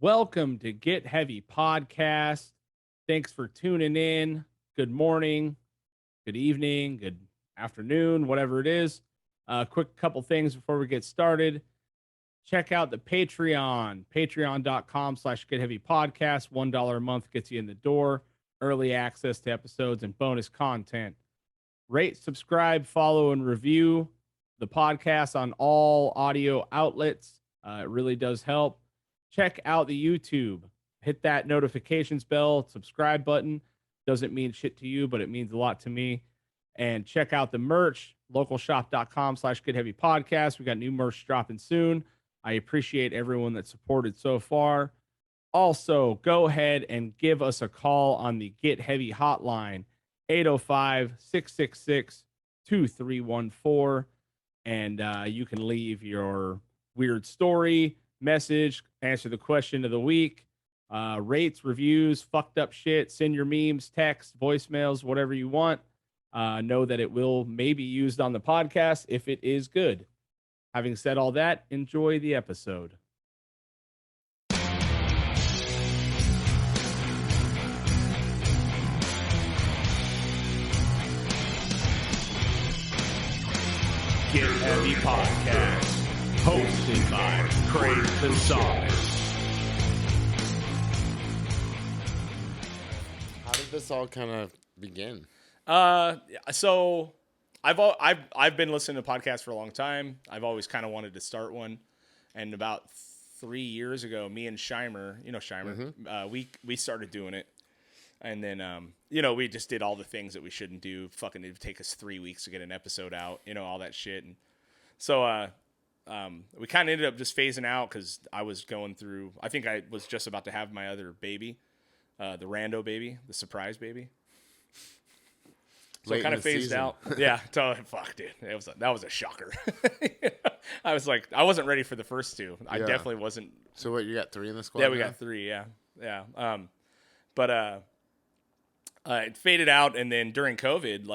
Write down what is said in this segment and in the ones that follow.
Welcome to Get Heavy Podcast. Thanks for tuning in. Good morning, good evening, good afternoon, whatever it is. Quick couple things before we get started. Check out the Patreon, patreon.com/Get Heavy Podcast. $1 a month gets you in the door, early access to episodes and bonus content. Rate, subscribe, follow, and review the podcast on all audio outlets. It really does help. Check out the YouTube. Hit that notifications bell, subscribe button. Doesn't mean shit to you, but it means a lot to me. And check out the merch, localshop.com/Get Heavy Podcast. We got new merch dropping soon. I appreciate everyone that supported so far. Also, go ahead and give us a call on the Get Heavy Hotline, 805-666-2314. And you can leave your weird story, message, answer the question of the week, rates, reviews, fucked up shit, send your memes, texts, voicemails, whatever you want. Know that it will maybe used on the podcast if it is good. Having said all that, enjoy the episode. Get Heavy Podcast. Hosted by Craig Gonzalez. How did this all kind of begin? So I've been listening to podcasts for a long time. I've always kind of wanted to start one, and about 3 years ago, me and Shimer, we started doing it, and then we just did all the things that we shouldn't do. Fucking, it'd take us 3 weeks to get an episode out, all that shit, and so we kind of ended up just phasing out because I was going through. I think I was just about to have my other baby, the rando baby, the surprise baby. So I kind of phased out. Yeah, totally. Fuck, dude. That was a shocker. I was like, I wasn't ready for the first two. I definitely wasn't. So what, you got 3 in the squad? Yeah, we got 3. Yeah. But it faded out, and then during COVID,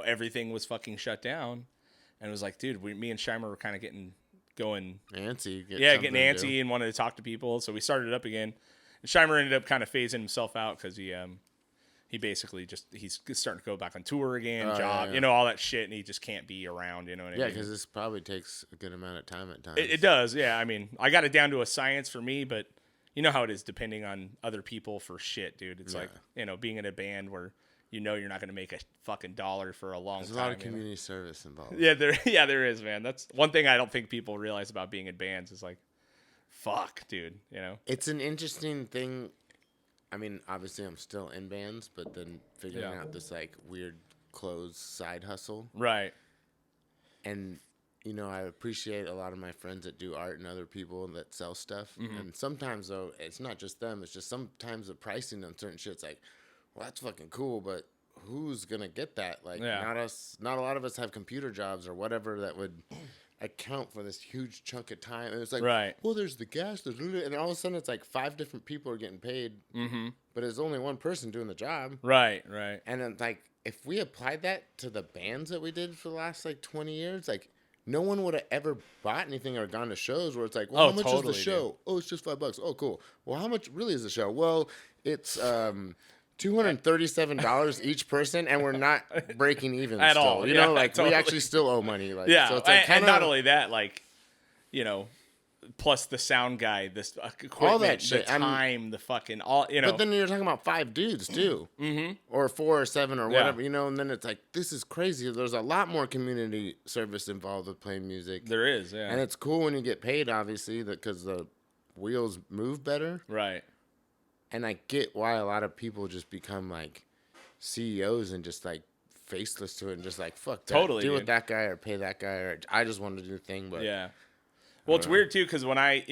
everything was fucking shut down, and it was like, dude, me and Shimer were kind of getting antsy. Getting antsy and wanted to talk to people. So we started it up again. And Shimer ended up kind of phasing himself out because he basically he's starting to go back on tour again, all that shit, and he just can't be around, what I mean? Yeah, because this probably takes a good amount of time at times. It does, yeah. I mean, I got it down to a science for me, but you know how it is depending on other people for shit, dude. It's like, being in a band where you're not going to make a fucking dollar for a long time. There's a lot of community service involved. Yeah, there is, man. That's one thing I don't think people realize about being in bands is like, fuck, dude, It's an interesting thing. I mean, obviously I'm still in bands, but then figuring out this weird closed side hustle. Right. And, I appreciate a lot of my friends that do art and other people that sell stuff. Mm-hmm. And sometimes, though, it's not just them. It's just sometimes the pricing on certain shit's like, well, that's fucking cool, but who's going to get that? Not us. Not a lot of us have computer jobs or whatever that would account for this huge chunk of time. And it's like, well, there's the gas, and all of a sudden it's like 5 different people are getting paid, but there's only one person doing the job. Right. And then, if we applied that to the bands that we did for the last 20 years, no one would have ever bought anything or gone to shows where it's like, well, how much is the show? Dude. Oh, it's just $5. Oh, cool. Well, how much really is the show? Well, it's $237 each person, and we're not breaking even at still. all. Totally. We actually still owe money. So it's and not only that, plus the sound guy, this equipment, all that shit, the time, the fucking all. But then you're talking about 5 dudes too, or 4 or 7 or whatever. And then it's like, this is crazy. There's a lot more community service involved with playing music. There is, yeah. And it's cool when you get paid, obviously, because the wheels move better. Right. And I get why a lot of people just become CEOs and just faceless to it and just fuck that. Totally, deal with that guy or pay that guy, or I just want to do the thing. But yeah. Well, it's weird too because when I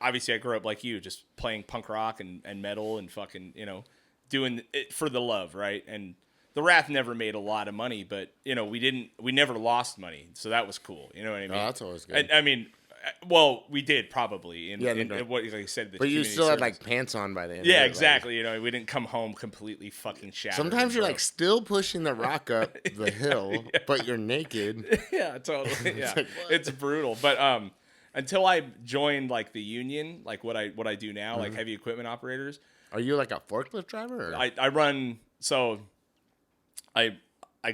obviously I grew up like you, just playing punk rock and metal and fucking doing it for the love, right? And the Wrath never made a lot of money, but we never lost money, so that was cool. You know what I mean? Oh, that's always good. I mean, well, we did probably in what like I said. But you still had pants on by the end. Yeah, exactly. We didn't come home completely fucking shattered. Sometimes you're still pushing the rock up the hill, but you're naked. Yeah, totally. Yeah, it's brutal. But until I joined like the union, like what I do now, like heavy equipment operators. Are you like a forklift driver? Or? I run. So I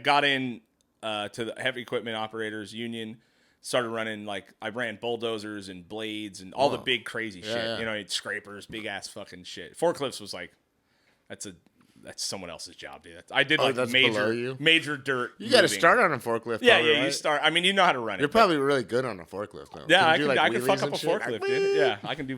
got in to the heavy equipment operators union. Started running, like, I ran bulldozers and blades and all the big crazy shit. Yeah. You know, scrapers, big ass fucking shit. Forklifts was like, that's someone else's job, dude. I did like major dirt. You got to start on a forklift. Yeah, probably, yeah. right? You start. I mean, you know how to run it. You're probably really good on a forklift, though. Yeah, I can fuck up a forklift, dude. Yeah, I can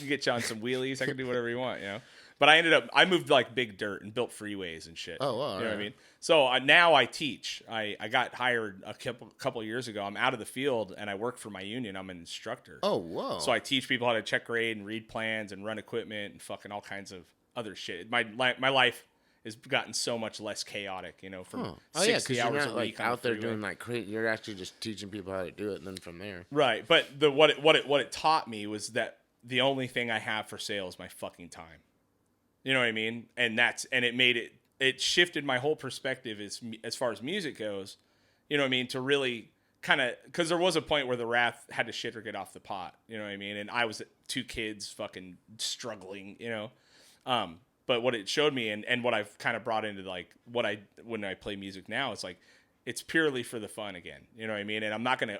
get you on some wheelies. I can do whatever you want, you know. But I moved like big dirt and built freeways and shit. Oh, wow. You know what I mean? So now I teach. I got hired a couple years ago. I'm out of the field and I work for my union. I'm an instructor. Oh, whoa. So I teach people how to check grade and read plans and run equipment and fucking all kinds of other shit. My life has gotten so much less chaotic, you know, from 60 hours you're not, a week out there doing like crazy. You're actually just teaching people how to do it, and then from there. Right, but what it taught me was that the only thing I have for sale is my fucking time. You know what I mean? And it shifted my whole perspective as far as music goes. You know what I mean? To really kind of, because there was a point where the wrath had to shit or get off the pot. You know what I mean? And I was 2 kids fucking struggling, you know. But what it showed me and what I've kind of brought into like when I play music now, it's like it's purely for the fun again. You know what I mean? And I'm not gonna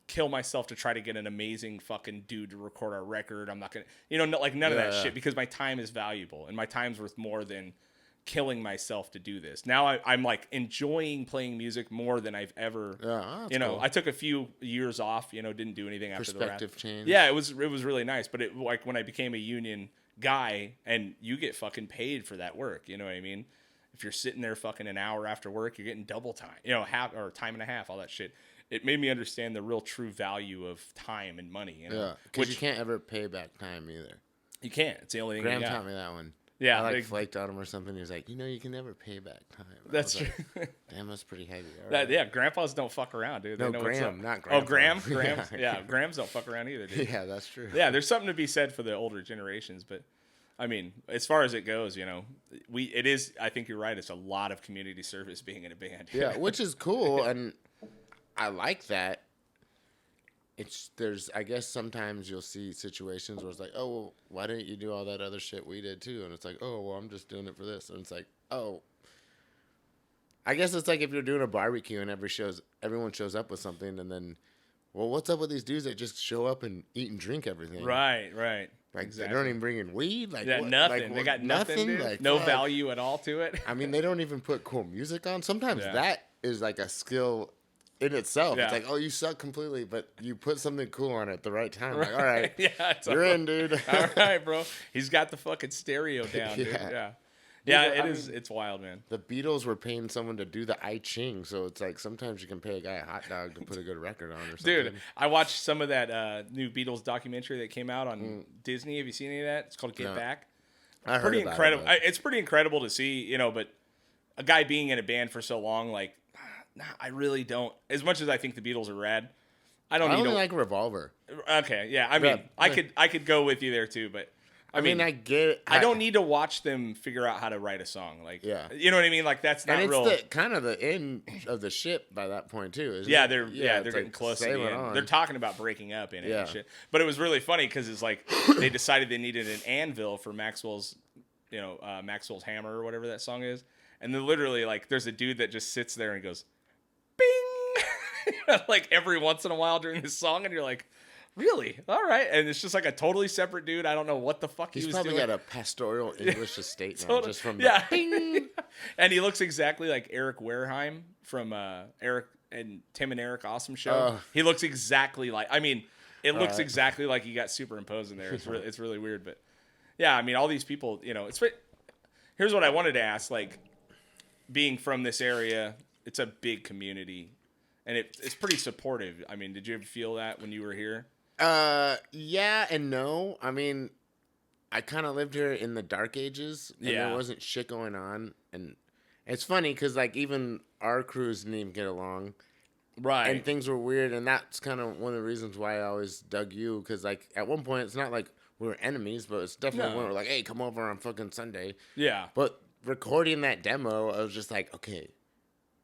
kill myself to try to get an amazing fucking dude to record our record. I'm not gonna, you know, like none of that shit, because my time is valuable and my time's worth more than killing myself to do this. Now I'm like enjoying playing music more than I've ever. You know, cool. I took a few years off. You know, didn't do anything after the rap. Perspective change. Yeah, it was really nice. But it, like, when I became a union guy, and you get fucking paid for that work. You know what I mean? If you're sitting there fucking an hour after work, you're getting double time. You know, half or time and a half, all that shit. It made me understand the real true value of time and money. You know? Yeah, because you can't ever pay back time either. You can't. It's the only thing. Graham taught me that one. Yeah, I like flaked on him or something. He was like, you know, you can never pay back time. That's true. Like, damn, that's pretty heavy. Yeah, grandpas don't fuck around, dude. They know Graham, what's up. not Graham. Oh, Graham? Yeah, Grahams don't fuck around either, dude. Yeah, that's true. Yeah, there's something to be said for the older generations, but I mean, as far as it goes, you know, it is. I think you're right. It's a lot of community service being in a band. Yeah, which is cool, and I like that. I guess sometimes you'll see situations where it's like, oh, well, why didn't you do all that other shit we did too? And it's like, oh, well, I'm just doing it for this. And it's like, oh, I guess it's like if you're doing a barbecue and everyone shows up with something, and then, well, what's up with these dudes that just show up and eat and drink everything? Right. Like, exactly. They don't even bring in weed. Like, nothing. Like, they got nothing. Dude. Like, no value at all to it. I mean, they don't even put cool music on. Sometimes that is like a skill in itself. Yeah. It's like, oh, you suck completely, but you put something cool on at the right time. Like, all right, you're in, dude. All right, bro. He's got the fucking stereo down, dude. Yeah, it is. It's wild, man. The Beatles were paying someone to do the I Ching, so it's like sometimes you can pay a guy a hot dog to put a good record on or something. Dude, I watched some of that new Beatles documentary that came out on Disney. Have you seen any of that? It's called Get Back. I heard pretty about incredible. It, it's pretty incredible to see, you know, but a guy being in a band for so long, like, I really don't. As much as I think the Beatles are rad, I only like Revolver. Okay, yeah. I mean, I could go with you there too, but I mean, I get it. I don't need to watch them figure out how to write a song. Like, you know what I mean? Like, that's not real. And it's kind of the end of the ship by that point too, isn't it? They're getting like close to the end. On. They're talking about breaking up in it and shit. But it was really funny because it's like they decided they needed an anvil for Maxwell's, Maxwell's Hammer or whatever that song is, and then literally like there's a dude that just sits there and goes, bing, like every once in a while during this song, and you're like, really? All right. And it's just like a totally separate dude. I don't know what the fuck he was doing. He's probably got a pastoral English estate now, just from bing. And he looks exactly like Eric Wareheim from Eric and Tim and Eric Awesome Show. He looks exactly like, I mean, it looks exactly like he got superimposed in there. It's really weird, but yeah, I mean, all these people, you know, here's what I wanted to ask, like, being from this area, it's a big community, and it's pretty supportive. I mean, did you ever feel that when you were here? Yeah and no. I mean, I kind of lived here in the dark ages, and there wasn't shit going on. And it's funny because, like, even our crews didn't even get along. Right. And things were weird, and that's kind of one of the reasons why I always dug you, because, like, at one point, it's not like we were enemies, but it's definitely when we're like, hey, come over on fucking Sunday. Yeah. But recording that demo, I was just like, okay,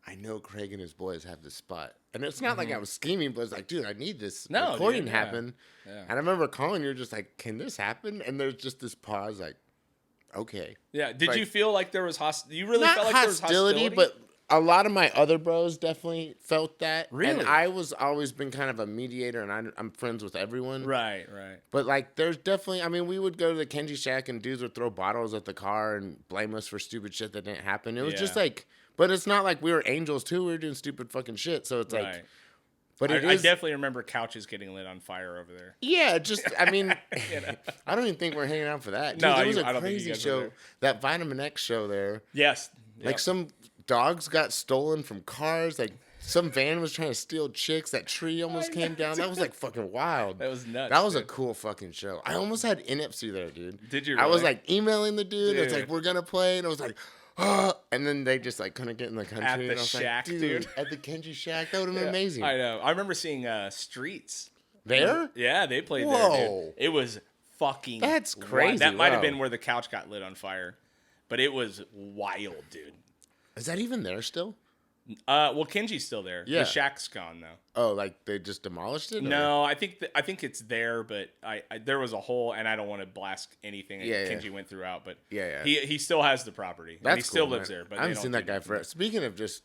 I know Craig and his boys have this spot. And it's not like I was scheming, but it's like, dude, I need this No, recording dude, happen. Yeah. And I remember calling you, just like, can this happen? And there's just this pause, like, okay. Yeah. Did Like, you feel like there was You really not felt like there was hostility? but a lot of my other bros definitely felt that. Really? And I was always been kind of a mediator, and I'm friends with everyone. Right. But, like, there's definitely, I mean, we would go to the Kenji Shack, and dudes would throw bottles at the car and blame us for stupid shit that didn't happen. It was just like, but it's not like we were angels, too. We were doing stupid fucking shit. So it's like, but I definitely remember couches getting lit on fire over there. Yeah, just, I mean, I don't even think we're hanging out for that. Dude, No, there was I a don't think you crazy guys were show, there. that Vitamin X show there. Yes. Like, some dogs got stolen from cars. Like, some van was trying to steal chicks. That tree almost came down. That was, like, fucking wild. That was nuts. That was a cool fucking show. I almost had NFC there, dude. Did you I was, really? like, emailing the dude. It's like, we're going to play. And I was like, and then they just, like, couldn't get in the country. At the and I was shack, like, dude. At the Kenji Shack. That would have been amazing. I know. I remember seeing Streets. There? Yeah, they played there, Whoa. dude. It was fucking That's wild. crazy. That might have Wow. been where the couch got lit on fire. But it was wild, dude. Is that even there still? Well, Kenji's still there. Yeah. The shack's gone, though. Oh, like they just demolished it? Or? No, I think it's there, but I there was a hole, and I don't want to blast anything that Kenji went throughout, but he still has the property. That's and he still cool, lives man. there. But I haven't seen that guy forever. Speaking of just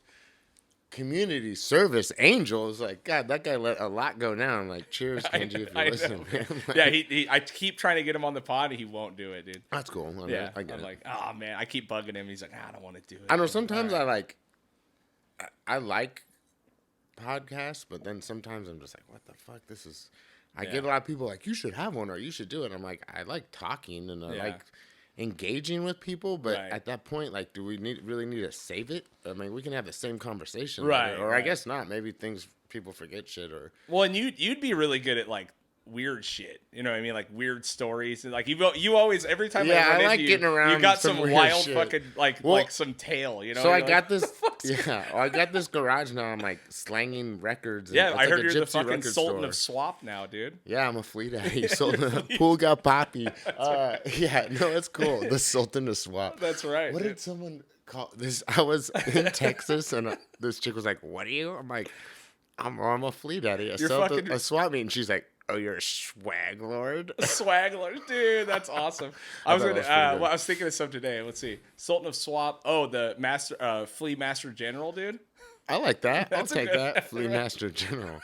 community service angels, like, God, that guy let a lot go down. Like, cheers, Kenji, if you're listening, man. Like, yeah, I keep trying to get him on the pod, and he won't do it, dude. that's cool. I Yeah, get I'm it. like, oh man, I keep bugging him. He's like, I don't want to do it. I know sometimes I like podcasts, but then sometimes I'm just like, what the fuck? This is. I get a lot of people like, you should have one or you should do it. I'm like, I like talking and I like engaging with people, but at that point, like, do we really need to save it? I mean, we can have the same conversation, right? Or I guess not. Maybe people forget shit or. Well, and you'd be really good at like weird shit. You know what I mean? Like weird stories. And like you always every time I like into getting you, around you got some weird wild shit. fucking like some tale. You know. So I You're got like, this. I got this garage now. I'm like slanging records. And yeah, it's I heard like a you're the gypsy fucking record Sultan store. of Swap now, dude. Yeah, I'm a Flea Daddy. Sultan Pool got poppy. Yeah, no, it's cool. The Sultan of Swap. That's right. What dude. did someone call this? I was in Texas and this chick was like, "What are you?" I'm like, "I'm a Flea Daddy. I sell a swap meet." And she's like, "Oh, you're a swag lord." Swag lord, dude, that's awesome. I was thinking of some today. Let's see, Sultan of Swap. Oh, the Flea Master General, dude. I like that. I'll take that. Flea Master General.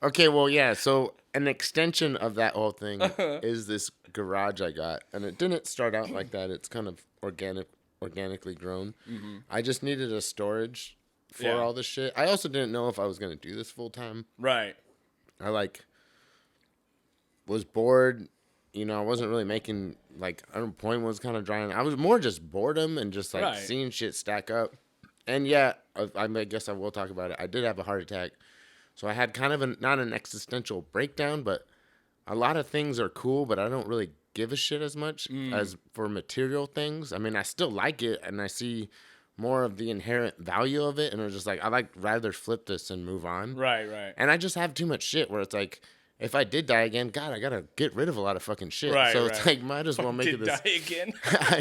Okay, well, yeah. So an extension of that whole thing is this garage I got, and it didn't start out like that. It's kind of organically grown. Mm-hmm. I just needed a storage for all this shit. I also didn't know if I was gonna do this full time. Right. I was bored. You know, I wasn't really making unemployment was kind of drying. I was more just boredom and just seeing shit stack up. And yeah, I guess I will talk about it. I did have a heart attack. So I had kind of not an existential breakdown, but a lot of things are cool, but I don't really give a shit as much as for material things. I mean, I still like it, and I see more of the inherent value of it, and it's just like, I rather flip this and move on. Right. And I just have too much shit where it's like, if I did die again, God, I gotta get rid of a lot of fucking shit. Right, so it's like, might as well make it this. Die again?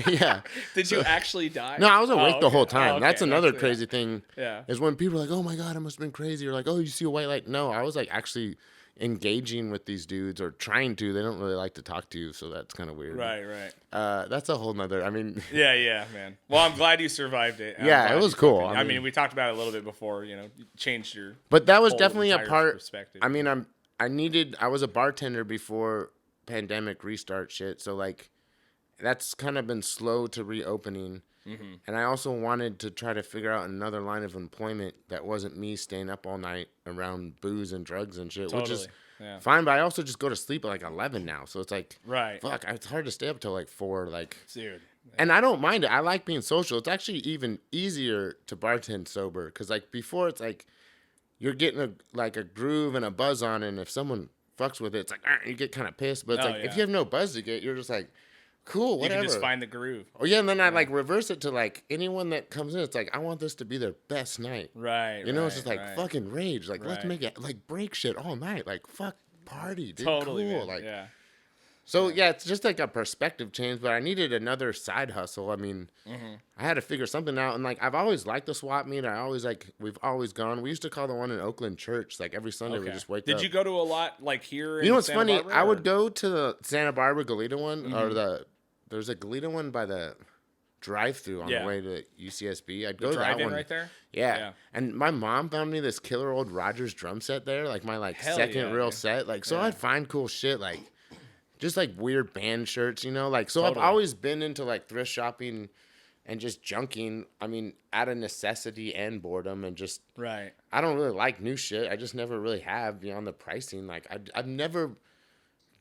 Yeah. Did you actually die? No, I was awake the whole time. Okay. That's another crazy thing. Yeah. Is when people are like, oh my God, I must have been crazy. Or like, oh, you see a white light. No, I was like actually engaging with these dudes or trying to. They don't really like to talk to you, so that's kind of weird. Right. That's a whole nother. I mean. Yeah, man. Well, I'm glad you survived it. Yeah, it was cool. I mean, we talked about it a little bit before. You know, you changed your. But that was whole definitely a entire part. Perspective. I mean, I was a bartender before pandemic restart shit, so like that's kind of been slow to reopening. Mm-hmm. And I also wanted to try to figure out another line of employment that wasn't me staying up all night around booze and drugs and shit, which is fine. But I also just go to sleep at like 11 now, so it's like, fuck, it's hard to stay up till like 4, like. Dude. And I don't mind it. I like being social. It's actually even easier to bartend sober because like before it's like you're getting a groove and a buzz on, and if someone fucks with it, it's like you get kind of pissed. But it's if you have no buzz to get, you're just like, cool, whatever. You can just find the groove. Oh yeah, and then I like reverse it to like anyone that comes in. It's like I want this to be their best night. Right. You know, it's just like fucking rage. Like let's make it like break shit all night. Like fuck party, dude. Totally. Cool. Man. Like yeah. So yeah, it's just like a perspective change, but I needed another side hustle. I mean, I had to figure something out, and like I've always liked the swap meet. We've always gone. We used to call the one in Oakland church. Like every Sunday, we just wake up. Did you go to a lot like here? You know what's Santa funny? Barbara, I would go to the Santa Barbara Goleta one, or there's a Goleta one by the drive-through on the way to UCSB. I'd go to that one right there. Yeah. And my mom found me this killer old Rogers drum set there, like my second real set. Like so, I'd find cool shit like. Just like weird band shirts, you know, like so. Totally. I've always been into like thrift shopping and just junking. I mean, out of necessity and boredom, and just right. I don't really like new shit. I just never really have beyond the pricing. Like I've never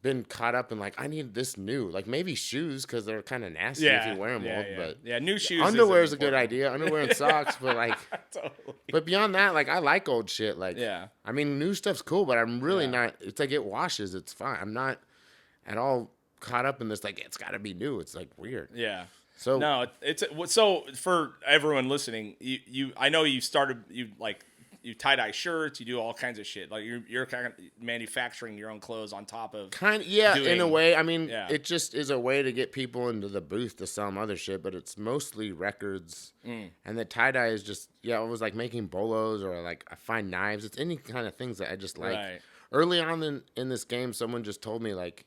been caught up in like I need this new. Like maybe shoes because they're kind of nasty if you wear them old. But new shoes. Underwear is a good idea. Underwear and socks, but like, totally. But beyond that, like I like old shit. Like I mean, new stuff's cool, but I'm really not. It's like it washes. It's fine. I'm not at all caught up in this, like, it's got to be new. It's, like, weird. Yeah. So, no, so for everyone listening, I know you tie-dye shirts, you do all kinds of shit. Like, you're kind of manufacturing your own clothes on top of. In a way. I mean, it just is a way to get people into the booth to sell them other shit, but it's mostly records. And the tie-dye is just, it was, like, making bolos or, like, I find knives. It's any kind of things that I just like. Right. Early on in this game, someone just told me, like,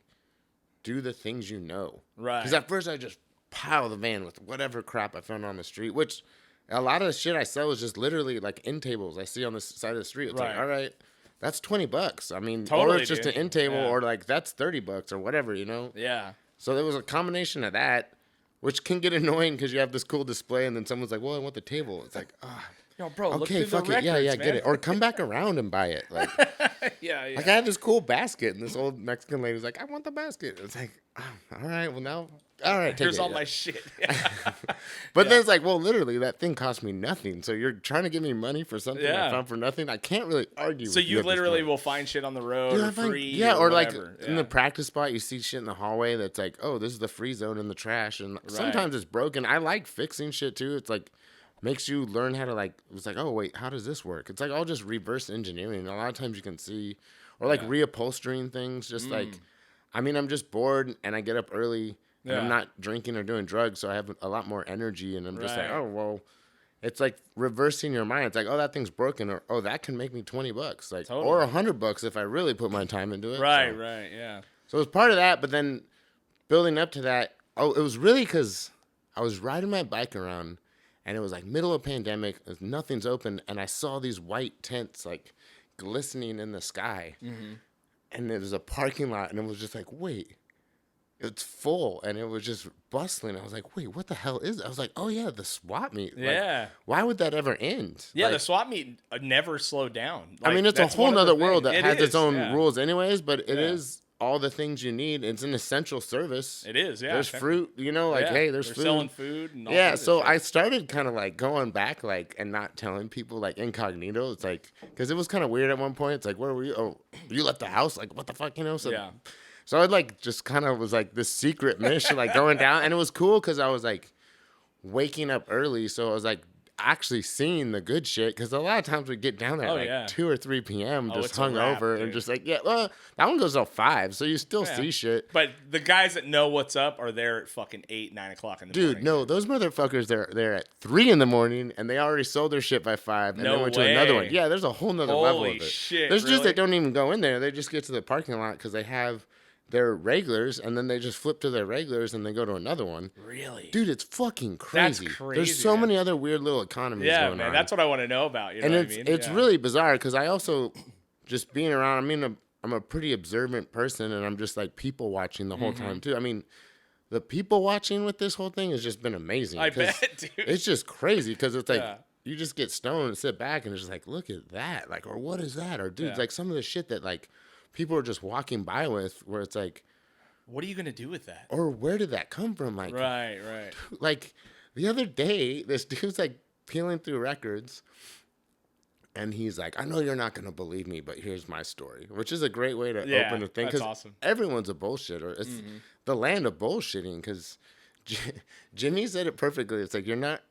do the things you know. Right. Because at first I just pile the van with whatever crap I found on the street, which a lot of the shit I sell is just literally like end tables I see on the side of the street. It's like, all right, that's $20. I mean, totally, or it's just an end table or like that's $30 or whatever, you know? Yeah. So there was a combination of that, which can get annoying because you have this cool display and then someone's like, well, I want the table. It's like, yo, bro, okay, look fuck the it. records, Yeah, man. get it. Or come back around and buy it. Like, yeah. Like I had this cool basket, and this old Mexican lady's like, "I want the basket." It's like, all right, well now, all right, take here's it. all my shit. But then it's like, well, literally, that thing cost me nothing. So you're trying to give me money for something I found for nothing. I can't really argue. So you literally will find shit on the road or free, or like whatever. in the practice spot, you see shit in the hallway that's like, oh, this is the free zone in the trash, and sometimes it's broken. I like fixing shit too. It's like. Makes you learn how to like. It's like, oh wait, how does this work? It's like all just reverse engineering. A lot of times you can see, or like reupholstering things. Just like, I mean, I'm just bored and I get up early and I'm not drinking or doing drugs, so I have a lot more energy. And I'm just like, oh well, it's like reversing your mind. It's like, oh, that thing's broken, or oh, that can make me $20, like or $100 if I really put my time into it. Right, so, right, yeah. So it was part of that, but then building up to that, it was really because I was riding my bike around. And it was like middle of pandemic, nothing's open, and I saw these white tents like glistening in the sky. And there was a parking lot, and it was just like, wait, it's full, and it was just bustling. I was like, wait, what the hell is it? I was like, oh yeah, the swap meet. Yeah. Like, why would that ever end? Yeah, like, the swap meet never slowed down. Like, I mean, it's a whole nother world that has its own rules anyways, but it is all the things you need. It's an essential service. It is, yeah. There's fruit, you know, like, hey, there's food. Selling food. And all so I started kind of like going back, like, and not telling people, like, incognito. It's like, because it was kind of weird at one point. It's like, where were you? Oh, you left the house? Like, what the fuck, you know? So, so I like just kind of was like this secret mission, like going down. And it was cool because I was like waking up early. So I was like, actually seeing the good shit, because a lot of times we get down there at 2 or 3 p.m. just hung over and just like well, that one goes till 5, so you still see shit. But the guys that know what's up are there at fucking 8, 9 o'clock in the morning. Dude, no, those motherfuckers they're at 3 in the morning and they already sold their shit by 5 and they went to another one. Yeah, there's a whole nother level of it. Shit, there's just they don't even go in there. They just get to the parking lot because they have their regulars, and then they just flip to their regulars, and they go to another one. Really? Dude, it's fucking crazy. That's crazy. There's so many other weird little economies going on. Yeah, man, that's what I want to know about. You know what I mean? It's really bizarre, because I also, just being around, I mean, I'm a pretty observant person, and I'm just, like, people watching the whole time, too. I mean, the people watching with this whole thing has just been amazing. I bet, dude. It's just crazy, because it's like, you just get stoned and sit back, and it's just like, look at that. Like, or what is that? Or, dude, like, some of the shit that, like, people are just walking by with, where it's like, what are you gonna do with that? Or where did that come from? Like, right. Like the other day, this dude's like peeling through records, and he's like, "I know you're not gonna believe me, but here's my story," which is a great way to open the thing, because awesome. Everyone's a bullshitter. It's the land of bullshitting. Because Jimmy said it perfectly. It's like, you're not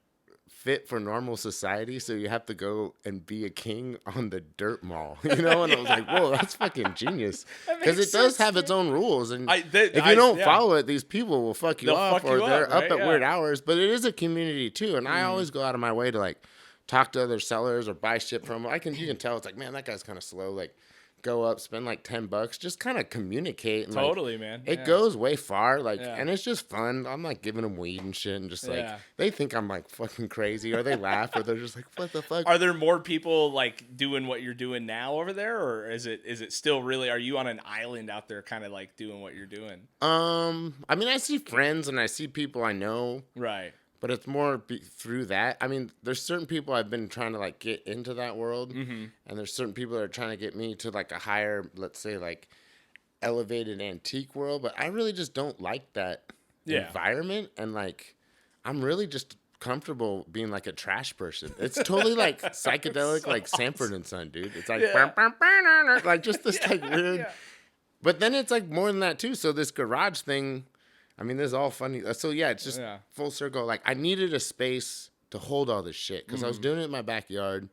fit for normal society, so you have to go and be a king on the dirt mall, you know? And I was like, whoa, that's fucking genius. Because it does have its own rules. And if you don't follow it, these people will fuck you off, or they're up at weird hours. But it is a community, too. And I always go out of my way to, like, talk to other sellers or buy shit from them. You can tell it's like, man, that guy's kind of slow. Like, go up, spend like $10, just kind of communicate. And totally, like, man. It goes way far, like, and it's just fun. I'm like giving them weed and shit, and just like they think I'm like fucking crazy, or they laugh, or they're just like, what the fuck? Are there more people like doing what you're doing now over there, or is it still really? Are you on an island out there, kind of like doing what you're doing? I mean, I see friends and I see people I know, right? But it's more through that. I mean, there's certain people I've been trying to like get into that world, and there's certain people that are trying to get me to like a higher, let's say, like elevated antique world. But I really just don't like that environment, and like I'm really just comfortable being like a trash person. It's totally like psychedelic, so like Sanford and Son, dude. It's like like just this like weird. Yeah. But then it's like more than that too. So this garage thing. I mean, this is all funny. So, yeah, it's just full circle. Like, I needed a space to hold all this shit because I was doing it in my backyard,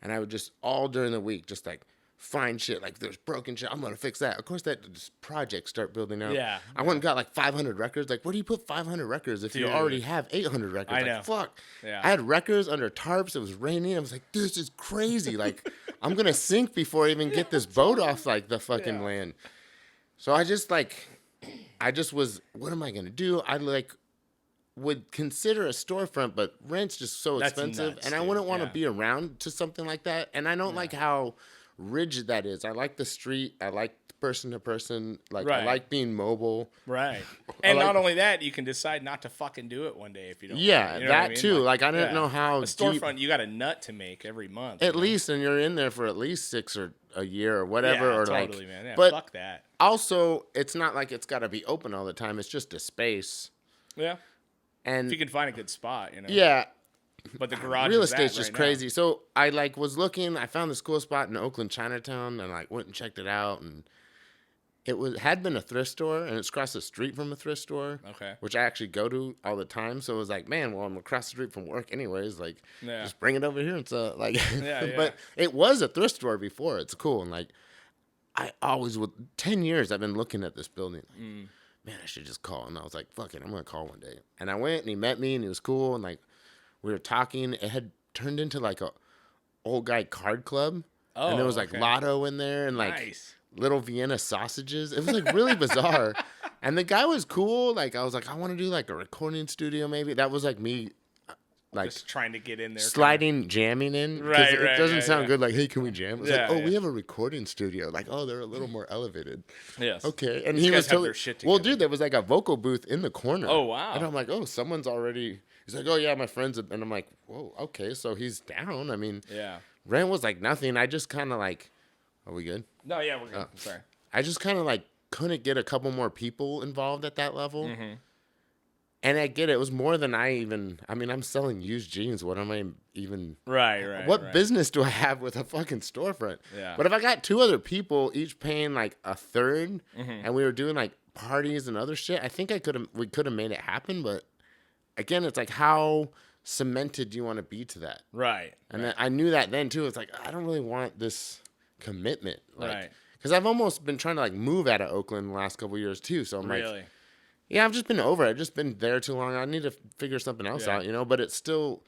and I would just all during the week just, like, find shit. Like, there's broken shit. I'm going to fix that. Of course, that projects start building up. Yeah. I went and got, like, 500 records. Like, where do you put 500 records if you already have 800 records? I know. Like, fuck. Yeah. I had records under tarps. It was raining. I was like, this is crazy. Like, I'm going to sink before I even get this boat off, like, the fucking land. So I just, like... was, what am I going to do? I like would consider a storefront, but rent's just so expensive. Nuts, and I wouldn't want to be around to something like that. And I don't like how rigid that is. I like the street. I like person to person. Like, I like being mobile. Right. And not only that, you can decide not to fucking do it one day if you don't. Yeah, want to, that too. Like, I didn't know how a storefront, you got a nut to make every month. At least, and you're in there for at least 6 or a year or whatever. Yeah, or totally, like, man. Yeah, but fuck that. Also, it's not like it's got to be open all the time. It's just a space. Yeah. And if you can find a good spot, you know. Yeah. But the garage real estate's just right crazy. Now. So I like was looking. I found this cool spot in Oakland, Chinatown, and like went and checked it out. And it had been a thrift store, and it's across the street from a thrift store. Okay. Which I actually go to all the time. So it was like, man, well, I'm across the street from work anyways. Like, just bring it over here. And so like, but it was a thrift store before. It's cool. And like, I always would. 10 years I've been looking at this building. Like, man, I should just call. And I was like, fuck it, I'm gonna call one day. And I went, and he met me, and he was cool. And like, we were talking. It had turned into like a old guy card club. Oh, and there was like lotto in there, and like little Vienna sausages. It was like really bizarre. And the guy was cool. Like, I was like, I want to do like a recording studio maybe. That was like me. Like just trying to get in there, sliding, jamming in. Right, it doesn't sound good. Like, hey, can we jam? It's like, we have a recording studio. Like, oh, they're a little more elevated. Yes. Okay. And he was totally. Well, dude, there was like a vocal booth in the corner. Oh wow. And I'm like, oh, someone's already. He's like, oh yeah, my friends. And I'm like, whoa, okay, so he's down. I mean, rent was like nothing. I just kind of like, are we good? No, yeah, we're good. Sorry. I just kind of like couldn't get a couple more people involved at that level. And I get it. It was more than I mean, I'm selling used jeans. What am I even... Right. What business do I have with a fucking storefront? Yeah. But if I got 2 other people, each paying like a third, and we were doing like parties and other shit, I think we could have made it happen. But again, it's like, how cemented do you want to be to that? Right. And then I knew that then too. It's like, I don't really want this commitment. Like, right. Because I've almost been trying to like move out of Oakland the last couple of years too. So I'm like... Yeah, I've just been over it. I've just been there too long. I need to figure something else out, you know? But it still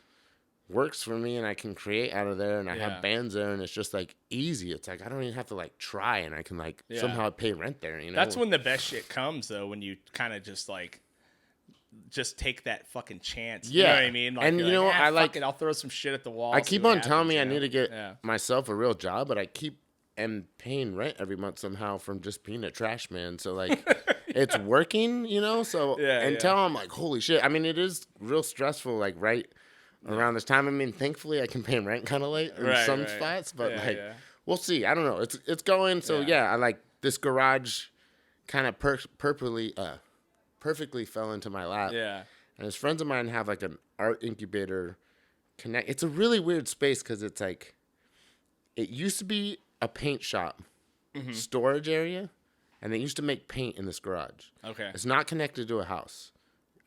works for me, and I can create out of there, and I have bands there, and it's just, like, easy. It's like I don't even have to, like, try, and I can, like, somehow pay rent there, you know? That's when the best shit comes, though, when you kind of just, like, just take that fucking chance. Yeah. You know what I mean? Like, and, you know, I like... I'll throw some shit at the wall. I keep on telling me I need to get myself a real job, but I keep paying rent every month somehow from just being a trash man. So, like... It's working, you know? So until I'm like, holy shit. I mean, it is real stressful, like, right around this time. I mean, thankfully, I can pay rent kind of late in some spots. But, we'll see. I don't know. It's going. So, I like this garage kind of perfectly fell into my lap. Yeah. And his friends of mine have, like, an art incubator connect. It's a really weird space because it's, like, it used to be a paint shop, storage area. And they used to make paint in this garage. Okay. It's not connected to a house.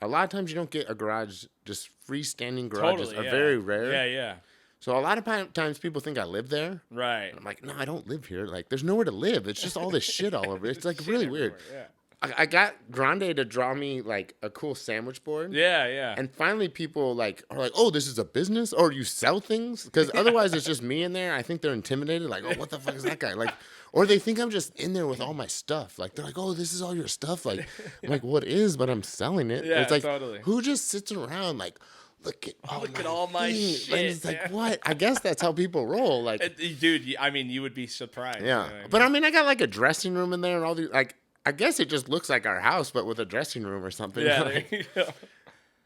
a lot of times you don't get a garage, just freestanding garages are yeah. very rare. Yeah, yeah. So a lot of times people think I live there. Right. And I'm like, no, I don't live here. Like, there's nowhere to live. It's just all this shit all over. It's like really weird. Yeah. I got Grande to draw me like a cool sandwich board. Yeah, yeah. And finally people like are like, oh, this is a business? Or you sell things? Because otherwise it's just me in there. I think they're intimidated. Like, oh, what the fuck is that guy? Like, or they think I'm just in there with all my stuff. Like, they're like, oh, this is all your stuff. Like, I'm like, what is? But I'm selling it. Yeah, it's like, totally. who just sits around like, look at all my shit. And it's like, what? I guess that's how people roll. Like, dude, I mean, you would be surprised. yeah. You know what I mean? But I mean, I got like a dressing room in there and all these, like, I guess it just looks like our house, but with a dressing room or something. Yeah, Like, there you go.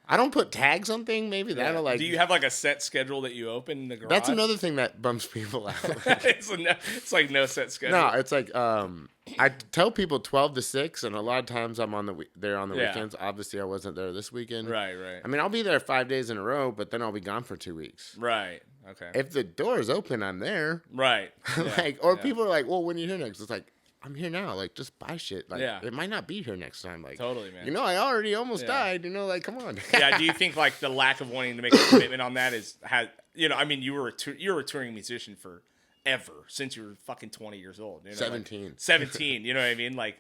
I don't put tags on things. Maybe that'll like. Do you have like a set schedule that you open in the garage? That's another thing that bums people out. it's like no set schedule. No, it's like I tell people 12 to 6, and a lot of times I'm there on the weekends. Obviously, I wasn't there this weekend. Right, right. I mean, I'll be there 5 days in a row, but then I'll be gone for 2 weeks. Right. Okay. If the door is open, I'm there. Right. Like, or people are like, "Well, when you here next?" It's like, I'm here now. Like, just buy shit. Like, it might not be here next time. Like, totally, man. You know, I already almost died. You know, like, come on. Yeah. Do you think like the lack of wanting to make a commitment on that I mean, you were a touring musician forever since you were fucking 20 years old. You know, 17. Like, 17. You know what I mean? Like,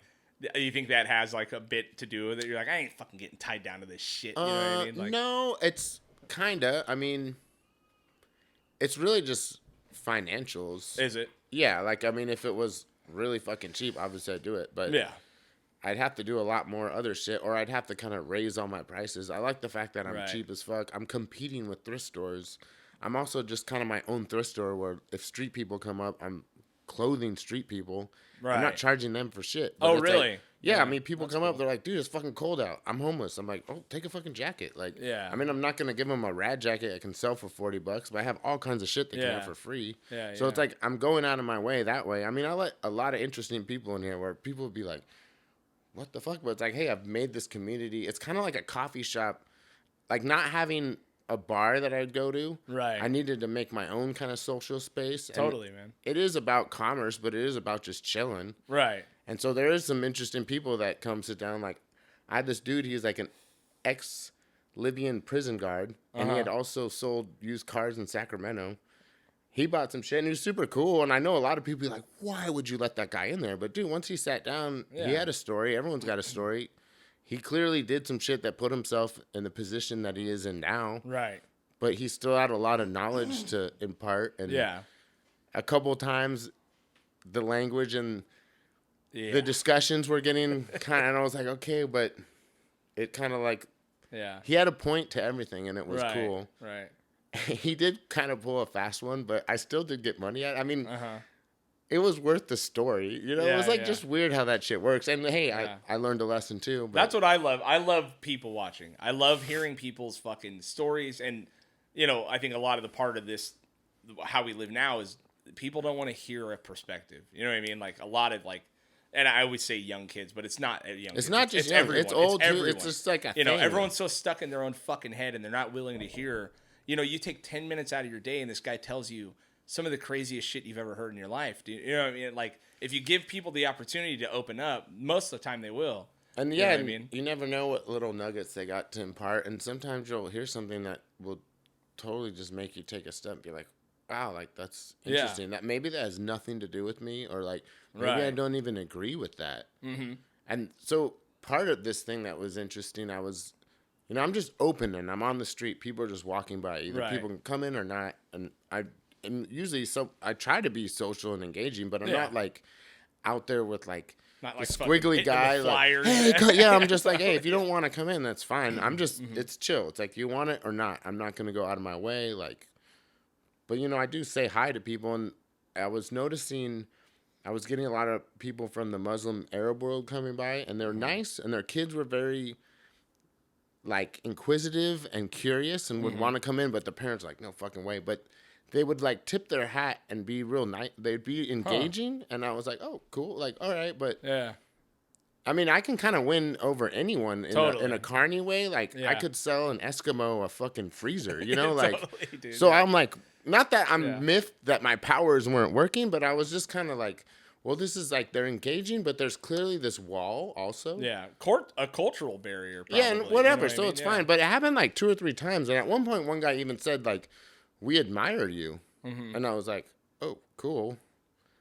you think that has like a bit to do with it? You're like, I ain't fucking getting tied down to this shit. You know what I mean? Like, no, it's kinda. I mean, it's really just financials. Is it? Yeah. Like, I mean, if it was really fucking cheap, obviously I'd do it, but yeah, I'd have to do a lot more other shit, or I'd have to kind of raise all my prices. I like the fact that I'm cheap as fuck. I'm competing with thrift stores. I'm also just kind of my own thrift store where if street people come up, I'm clothing street people. Right. I'm not charging them for shit. Oh, it's really? Like, yeah, I mean, people come up, they're like, dude, it's fucking cold out. I'm homeless. I'm like, oh, take a fucking jacket. Like, yeah. I mean, I'm not going to give them a rad jacket I can sell for $40, but I have all kinds of shit they can have for free. Yeah, so it's like, I'm going out of my way that way. I mean, I let a lot of interesting people in here where people would be like, what the fuck? But it's like, hey, I've made this community. It's kind of like a coffee shop, like not having a bar that I'd go to. Right. I needed to make my own kind of social space. Totally, man. It is about commerce, but it is about just chilling. Right. And so there is some interesting people that come sit down. Like, I had this dude, he's like an ex-Libyan prison guard, and he had also sold used cars in Sacramento. He bought some shit, and he was super cool. And I know a lot of people be like, why would you let that guy in there? But, dude, once he sat down, he had a story. Everyone's got a story. He clearly did some shit that put himself in the position that he is in now. Right. But he still had a lot of knowledge to impart. And a couple times, the language and the discussions were getting kind of, and I was like, okay, but it kind of like, he had a point to everything, and it was cool. Right. He did kind of pull a fast one, but I still did get money out. I mean, it was worth the story. You know, it was like just weird how that shit works. And hey, I learned a lesson too. But that's what I love. I love people watching. I love hearing people's fucking stories. And, you know, I think a lot of the part of this, how we live now, is people don't want to hear a perspective. You know what I mean? Like a lot of like, and I always say young kids, but it's not young. It's kids. not just it's young. Everyone. It's old. It's Too. everyone. It's just like a you know, thing. everyone's so stuck in their own fucking head, and they're not willing to hear. You know, you take 10 minutes out of your day, and this guy tells you some of the craziest shit you've ever heard in your life. You know what I mean? Like, if you give people the opportunity to open up, most of the time they will. And you know what I mean? You never know what little nuggets they got to impart. And sometimes you'll hear something that will totally just make you take a step and be like, wow, like that's interesting. That maybe that has nothing to do with me, or like maybe I don't even agree with that. Mm-hmm. And so part of this thing that was interesting, I was, you know, I'm just open and I'm on the street. People are just walking by. Either people can come in or not. And I'm usually I try to be social and engaging, but I'm not like out there with like not like a squiggly guy. Like, hey, I'm just like, hey, if you don't want to come in, that's fine. I'm just, it's chill. It's like, you want it or not. I'm not going to go out of my way. Like, but you know, I do say hi to people, and I was noticing I was getting a lot of people from the Muslim Arab world coming by, and they're nice, and their kids were very like inquisitive and curious and would want to come in, but the parents were like, no fucking way. But they would like tip their hat and be real nice. They'd be engaging, and I was like, oh, cool. Like, all right, but I mean, I can kind of win over anyone in a carny way. Like, I could sell an Eskimo a fucking freezer, you know? Like, totally, dude, so I'm like, not that I'm miffed that my powers weren't working, but I was just kind of like, well, this is like they're engaging, but there's clearly this wall also. Yeah, a cultural barrier. Probably, yeah, and whatever. You know so it's fine. But it happened like 2 or 3 times, and at one point, one guy even said like, "We admire you," and I was like, "Oh, cool."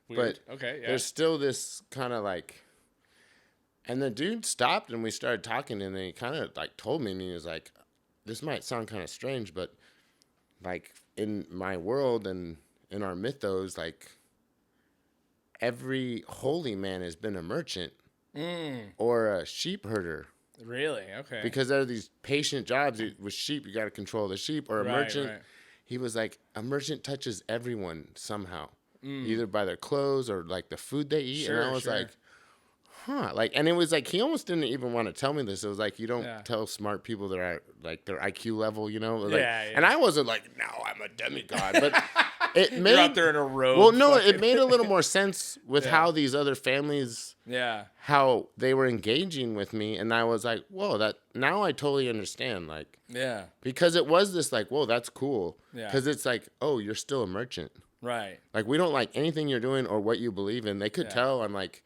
Weird. But okay, yeah. there's still this kind of like, and the dude stopped and we started talking, and then he kind of like told me, and he was like, "This might sound kind of strange, but like in my world and in our mythos, like every holy man has been a merchant or a sheep herder." Really? Okay. Because there are these patient jobs with sheep, you got to control the sheep, or a merchant. Right. He was like, a merchant touches everyone somehow, either by their clothes or like the food they eat. Sure, and I was like, huh. Like, and it was like, he almost didn't even want to tell me this. It was like, you don't tell smart people that are like their IQ level, you know? Like, and I wasn't like, no, I'm a demigod. But it made. You're out there in a robe. Well, no, it made a little more sense with how these other families, how they were engaging with me. And I was like, whoa, that now I totally understand. Like, because it was this like, whoa, that's cool. Because it's like, oh, you're still a merchant. Right. Like, we don't like anything you're doing or what you believe in. They could tell I'm like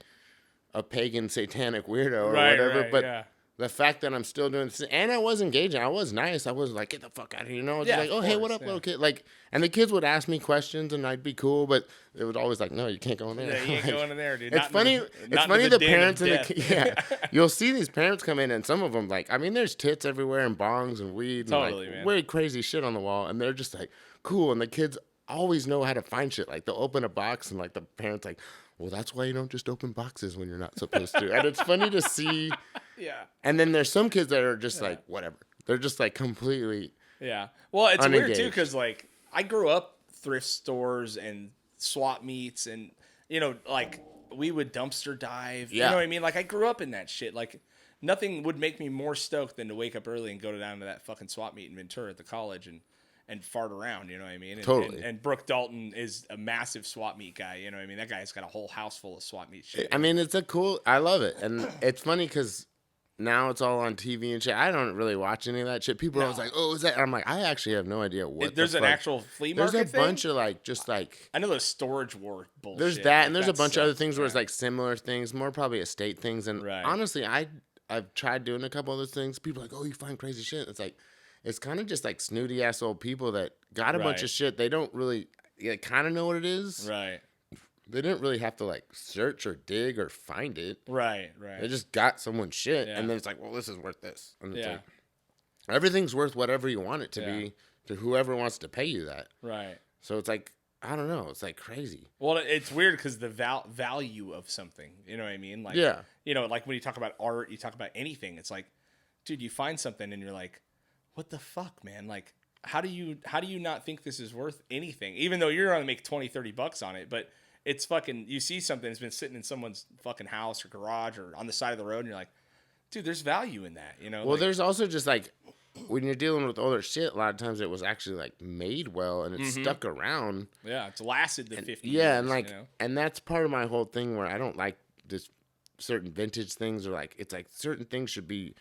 a pagan satanic weirdo or whatever. But the fact that I'm still doing this, and I was engaging, I was nice. I was like, get the fuck out of here, you know? I was like, oh, hey, what up, little kid? Like, and the kids would ask me questions, and I'd be cool, but it was always like, no, you can't go in there. Yeah, you ain't going in there, dude. It's funny. It's funny the parents and the you'll see these parents come in, and some of them like, I mean, there's tits everywhere and bongs and weed, and like, man, way crazy shit on the wall, and they're just like, cool, and the kids always know how to find shit. Like, they'll open a box, and like the parents like, well, that's why you don't just open boxes when you're not supposed to. And it's funny to see. Yeah. And then there's some kids that are just like, whatever. They're just like completely. Yeah. Well, it's unengaged. Weird too, because like I grew up thrift stores and swap meets, and you know, like we would dumpster dive. Yeah. You know what I mean? Like I grew up in that shit. Like nothing would make me more stoked than to wake up early and go down to that fucking swap meet in Ventura at the college and fart around, you know what I mean? And, totally. And Brooke Dalton is a massive swap meet guy, you know what I mean? That guy's got a whole house full of swap meet shit. I mean, it's I love it. And it's funny because now it's all on TV and shit. I don't really watch any of that shit. People are always like, oh, is that? And I'm like, I actually have no idea what there's an actual flea market There's a bunch of like, just like. I know there's storage war bullshit. There's that, and there's a bunch of other things where it's like similar things, more probably estate things. And honestly, I've tried doing a couple of those things. People are like, oh, you find crazy shit. It's like, it's kind of just like snooty ass old people that got a bunch of shit. They don't really kind of know what it is. Right. They didn't really have to like search or dig or find it. Right. They just got someone's shit, and then it's like, well, this is worth this. And it's like, everything's worth whatever you want it to be to whoever wants to pay you that. Right. So it's like, I don't know. It's like crazy. Well, it's weird because the value of something, you know what I mean? Like, you know, like when you talk about art, you talk about anything. It's like, dude, you find something and you're like, what the fuck, man? Like, how do you not think this is worth anything? Even though you're going to make $20-$30 on it, but it's fucking, you see something that's been sitting in someone's fucking house or garage or on the side of the road, and you're like, dude, there's value in that, you know? Well, like, there's also just like, when you're dealing with older shit, a lot of times it was actually like made well and it's stuck around. Yeah, it's lasted the 50 years. Yeah, and like, you know? And that's part of my whole thing where I don't like this certain vintage things, or like, it's like certain things should be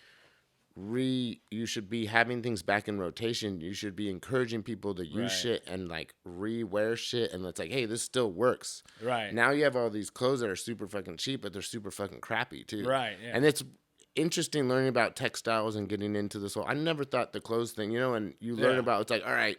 you should be having things back in rotation. You should be encouraging people to use shit and like re-wear shit, and it's like, hey, this still works. Right. Now you have all these clothes that are super fucking cheap, but they're super fucking crappy too. Right. Yeah. And it's interesting learning about textiles and getting into this whole. I never thought the clothes thing, you know, and you learn about, it's like, all right,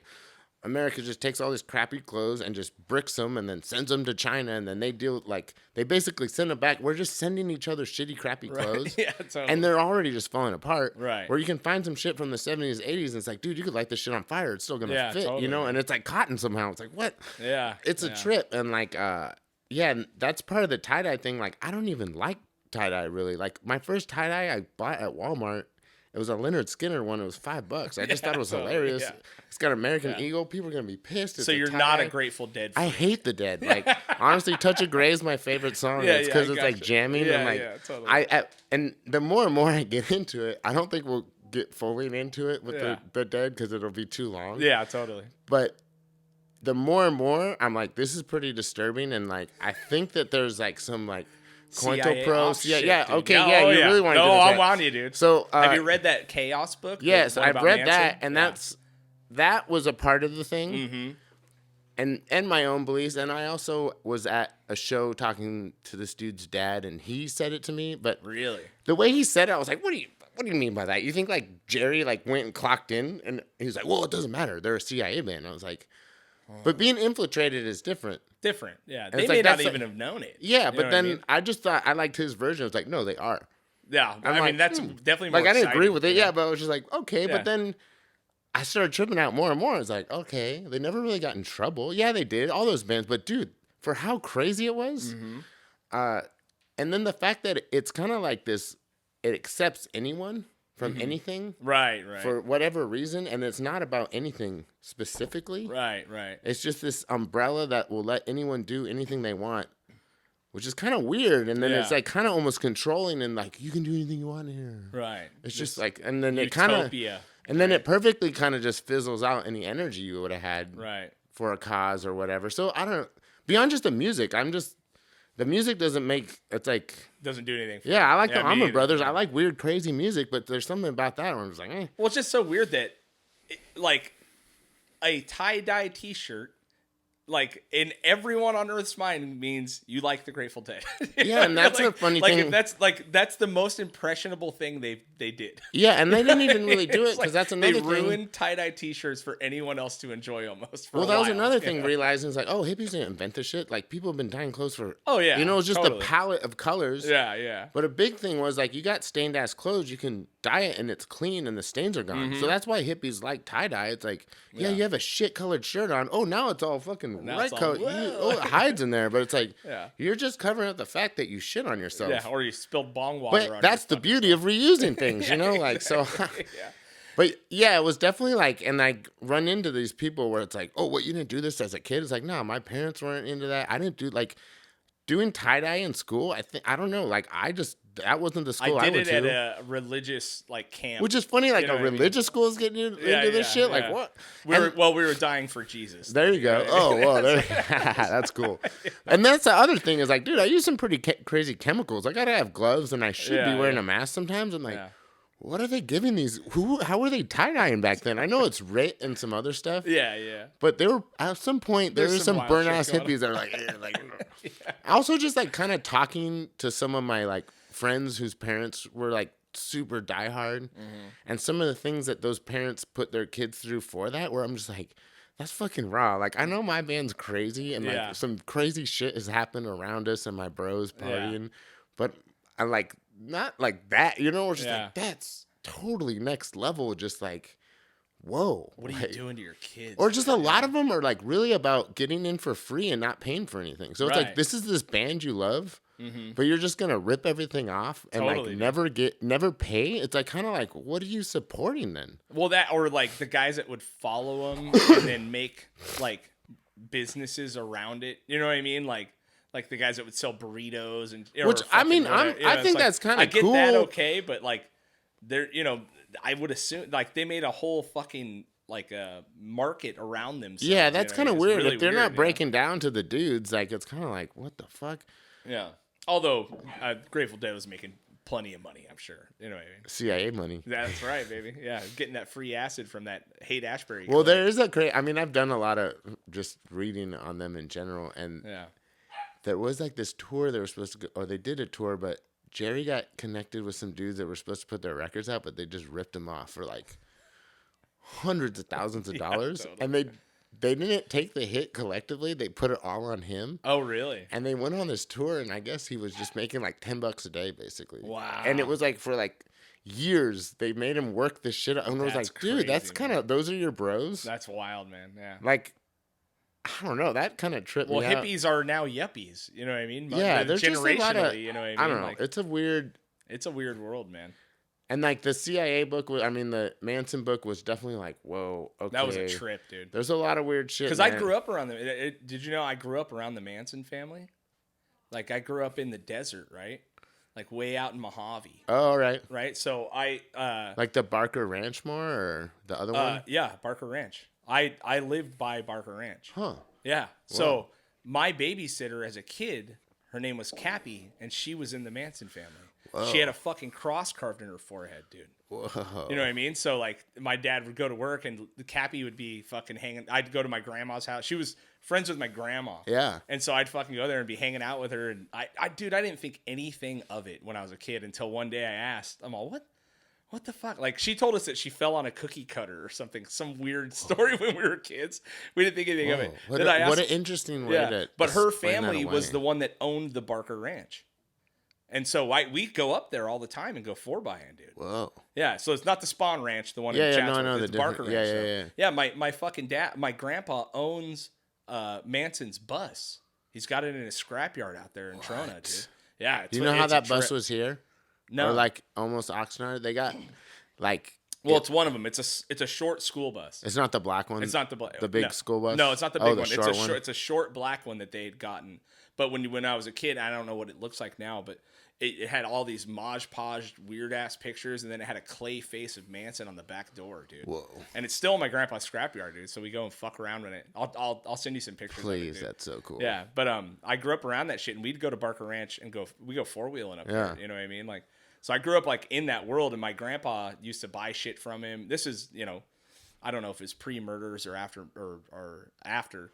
America just takes all these crappy clothes and just bricks them and then sends them to China, and then they deal like, they basically send them back. We're just sending each other shitty, crappy clothes. Yeah, totally. And they're already just falling apart. Right. Where you can find some shit from the 70s, 80s, and it's like, dude, you could light this shit on fire. It's still going to fit, you know? And it's like cotton somehow. It's like, what? Yeah. It's a trip. And like, and that's part of the tie-dye thing. Like, I don't even like tie-dye really. Like, my first tie-dye I bought at Walmart, it was a Leonard Skinner one. It was $5. I just thought it was hilarious. Yeah. It's got American Eagle. People are going to be pissed. It's so you're not a Grateful Dead fan. I hate the Dead. Like, honestly, Touch of Grey is my favorite song. It's because it's like jamming. Yeah, and like, totally. And the more and more I get into it, I don't think we'll get fully into it with the Dead because it'll be too long. Yeah, totally. But the more and more, I'm like, this is pretty disturbing. And like, I think that there's like some like, COINTELPRO, you really want to do that. I'm on you, dude. So, have you read that Chaos book? Yes, I've read Manson? That, and that was a part of the thing, and my own beliefs. And I also was at a show talking to this dude's dad, and he said it to me. But Really? the way he said it, I was like, what do you mean by that? You think like Jerry like went and clocked in, and he was like, well, it doesn't matter. They're a CIA man. I was like, but being infiltrated is different. Different. Yeah. And They it's may like, not that's even like- have known it. Yeah, You know but what then I I, mean? just thought I liked his version. I was like, no, they are. Yeah. I'm I mean, like, that's definitely more Like I didn't agree exciting, with it. you know? Yeah, but I was just like, okay. Yeah. But then I started tripping out more and more. I was like, okay, they never really got in trouble. Yeah, they did. All those bands, but dude, for how crazy it was, and then the fact that it's kind of like this, it accepts anyone from anything Right. for whatever reason, and it's not about anything specifically. Right. It's just this umbrella that will let anyone do anything they want, which is kind of weird. And then it's Yeah. like kind of almost controlling, and like you can do anything you want here. Right. It's just like, and then it kind of, Utopia. and then it perfectly kind of just fizzles out any energy you would have had Right. for a cause or whatever. So I don't, beyond just the music, the music doesn't make, it's like, Doesn't do anything. For yeah, me. I like the me Allman either. Brothers. I like weird, crazy music, but there's something about that where I'm just like, eh. Well, it's just so weird that, like, a tie-dye T-shirt, like, in everyone on Earth's mind means you like the Grateful Dead. Yeah, and that's a funny like, thing. If that's the most impressionable thing they did. Yeah, and they didn't even really do it It's because like that's another they thing. ruined tie-dye T-shirts for anyone else to enjoy almost. For Well, a that was while, another you thing, know? realizing it's like, oh, hippies didn't invent this shit. Like, people have been dyeing clothes for, Oh yeah, you know, it's just totally. the palette of colors. Yeah. But a big thing was, like, you got stained ass clothes, you can dye it and it's clean and the stains are gone. So that's why hippies like tie dye. It's like, yeah, you have a shit colored shirt on. Oh, now it's all fucking Now right it's all, color. whoa. It hides in there. But it's like, Yeah. you're just covering up the fact that you shit on yourself. Yeah, or you spilled bong water on But your that's the fucking beauty of reusing things, you know? Like, so. Yeah. But yeah, it was definitely like, and I run into these people where it's like, oh, what, you didn't do this as a kid? It's like, no, my parents weren't into that. I didn't do, like, doing tie-dye in school. I don't know. Like, that wasn't the school I did went it to. at a religious like camp. Which is funny, like You know a what I mean? religious school is getting into this shit. Like, what? We were dying for Jesus. There you go. Oh, well, that's cool. And that's the other thing is like, dude, I use some pretty crazy chemicals. I got to have gloves and I should be wearing a mask sometimes. I'm like, what are they giving these? How were they tie-dyeing back then? I know it's RIT and some other stuff. Yeah. But there were, at some point, there There's was some some wild burn-ass shit going hippies that are like, Also just like kind of talking to some of my like friends whose parents were like super diehard. And some of the things that those parents put their kids through for that, where I'm just like, that's fucking raw. Like, I know my band's crazy and like some crazy shit has happened around us and my bros partying, but I like, not like that, you know, we're just like, that's totally next level. Just like, whoa. What are you doing to your kids? Or just a lot of them are like really about getting in for free and not paying for anything. So it's like, this is this band you love, but you're just going to rip everything off and like never pay. It's like kind of like, what are you supporting then? Well, that or like the guys that would follow them and then make like businesses around it. You know what I mean? Like the guys that would sell burritos and Which I mean, I think that's kind of cool. I get that, okay, but like they're, you know, I would assume like they made a whole fucking like a market around themselves. Yeah, that's kind of weird. Really If they're weird, not breaking down to the dudes, like it's kind of like, what the fuck? Yeah. Although Grateful Dead was making plenty of money, I'm sure. You know what I mean? CIA money. That's right, baby. Yeah, getting that free acid from that Haight Ashbury. Well, there is a great. I mean, I've done a lot of just reading on them in general, and there was like this tour they were supposed to go, or they did a tour, but Jerry got connected with some dudes that were supposed to put their records out, but they just ripped them off for like hundreds of thousands of dollars, totally. and they didn't take the hit collectively. They put it all on him. Oh, really? And they went on this tour, and I guess he was just making like $10 a day, basically. Wow. And it was like for like years, they made him work this shit out. And I was That's like, dude, that's crazy, kind of, those are your bros? That's wild, man. Yeah. Like, I don't know. That kind of tripped me out. Hippies are now yuppies. You know what I mean? Yeah, there's just a lot of, you know what I mean? I don't know. Like, It's a weird. it's a weird world, man. And like the CIA book, the Manson book was definitely like, whoa, okay. That was a trip, dude. There's a lot of weird shit. Because I grew up around them. Did you know I grew up around the Manson family? Like I grew up in the desert, right? Like way out in Mojave. Oh, all right. Right? So I like the Barker Ranch more or the other one? yeah, Barker Ranch. I lived by Barker Ranch. Huh. Yeah. So my babysitter as a kid, her name was Cappy, and she was in the Manson family. She had a fucking cross carved in her forehead, dude. Whoa. You know what I mean? So like my dad would go to work and the Cappy would be fucking hanging. I'd go to my grandma's house. She was friends with my grandma. Yeah. And so I'd fucking go there and be hanging out with her. And I didn't think anything of it when I was a kid until one day I asked, I'm all, what the fuck? Like she told us that she fell on a cookie cutter or something, some weird story when we were kids. We didn't think anything of it. What an interesting way to But her explain that family was away. the one that owned the Barker Ranch. And so we go up there all the time and go 4x, dude. Whoa. Yeah, so it's not the Spawn Ranch, the one in Yeah, Chatsworth. no, I know it's the Barker different. Ranch. Yeah. My fucking dad, my grandpa owns Manson's bus. He's got it in his scrapyard out there in Trona, dude. Yeah. Do you know how that bus was here? No. Or like almost Oxnard? They got like. Well, it's one of them. It's a short school bus. It's not the black one. It's not the black. The big school bus. No, it's not the big one. Short one. It's a short black one that they had gotten. But when I was a kid, I don't know what it looks like now, but it had all these Mod Podge weird ass pictures, and then it had a clay face of Manson on the back door, dude. Whoa. And it's still in my grandpa's scrapyard, dude. So we go and fuck around with it. I'll send you some pictures. Please, of it, that's so cool. Yeah, but I grew up around that shit, and we'd go to Barker Ranch and we go 4-wheeling up there. You know what I mean? Like, so I grew up like in that world, and my grandpa used to buy shit from him. This is, I don't know if it's pre-murders or after or after.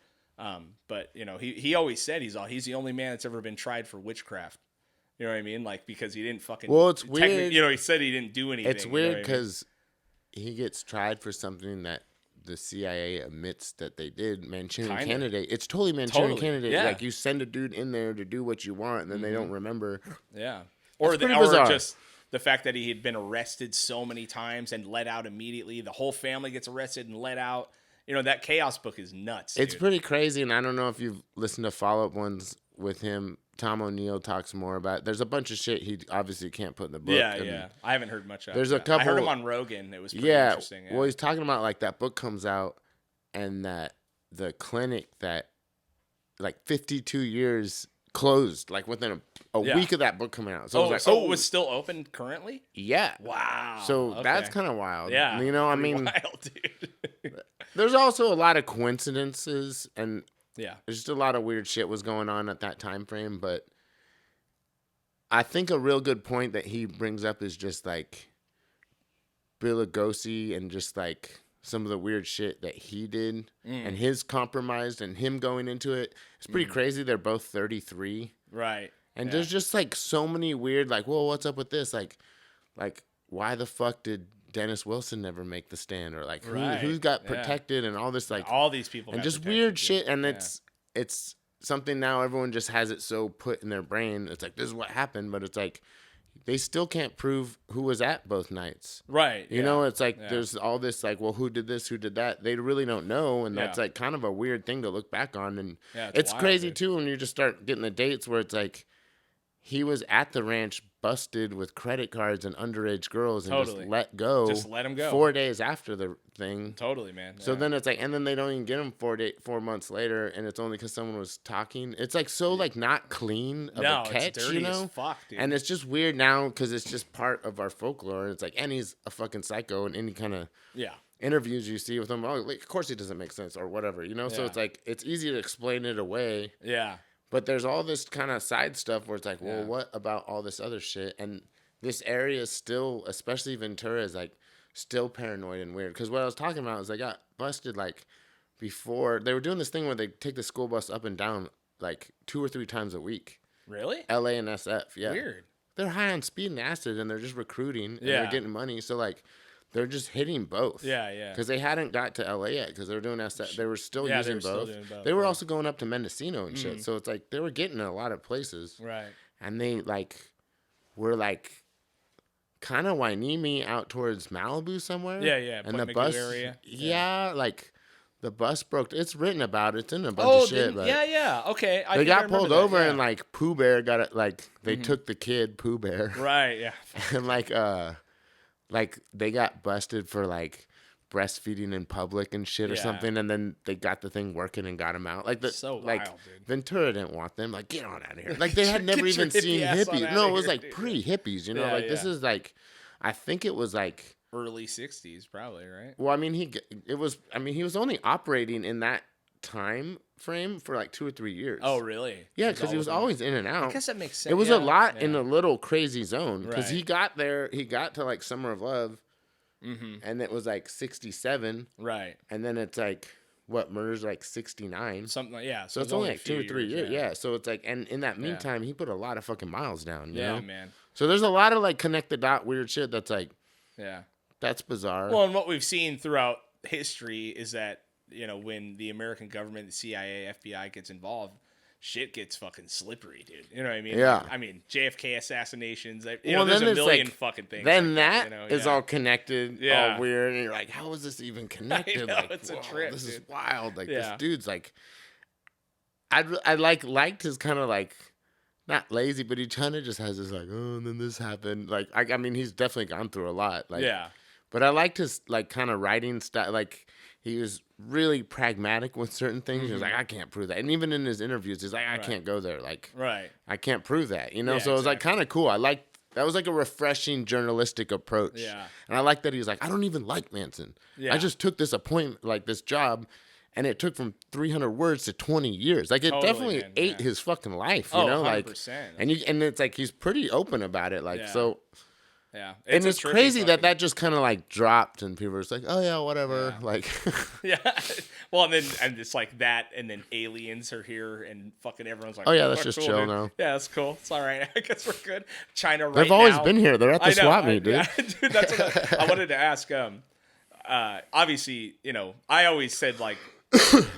But he always said he's the only man that's ever been tried for witchcraft. You know what I mean? Like, because he didn't fucking. Well, it's weird. He said he didn't do anything. It's weird because he gets tried for something that the CIA admits that they did. Manchurian Candidate. It's totally Manchurian Candidate. Yeah. Like, you send a dude in there to do what you want, and then they don't remember. Yeah. Or just the fact that he had been arrested so many times and let out immediately. The whole family gets arrested and let out. That Chaos book is nuts. It's dude. pretty crazy, and I don't know if you've listened to follow-up ones with him. Tom O'Neill talks more about it. There's a bunch of shit he obviously can't put in the book. Yeah. I haven't heard much of it. There's a couple. I heard him on Rogan. It was pretty interesting. Yeah. Well, he's talking about like that book comes out and that the clinic that like 52 years closed like within a week of that book coming out. So it was still open currently? Yeah. Wow. So that's kind of wild. Yeah. I mean, wild, dude. There's also a lot of coincidences and yeah, there's just a lot of weird shit was going on at that time frame. But I think a real good point that he brings up is just like Bill Lugosi and just like some of the weird shit that he did and his compromise and him going into it. It's pretty crazy. They're both 33. Right. And there's just like so many weird, like, well, what's up with this? Like why the fuck did Dennis Wilson never make the stand? Or like who's got protected and all this, like all these people and just weird shit. And it's something now everyone just has it so put in their brain. It's like, this is what happened, but it's like, they still can't prove who was at both nights. Right. You know, it's like there's all this like, well, who did this, who did that? They really don't know. And that's like kind of a weird thing to look back on. And it's wild, crazy too when you just start getting the dates where it's like he was at the ranch busted with credit cards and underage girls and just let go. Just let him go. 4 days after the thing. Totally, man. So then it's like, and then they don't even get him 4 months later, and it's only because someone was talking. It's like so like not clean of a catch, it's dirty as fuck, dude. And it's just weird now because it's just part of our folklore. And it's like, and he's a fucking psycho, and any kind of interviews you see with him, of course he doesn't make sense or whatever, So it's like it's easy to explain it away. Yeah. But there's all this kind of side stuff where it's like, well, what about all this other shit? And this area is still, especially Ventura, is like still paranoid and weird. Because what I was talking about is they got busted like before. They were doing this thing where they take the school bus up and down like 2 or 3 times a week. Really? LA and SF, yeah. Weird. They're high on speed and acid and they're just recruiting and they're getting money. So like they're just hitting both. Yeah. Because they hadn't got to LA yet because they were doing SF. They were still using both. They were also going up to Mendocino and shit. So it's like they were getting in a lot of places. Right. And they like were like kind of Wainimi out towards Malibu somewhere. Yeah. And the Magoo bus area. Yeah, like the bus broke. It's written about it. It's in a bunch of shit. But yeah. Okay. They got pulled over and like Pooh Bear got it. Like they took the kid Pooh Bear. Right. Yeah. And like they got busted for like breastfeeding in public and shit or something, and then they got the thing working and got him out. Like so like wild, dude. Ventura didn't want them. Like, get on out of here. Like they had never even seen hippies. No, it was like pre-hippies. This is like, I think it was like early 60s, probably, right? Well, I mean he was only operating in that time frame for like 2 or 3 years. Oh, really? Yeah, because he was always in and out. I guess that makes sense. It was a lot in a little crazy zone because Right. he got to like Summer of Love, and it was like 67. Right. And then it's like, what, Murder's like 69. Something like, yeah. So it's only like 2 or 3 years. Yeah. Yeah. So it's like, and in that meantime, he put a lot of fucking miles down. You know? Man. So there's a lot of like connect the dot weird shit that's like, Yeah. that's bizarre. Well, and what we've seen throughout history is that, you know, when the American government, the CIA, FBI gets involved, shit gets fucking slippery, dude. You know what I mean? Yeah. I mean, JFK assassinations. There's then a it's million like- fucking things. then like that is all connected, Yeah. all weird, and you're like, how is this even connected? know, like, it's a whoa, trip, this is dude. wild. Like this Yeah. dude's like, I liked his kind of like, not lazy, but he kind of just has this like, oh, and then this happened. Like, I mean, he's definitely gone through a lot. Like, yeah. But I liked his like kind of writing style. Like he was really pragmatic with certain things. He was like, I can't prove that. And even in his interviews, he's like, I can't go there. Like, Right. I can't prove that. You know. Yeah, So it was like exactly. kind of cool. I liked that was like a refreshing journalistic approach. Yeah. And I like that he was like, I don't even like Manson. Yeah. I just took this appointment, like this job. And it took from 300 words to 20 years. Like it Totally, definitely man, ate yeah. his fucking life, you Oh, know, like, 100%. and it's like he's pretty open about it, like Yeah. so. Yeah. And a it's trippy crazy fucking- that just kind of like dropped, and people were just like, "Oh yeah, whatever." Yeah. Like, Yeah. Well, and it's like that, and then aliens are here, and fucking everyone's like, Oh, yeah, that's fuck, just cool, chill dude. now. Yeah, that's cool. It's all right. I guess we're good. China right they've always now- been here. They're at the I know, swap meet, dude. Yeah, dude, that's what I wanted to ask. Obviously, you know, I always said like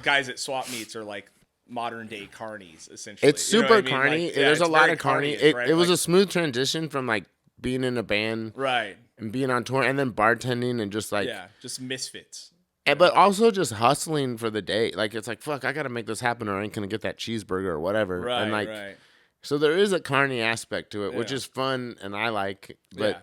guys at swap meets are like modern day carnies, essentially. It's You know super what I mean? carny. Like, yeah, There's a it's lot very of carny. carny-ish, right? It was Like- a smooth transition from like being in a band right. and being on tour, and then bartending, and just like, Yeah, just misfits. but also just hustling for the day. Like it's like, fuck, I got to make this happen, or I ain't gonna get that cheeseburger or whatever. Right, and like, right. so there is a carny aspect to it, which Yeah. is fun, and I like. But Yeah.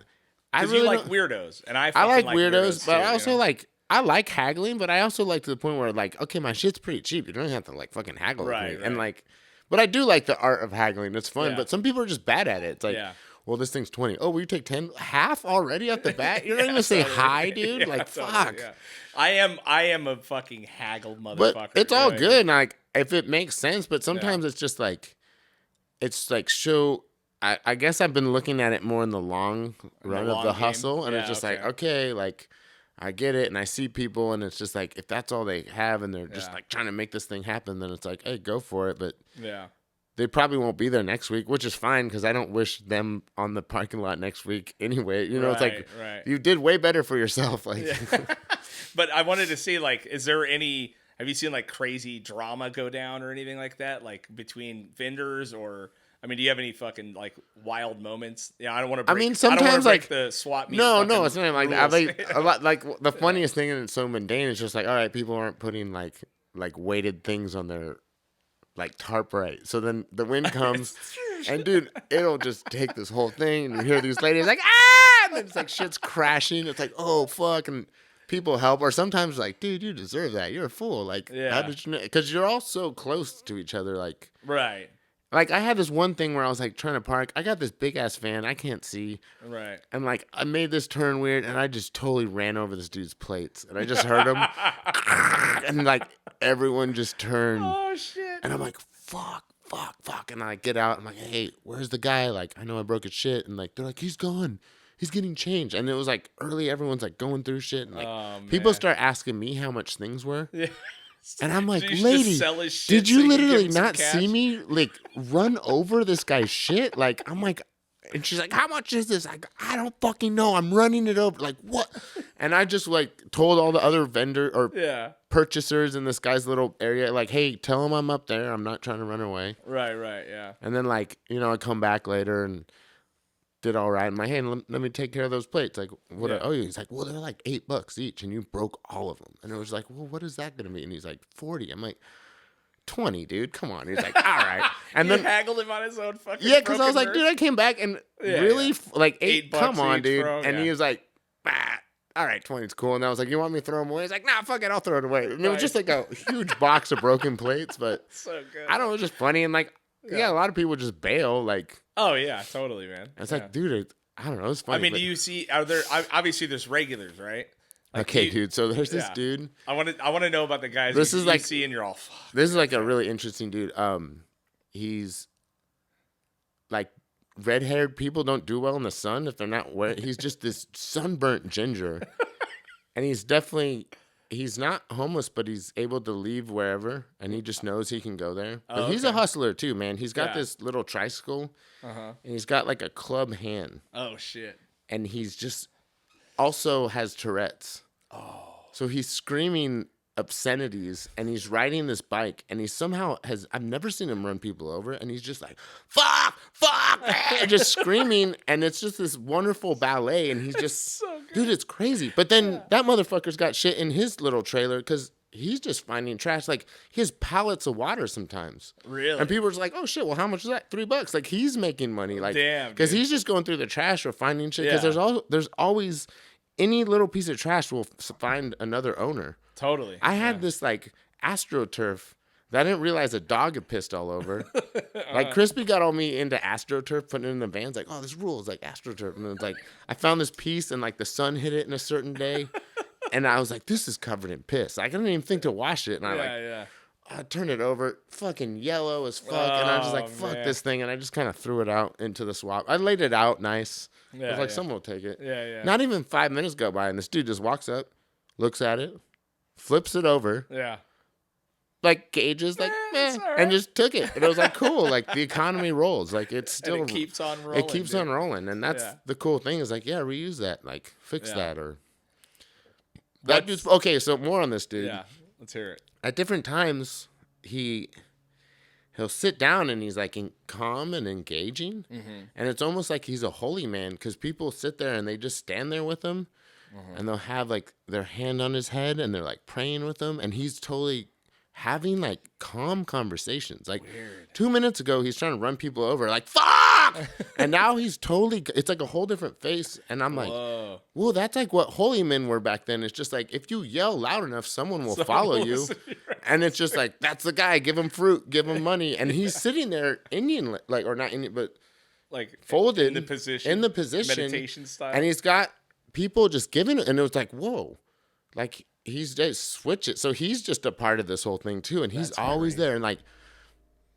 I Because really you like don't- weirdos, and I I fucking like weirdos, but too, I you also know? like I like haggling, but I also like to the point where like, okay, my shit's pretty cheap. You don't have to like fucking haggle with Right, me. And right. like, but I do like the art of haggling. It's fun, Yeah. but some people are just bad at it. It's like, Yeah. well, this thing's 20. Oh, will you take 10? Half already at the bat? You don't even say totally. hi, dude. Yeah, like, totally, fuck. yeah. I am a fucking haggled motherfucker. But it's you know all what I mean? good. And like, if it makes sense, but sometimes it's just like, it's like I guess I've been looking at it more in the long run long of the game? hustle, and it's Yeah, just like, okay. okay, like I get it, and I see people, and it's just like if that's all they have, and they're just Yeah. like trying to make this thing happen, then it's like, hey, go for it. But Yeah. they probably won't be there next week, which is fine because I don't wish them on the parking lot next week anyway. You know, it's like Right. you did way better for yourself. Like, But I wanted to see, like, have you seen like crazy drama go down or anything like that, like between vendors or? I mean, do you have any fucking like wild moments? Yeah, I don't want to. I mean, I don't sometimes, wanna break like- the swap meet. no, fucking it's not like that. I rules. like a lot. Like the funniest thing, and it's so mundane. It's just like, all right, people aren't putting like weighted things on their like tarp right. So then the wind comes, and dude, it'll just take this whole thing, and you hear these ladies like ah, and then it's like shit's crashing. It's like, oh fuck, and people help, or sometimes like, dude, you deserve that. You're a fool. Like, Yeah. how did you know? Because you're all so close to each other. Right. Like I had this one thing where I was like trying to park. I got this big ass van. I can't see. Right. And like I made this turn weird, and I just totally ran over this dude's plates, and I just heard him, and like everyone just turned, Oh shit. and I'm like, fuck, and I get out. I'm like, hey, where's the guy? Like, I know I broke his shit, and like they're like, he's gone, he's getting changed, and it was like early, everyone's like going through shit, and like Oh, people man. start asking me how much things were. Yeah. And I'm like, So you should just lady, sell his shit did so you can give literally him some not see cash?" me like run over this guy's shit? Like, I'm like, and she's like, how much is this? I don't fucking know. I'm running it over. Like, what? And I just like told all the other vendor or Yeah. purchasers in this guy's little area, like, hey, tell him I'm up there. I'm not trying to run away. Right. Right. Yeah. And then like, I come back later and did all right. I'm like, hey, let me take care of those plates. Like, what Yeah. I owe you? He's like, well, they're like $8 each, and you broke all of them. And it was like, well, what is that gonna mean? And he's like, 40. I'm like, 20, dude. Come on. He's like, all right. And You then haggled him on his own fucking. yeah, because I was broken like, dude, I came back and Yeah, really yeah. like eight. $8 Come on, each, dude. bro, And yeah. he was like, all right, 20's cool. And I was like, you want me to throw them away? He's like, nah, fuck it, I'll throw it away. And it was Right. just like a huge box of broken plates, but So good. I don't know, it was just funny. And like, yeah, a lot of people just bail. Like, Oh yeah, totally, man. it's Yeah. like, dude, I don't know, it's funny. I mean, but do you see? Are there? Obviously, there's regulars, right? Like, Okay, dude. So there's this yeah. dude. I want to know about the guys This is you like- see and you're all, fuck. This is like a really interesting dude. He's like red-haired people don't do well in the sun if they're not wearing. He's just this sunburnt ginger, and he's not homeless, but he's able to leave wherever, and he just knows he can go there. But he's a hustler too, man. He's got this little tricycle, and he's got like a club hand. Oh shit. And he's just also has Tourette's. Oh. So he's screaming obscenities, and he's riding this bike, and he somehow has, I've never seen him run people over, and he's just like, fuck, and just screaming, and it's just this wonderful ballet, and he's just, so dude, it's crazy. But then that motherfucker's got shit in his little trailer, because he's just finding trash. Like, he has pallets of water sometimes. Really? And people are just like, oh shit, well, how much is that? $3. Like, he's making money. Like, damn, because he's just going through the trash or finding shit, because Yeah. there's always, any little piece of trash will find another owner. Totally. I had this like AstroTurf that I didn't realize a dog had pissed all over. Like Crispy got all me into AstroTurf, putting it in the vans. Like, oh, this rules like AstroTurf, and it's like I found this piece and like the sun hit it in a certain day, and I was like, this is covered in piss. I didn't even think to wash it, and I turned it over, fucking yellow as fuck, and I was just like, fuck this thing, and I just kind of threw it out into the swap. I laid it out nice. I was like, someone will take it. Yeah. Not even 5 minutes go by, and this dude just walks up, looks at it, flips it over. Yeah. Like gauges, like, and just took it. And it was like, cool. Like, the economy rolls. Like, it's still. And it keeps on rolling. It keeps on rolling. And that's the cool thing is like, yeah, reuse that. Like, fix that. Or. That dude's. Okay, so more on this dude. Yeah. Let's hear it. At different times, he'll sit down and he's like calm and engaging. Mm-hmm. And it's almost like he's a holy man because people sit there and they just stand there with him. Mm-hmm. And they'll have like their hand on his head and they're like praying with him. And he's totally having like calm conversations. Like 2 minutes ago, he's trying to run people over, like, fuck! And now he's totally, it's like a whole different face. And I'm like, well, that's like what holy men were back then. It's just like, if you yell loud enough, someone will follow you. And it's just like, that's the guy, give him fruit, give him money. And he's sitting there Indian, like, or not Indian, but like folded in the position, meditation style. And he's got people just giving it. And it was like, whoa, like, he's just switch it. So he's just a part of this whole thing too. And he's always there. And like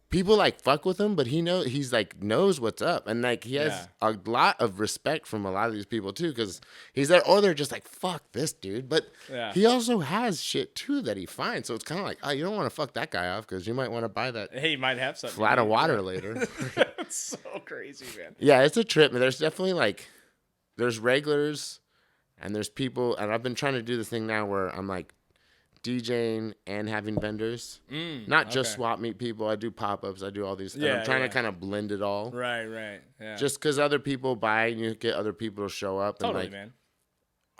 people like fuck with him, but he's like knows what's up. And like he has a lot of respect from a lot of these people too. Cause he's there, or they're just like, fuck this dude. But he also has shit too that he finds. So it's kind of like, oh, you don't want to fuck that guy off. Cause you might want to buy that. Hey, you might have something flat of water later. That's so crazy, man. Yeah. It's a trip. There's definitely like, there's regulars. And there's people, and I've been trying to do this thing now where I'm like DJing and having vendors. Not just swap meet people. I do pop-ups. I do all these. And I'm trying to kind of blend it all. Right. Yeah. Just because other people buy and you get other people to show up. Totally, and like, man.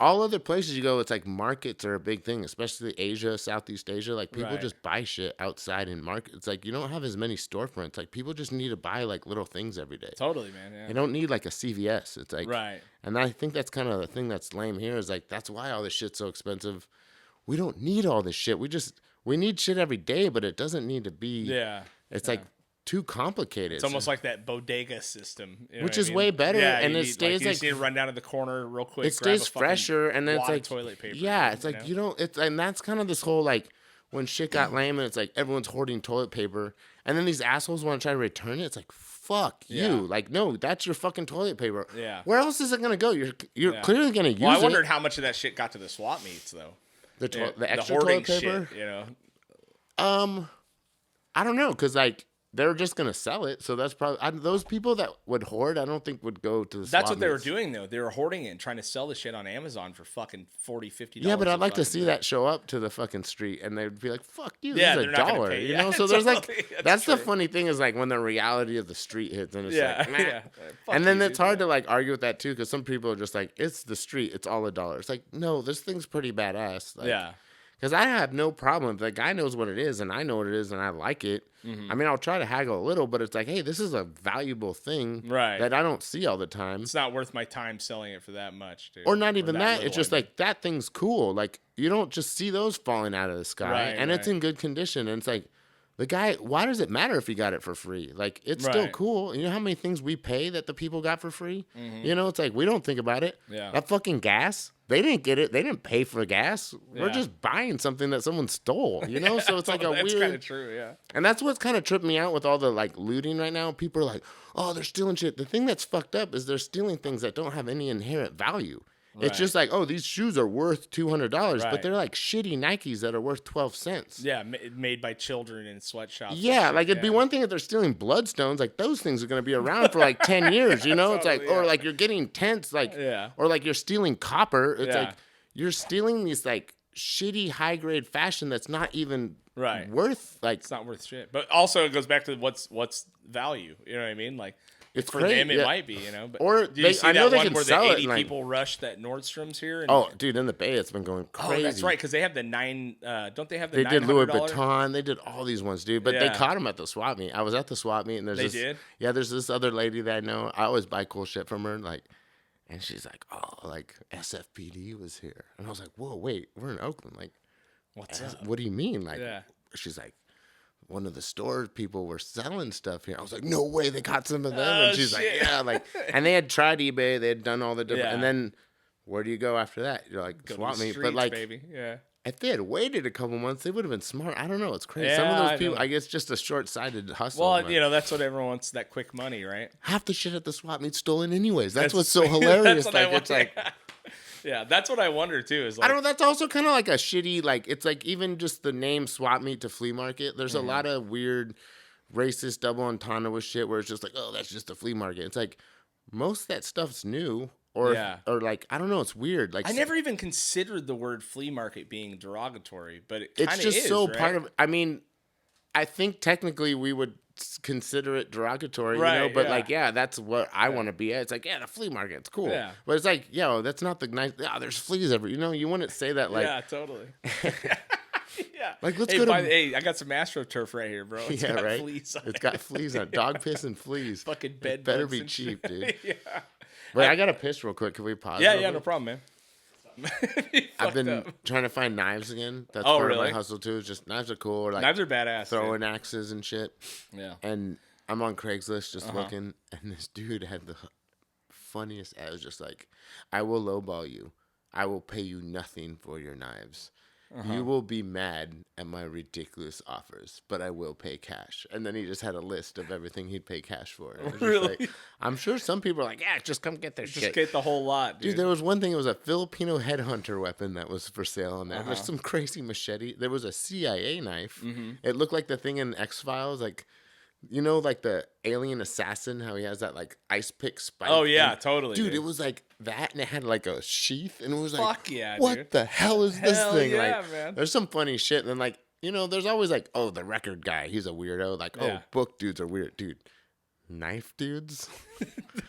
All other places you go, it's like markets are a big thing, especially Asia, Southeast Asia. Like people just buy shit outside in markets. It's like you don't have as many storefronts. Like people just need to buy like little things every day. Totally, man. Yeah. They don't need like a CVS. It's like and I think that's kind of the thing that's lame here is like that's why all this shit's so expensive. We don't need all this shit. We need shit every day, but it doesn't need to be. It's like too complicated. It's almost like that bodega system, you know which is way better, and it stays you just need to run down to the corner real quick. It stays fresher, and then it's like toilet paper. Yeah, it's like you don't. It's and that's kind of this whole like when shit got lame, and it's like everyone's hoarding toilet paper, and then these assholes want to try to return it. It's like fuck you, like no, that's your fucking toilet paper. Yeah, where else is it gonna go? You're clearly gonna use it. Well, I wondered how much of that shit got to the swap meets though. The extra toilet paper, shit, you know. I don't know, cause like. They're just going to sell it. So that's probably those people that would hoard, I don't think would go to the That's what they were doing, though. They were hoarding it and trying to sell the shit on Amazon for fucking $40, $50. Yeah, but I'd like to see that show up to the fucking street and they'd be like, fuck you, this is $1. You know? So there's like, that's the funny thing is like when the reality of the street hits and it's like, man. And then it's hard to like argue with that too because some people are just like, it's the street, it's all $1. It's like, no, this thing's pretty badass. Like, because I have no problem. The guy knows what it is, and I know what it is, and I like it. Mm-hmm. I mean, I'll try to haggle a little, but it's like, hey, this is a valuable thing that I don't see all the time. It's not worth my time selling it for that much, dude. Or not even that. It's just like, that thing's cool. Like, you don't just see those falling out of the sky, and it's in good condition. And it's like, The guy, why does it matter if he got it for free? Like, it's still cool. You know how many things we pay that the people got for free? Mm-hmm. You know, it's like, we don't think about it. Yeah. That fucking gas, they didn't get it. They didn't pay for gas. We're just buying something that someone stole, you know? So it's like a weird. That's kind of true, yeah. And that's what's kind of tripped me out with all the, like, looting right now. People are like, oh, they're stealing shit. The thing that's fucked up is they're stealing things that don't have any inherent value. Right. It's just like, oh, these shoes are worth $200, but they're like shitty Nikes that are worth 12 cents. Yeah, made by children in sweatshops. Yeah, like it'd be one thing if they're stealing bloodstones. Like those things are going to be around for like 10 years, you know? Totally, it's like, or like you're getting tents, like, or like you're stealing copper. It's like you're stealing these like shitty high grade fashion that's not even worth like. It's not worth shit. But also it goes back to what's value. You know what I mean? Like. It's for crazy, them, it might be, you know. But or did you see I know that they one can where sell the it. 80 Like, people rushed that Nordstrom's here? And, oh, dude, in the Bay, it's been going crazy. Oh, that's right, because they have the don't they have the? They did Louis Vuitton. They did all these ones, dude. But they caught them at the swap meet. I was at the swap meet, and there's there's this other lady that I know. I always buy cool shit from her, like, and she's like, oh, like SFPD was here, and I was like, whoa, wait, we're in Oakland, like, what's up? What do you mean, like? She's like, one of the store people were selling stuff here. I was like, no way, they got some of them. And she's like, yeah, like, and they had tried eBay, they had done all the different, and then where do you go after that? You're like, swap meet, but like, baby. If they had waited a couple months, they would have been smart. I don't know, it's crazy. Some of those people, I guess, just a short-sighted hustle. Well, you know, that's what everyone wants, that quick money, right? Half the shit at the swap meet stolen anyways. That's what's so hilarious. Like, it's like. Yeah, that's what I wonder too. Is like, I don't know. That's also kind of like a shitty, like, it's like even just the name swap meet to flea market. There's a lot of weird racist double entendre with shit where it's just like, oh, that's just a flea market. It's like most of that stuff's new or like, I don't know. It's weird. Like, I never even considered the word flea market being derogatory, but it kind of is. It's just so right? part of, I mean, I think technically we would consider it derogatory, you know, but like, that's what I want to be at. It's like, the flea market, it's cool. Yeah. But it's like, that's not the nice, there's fleas everywhere. You know, you wouldn't say that like. Yeah, totally. Like, let's go to. Hey, I got some AstroTurf right here, bro. It's got right. Fleas on it's got fleas on it. Dog piss and fleas. Fucking bed. It better be cheap, dude. Yeah. Wait, I got to piss real quick. Can we pause? Yeah, no problem, man. I've been trying to find knives again. That's part of my hustle too. It's just knives are cool. Or like knives are badass. Throwing axes and shit. Yeah. And I'm on Craigslist just looking, and this dude had the funniest ad. It was just like, I will lowball you. I will pay you nothing for your knives. You will be mad at my ridiculous offers, but I will pay cash. And then he just had a list of everything he'd pay cash for. Really? Like, I'm sure some people are like, just come get this shit. Just get the whole lot, dude. There was one thing. It was a Filipino headhunter weapon that was for sale on there. There's some crazy machete. There was a CIA knife. It looked like the thing in X-Files, like, you know, like the alien assassin, how he has that like ice pick spike. Oh yeah, totally, dude. It was like that, and it had like a sheath, and it was like, fuck yeah, what dude. the hell is this thing? Yeah, like, man. There's some funny shit, and then like, you know, there's always like, oh, the record guy, he's a weirdo. Like, oh, book dudes are weird, dude. Knife dudes,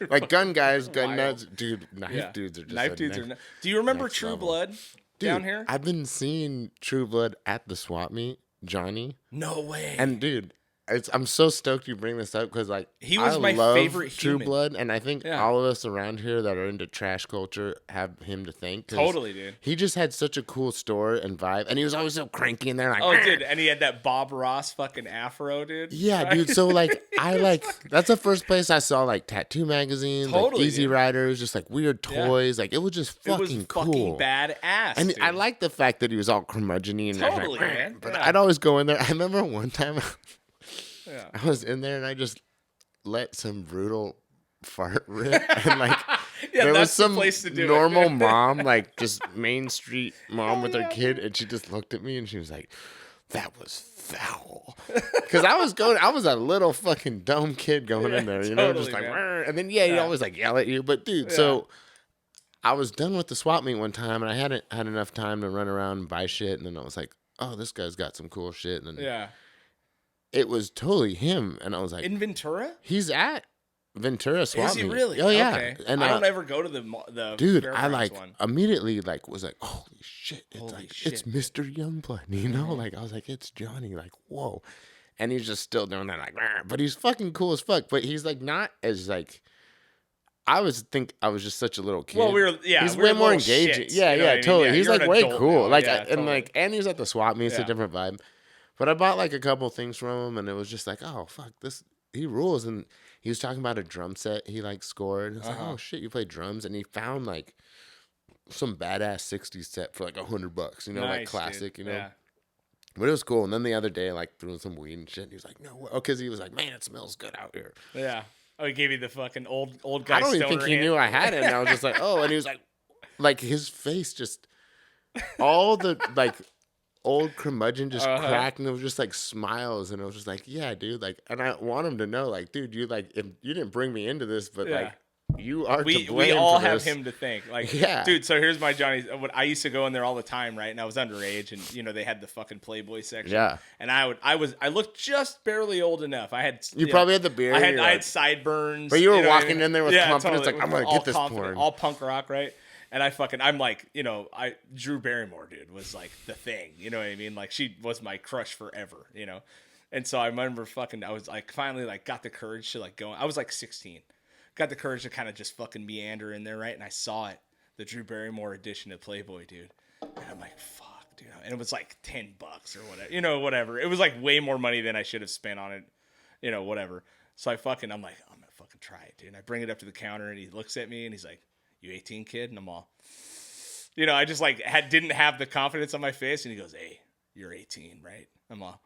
like gun guys, gun nuts, dude. Knife dudes are just knife dudes. Do you remember True Blood down here? I've been seeing True Blood at the swap meet, Johnny. No way. And dude. I'm so stoked you bring this up because like he was my favorite True human. Blood, and I think all of us around here that are into trash culture have him to thank. Totally, dude. He just had such a cool story and vibe, and he was always so cranky in there. Like, dude, and he had that Bob Ross fucking afro, dude. Yeah, dude. So like, that's the first place I saw like tattoo magazines, like Easy Riders, just like weird toys. Like it was just fucking cool, fucking badass. And dude. I like the fact that he was all curmudgeon-y and totally, like, man. But I'd always go in there. I remember one time. Yeah. I was in there and I just let some brutal fart rip, and like there was some place to do normal mom, like just Main Street mom with her kid, and she just looked at me and she was like, "That was foul," because I was a little fucking dumb kid going in there, you know, just like, and then he always like yell at you, but dude, so I was done with the swap meet one time, and I hadn't had enough time to run around and buy shit, and then I was like, oh, this guy's got some cool shit, and then it was totally him, and I was like, in Ventura? He's at Ventura swap Is he meet. really? Oh yeah. Okay. And I don't ever go to the dude. Fairgrounds I like one. immediately like was like, holy shit! It's Holy like shit. it's Mr. Youngblood, you know? Like I was like, it's Johnny. Like whoa, and he's just still doing that, like, but he's fucking cool as fuck. But he's like not as like. I was just such a little kid. Well, he's way more engaging. Shits, yeah, you know totally. Yeah, he's like way cool. Now. Like totally. and he's at the swap meet. It's a different vibe. But I bought like a couple things from him, and it was just like, oh fuck, this he rules. And he was talking about a drum set he like scored. It's like, oh shit, you play drums, and he found like some badass '60s set for like $100, you know, Nice, like classic, dude. you know. Yeah. But it was cool. And then the other day, I like threw in some weed and shit. And he was like, no, because he was like, man, it smells good out here. Yeah. Oh, he gave you the fucking old guy. I don't even think stoner he hand. knew I had it. And I was just like, oh, and he was like his face just, all the like old curmudgeon just cracked, and it was just like smiles. And it was just like, yeah, dude. Like, and I want him to know, like, dude, you like, if you didn't bring me into this, but like, you are to blame. We all for have this. him to thank. Like, Yeah. dude, so here's my Johnny. I used to go in there all the time, right? And I was underage, and you know they had the fucking Playboy section. Yeah. And I looked just barely old enough. I had You probably had the beard. I had sideburns. But you were know what I walking mean? in there with confidence, like, I'm gonna all get this confident, porn. all punk rock, right? And I'm like, you know, Drew Barrymore, dude, was like the thing. You know what I mean? Like she was my crush forever, you know. And so I remember I was like finally like got the courage to like go. I was like 16. Got the courage to kind of just fucking meander in there, right? And I saw it, the Drew Barrymore edition of Playboy, dude. And I'm like, fuck, dude. And it was like $10 or whatever, you know, whatever. It was like way more money than I should have spent on it, you know, whatever. So I'm like, I'm gonna fucking try it, dude. And I bring it up to the counter, and he looks at me, and he's like, you 18, kid? And I'm all, you know, I just like didn't have the confidence on my face. And he goes, hey, you're 18, right? I'm all,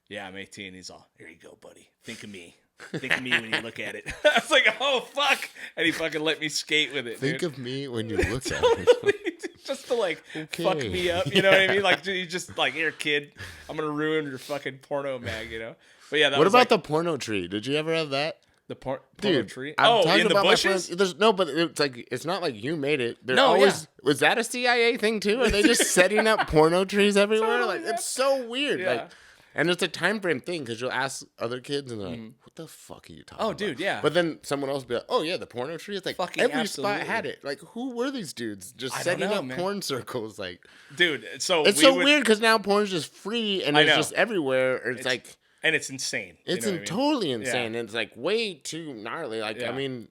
yeah, I'm 18. He's all, here you go, buddy. Think of me. Think of me when you look at it. I was like, oh, fuck. And he fucking let me skate with it, Think dude. of me when you look at it. Just to, like, fuck me up. You know what I mean? Like, you just, like, here, kid, I'm going to ruin your fucking porno mag, you know? But, yeah, that What was about like, the porno tree? Did you ever have that? the porno Dude, tree? I'm talking in the about my bushes? friends. There's no, but it's like it's not like you made it. They're No, always, was that a CIA thing too? Are they just setting up porno trees everywhere? Totally, Like yeah. it's so weird. Yeah. Like, and it's a time frame thing because you'll ask other kids and they're like, "What the fuck are you talking about?" Oh, dude, yeah. But then someone else will be like, "Oh yeah, the porno tree." It's like Fucking every spot absolutely. had it. Like who were these dudes just I don't setting know, up man. porn circles? Like Dude, so it's we so would, weird because now porn's just free and I it's know. just everywhere. It's like. And it's insane. You It's know what I mean? totally insane. Yeah. And it's like way too gnarly. Like, Yeah. I mean,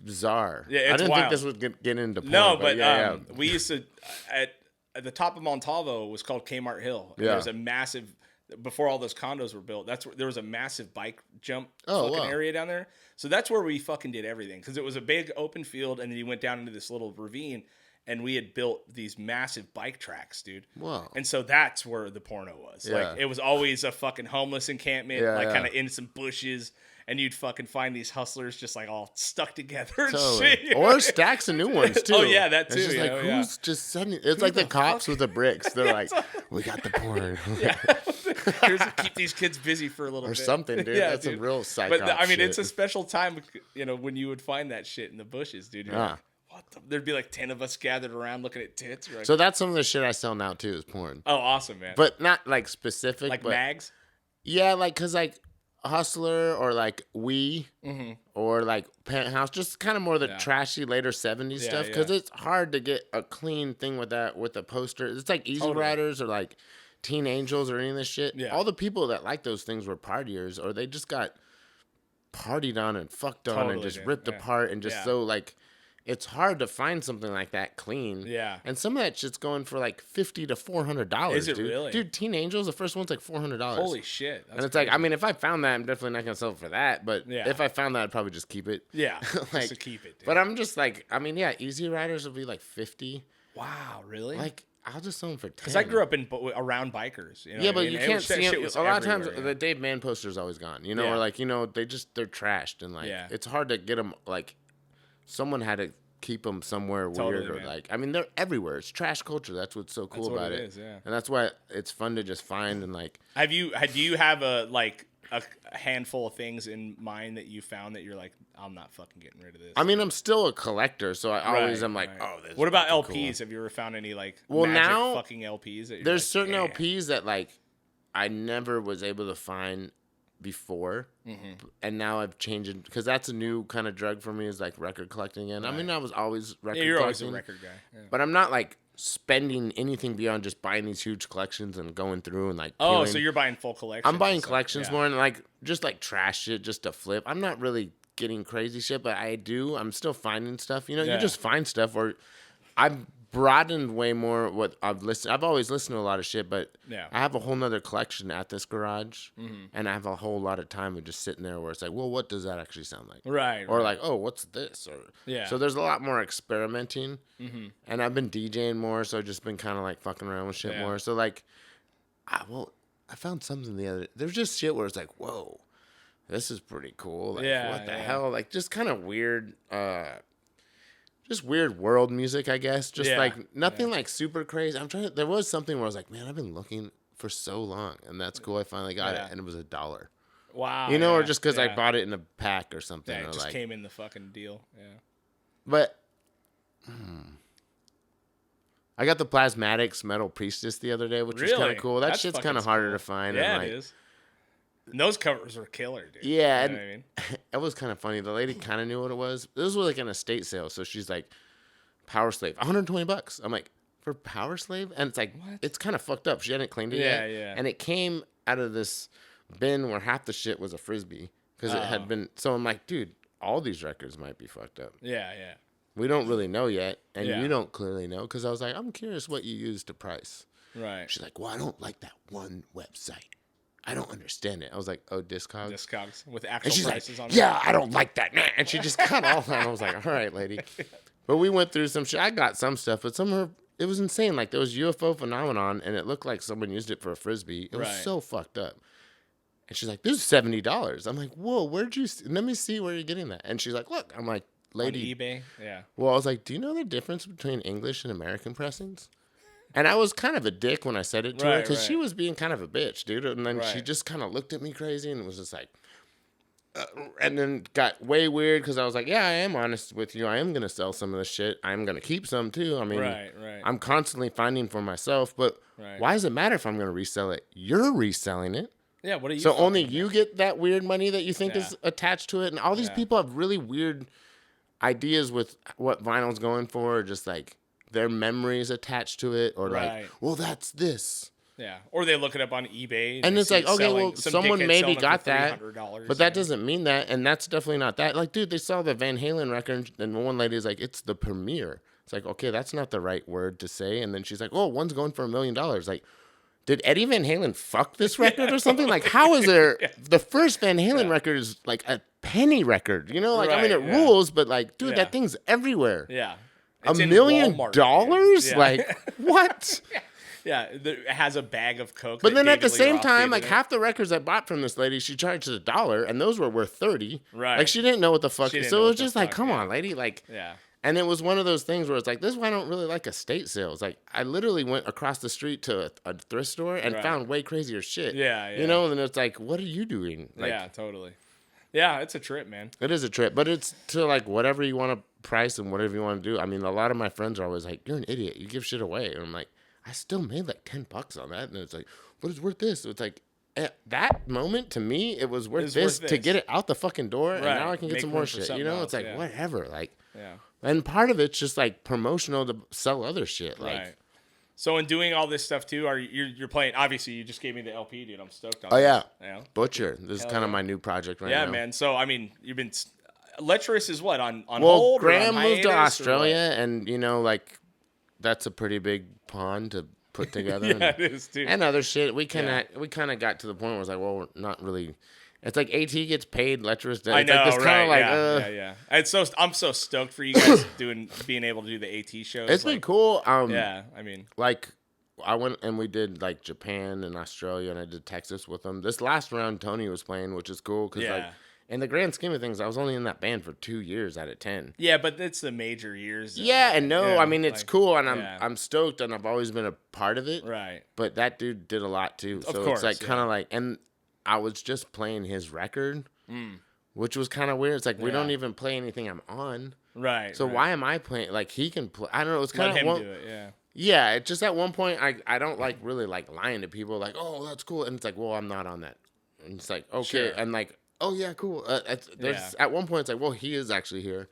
bizarre. Yeah, I it's didn't wild. think this would get into porn. No, but yeah. we used to at the top of Montalvo was called Kmart Hill. And Yeah. there was a massive before all those condos were built. That's where there was a massive bike jump Oh, fucking wow. area down there. So that's where we fucking did everything because it was a big open field, and then you went down into this little ravine, and we had built these massive bike tracks, dude. Wow. And so that's where the porno was. Yeah. Like it was always a fucking homeless encampment, Yeah, like yeah. kind of in some bushes. And you'd fucking find these hustlers just like all stuck together and Totally. shit. you know? Or stacks of new ones too. Oh, yeah, that It's too, just you like know, yeah. who's just sending? It's like the cops with the bricks. They're like, we got the porn. Keep these kids busy for a little Or bit. something, dude. Yeah, That's dude. some real psycho But I mean, shit. it's a special time, you know, when you would find that shit in the bushes, dude. You're Yeah. like, what the? There'd be like 10 of us gathered around looking at tits. You're like, So that's some of the shit I sell now too is porn. oh, awesome, man. But not like specific. like but mags. Yeah, like because like Hustler or like or like Penthouse, just kind of more the Yeah. trashy later 70s Yeah, stuff because yeah. it's hard to get a clean thing with that with a poster. It's like Easy Totally. Riders or like Teen Angels or any of this shit. Yeah. All the people that like those things were partiers or they just got partied on and fucked on and Totally, just dude. ripped Yeah. apart and just Yeah. so like it's hard to find something like that clean. Yeah. And some of that shit's going for like $50 to $400. Is it dude. really? Dude, Teen Angels, the first one's like $400. Holy shit. That's And it's like, I crazy. mean, if I found that, I'm definitely not gonna sell it for that. But Yeah. if I found that, I'd probably just keep it. yeah, like, just to keep it. Dude. But I'm just like, I mean, yeah, Easy Riders will be like 50. wow, really? Like, I'll just sell them for 10. because I grew up around bikers. You know Yeah, what I but mean? you And it can't was- that see shit them. was A lot of times, everywhere, the Dave Mann poster's always gone. You know, Yeah. or like, you know, they're trashed and like, Yeah. it's hard to get them. Like, someone had to keep them somewhere Totally, weird or man. like, I mean, they're everywhere. It's trash culture. That's what's so cool That's what about it it. is, yeah. And that's why it's fun to just find and like. Do you have a handful of things in mind that you found that you're like, I'm not fucking getting rid of this? I mean, I'm still a collector, so I always Right, am like, right. oh, this. What about is LPs? cool. Have you ever found any like Well, magic now, fucking LPs? That you're There's like, certain "Damn." LPs that like I never was able to find before, and now I've changed it because that's a new kind of drug for me is like record collecting. And I mean, I was always record Yeah, you're always collecting, a record guy. Yeah. but I'm not like spending anything beyond just buying these huge collections and going through and like. Oh, peeling. so you're buying full collections? I'm buying and stuff. collections Yeah. more and like just like trash shit just to flip. I'm not really getting crazy shit, but I do. I'm still finding stuff. You know, Yeah. you just find stuff or I've broadened way more what I've listened. I've always listened to a lot of shit, but Yeah. I have a whole nother collection at this garage, and I have a whole lot of time of just sitting there where it's like, well, what does that actually sound like? Right. Or like, oh, what's this? Or Yeah. So there's a lot more experimenting, and I've been DJing more, so I've just been kind of like fucking around with shit more. So like, I found something the other. There's just shit where it's like, whoa, this is pretty cool. Like, what the hell? Like, just kind of weird. Just weird world music, I guess. Just like nothing like super crazy. There was something where I was like, man, I've been looking for so long, and that's cool. I finally got it, and it was $1. Wow. You know, or just because I bought it in a pack or something. Yeah, it or just like, came in the fucking deal. Yeah. But I got the Plasmatics Metal Priestess the other day, which was kind of cool. That shit's kind of harder to find. Yeah, and like, it is. And those covers were killer, dude. Yeah, you know what I mean? It was kind of funny. The lady kind of knew what it was. This was like an estate sale, so she's like, Power Slave, $120. I'm like, for Power Slave? And it's like, What? it's kind of fucked up. She hadn't cleaned it yet. Yeah. And it came out of this bin where half the shit was a Frisbee because it had been. So I'm like, dude, all these records might be fucked up. Yeah. We don't really know yet, and Yeah. you don't clearly know because I was like, I'm curious what you use to price. Right. She's like, well, I don't like that one website. I don't understand it. I was like, oh, Discogs? Discogs with And actual she's like, prices on it. yeah, I don't like that. And she just cut all that. I was like, all right, lady. But we went through some shit. I got some stuff, but some of her, it was insane. Like, there was UFO Phenomenon, and it looked like someone used it for a Frisbee. It was so fucked up. And she's like, this is $70. I'm like, whoa, where'd you, let me see where you're getting that. And she's like, look. I'm like, lady. On eBay? Yeah. Well, I was like, do you know the difference between English and American pressings? And I was kind of a dick when I said it to her because she was being kind of a bitch, dude. And then she just kind of looked at me crazy and was just like, and then got way weird because I was like, yeah, I am honest with you. I am going to sell some of this shit. I'm going to keep some too. I mean, I'm constantly finding for myself, but why does it matter if I'm going to resell it? You're reselling it. Yeah, what are you? So only you get that weird money that you think is attached to it. And all these people have really weird ideas with what vinyl's going for, or just like their memories attached to it, or like, well, that's this. Yeah, or they look it up on eBay. And it's like, okay, well, someone maybe got that, but that yeah. doesn't mean that, and that's definitely not that. Like, dude, they saw the Van Halen record, and one lady's like, it's the premiere. It's like, okay, that's not the right word to say. And then she's like, oh, one's going for $1 million. Like, did Eddie Van Halen fuck this record or something? Like, how is there the first Van Halen record is like a penny record, you know? Like, I mean, it rules, but like, dude, that thing's everywhere. Yeah. It's $1 million? Walmart, like, what? Yeah, it has a bag of Coke. But then at the same time, like half the records I bought from this lady, she charged $1, and those were worth $30. Right. Like, she didn't know what the fuck. So it was just like, come on, lady. Like, yeah. And it was one of those things where it's like, this is why I don't really like estate sales. Like, I literally went across the street to a thrift store and found way crazier shit. Yeah. You know, and it's like, what are you doing? Like, yeah, totally. Yeah, it's a trip, man. It is a trip, but it's to like whatever you want to price and whatever you want to do. I mean, a lot of my friends are always like, you're an idiot. You give shit away. And I'm like, I still made like $10 on that. And it's like, but it's worth this. So it's like, at that moment to me, it was worth this to get it out the fucking door. And now I can get some more shit. You know, it's like, whatever. Like, and part of it's just like promotional to sell other shit. Like, so in doing all this stuff too, you're playing? Obviously, you just gave me the LP, dude. I'm stoked on. Oh this. Yeah, Butcher. This is kind of my new project right now. Yeah, man. So I mean, you've been Lecherous is what on well, hold? Graham moved to Australia, and you know, like that's a pretty big pond to put together. Yeah, it is too. And other shit. We kind of got to the point where it's like, well, we're not really. It's like AT gets paid, Lecherous does. I know, it's like right? Like, yeah. I'm so stoked for you guys being able to do the AT shows. It's been cool. Yeah, I mean, like I went and we did like Japan and Australia, and I did Texas with them. This last round, Tony was playing, which is cool because like in the grand scheme of things, I was only in that band for 2 years out of 10. Yeah, but it's the major years. Yeah, and I mean it's cool, and I'm stoked, and I've always been a part of it. Right. But that dude did a lot too, so it's like kind of like and. I was just playing his record, which was kind of weird. It's like, we don't even play anything I'm on. Right. So why am I playing? Like, he can play. I don't know. It's kind of. Let him do it, yeah. Yeah, it's just at one point, I don't like really like lying to people. Like, oh, that's cool. And it's like, well, I'm not on that. And it's like, okay. Sure. And like, oh, yeah, cool. At one point, it's like, well, he is actually here.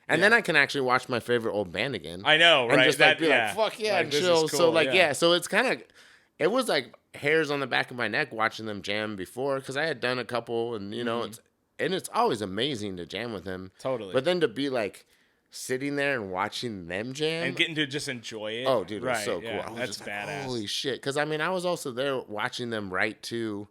And then I can actually watch my favorite old band again. I know, right? And just like be like, fuck yeah, like, and chill. Cool, so like, so it's kind of, it was like hairs on the back of my neck watching them jam before, because I had done a couple, and you know, it's always amazing to jam with him. Totally. But then to be like sitting there and watching them jam and getting to just enjoy it. Oh, dude, it was right, so cool. yeah, I was that's just badass. like, holy shit. Because, I mean, I was also there watching them write to,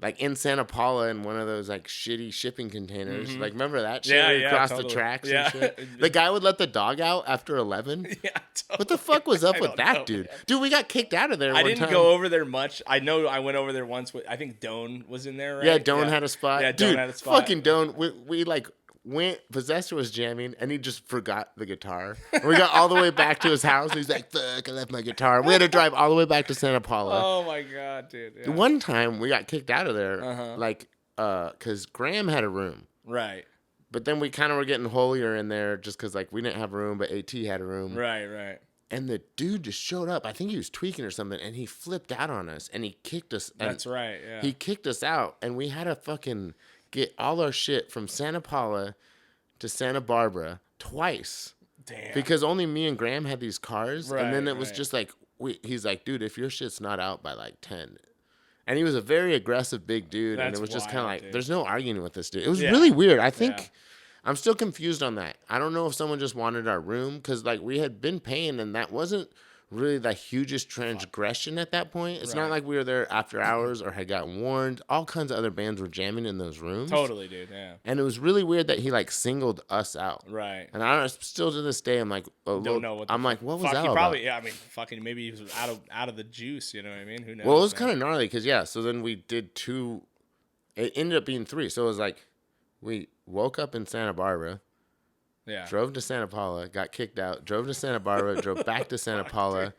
like, in Santa Paula in one of those, like, shitty shipping containers. Like, remember that shit? Yeah, where you yeah, cross totally. the tracks Yeah. and shit? The guy would let the dog out after 11? Yeah, totally. What the fuck was up I with don't that, know, dude? man. Dude, we got kicked out of there I one didn't time. go over there much. I know I went over there once with, I think Doan was in there, right? Yeah, Doan had a spot. Yeah, Doan dude, had a spot. fucking Doan. We like, went, Possessor was jamming, and he just forgot the guitar. And we got all the way back to his house. He's like, fuck, I left my guitar. We had to drive all the way back to Santa Paula. Oh, my God, dude. Yeah. One time, we got kicked out of there, Uh-huh. like, because Graham had a room. Right, But then we kind of were getting holier in there just because, like, we didn't have a room, but AT had a room. right. And the dude just showed up. I think he was tweaking or something, and he flipped out on us, and he kicked us. That's right, yeah. He kicked us out, and we had to fucking get all our shit from Santa Paula to Santa Barbara twice. Damn. Because only me and Graham had these cars, and then Right, it was right. just like, he's like, dude, if your shit's not out by like 10. And he was a very aggressive big dude, and That's it was just kind of wild, like, dude. there's no arguing with this dude. It was Yeah. really weird. I think, Yeah. I'm still confused on that. I don't know if someone just wanted our room, because like we had been paying, and that wasn't really the hugest transgression at that point. It's not Right. like we were there after hours or had gotten warned. All kinds of other bands were jamming in those rooms. Totally, dude, yeah. And it was really weird that he like singled us out. Right. And I don't, still to this day, I'm like, Don't know what the I'm like, what was fuck, that he about? probably, yeah, I mean, fucking maybe he was out of the juice, you know what I mean? Who knows? Well, it was man? kind of gnarly because, yeah, so then we did 2. It ended up being 3. So it was like we woke up in Santa Barbara, Yeah. drove to Santa Paula, got kicked out, drove to Santa Barbara, drove back to Santa Paula,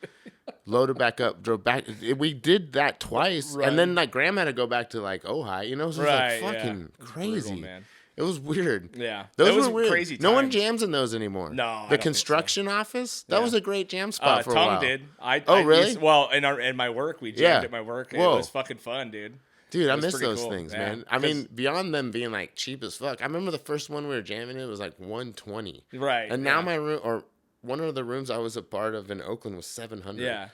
loaded back up, drove back. We did that twice. Right. And then, like, Graham had to go back to, like, Ojai, you know? So it was, Right, like, yeah. fucking It's crazy. brutal, man. It was weird. Yeah. Those That was were weird. crazy No one times. jams in those anymore. No, I don't The think so. construction office, that Yeah. was a great jam spot for a Tongue while. did. Really? Well, in my work, we jammed Yeah. at my work. Whoa. It was fucking fun, dude. Dude, I was miss pretty those cool. things, Yeah. man. I 'Cause- mean, beyond them being like cheap as fuck. I remember the first one we were jamming in was like 120. Right. And now yeah. my room, or one of the rooms I was a part of in Oakland was 700. Yeah.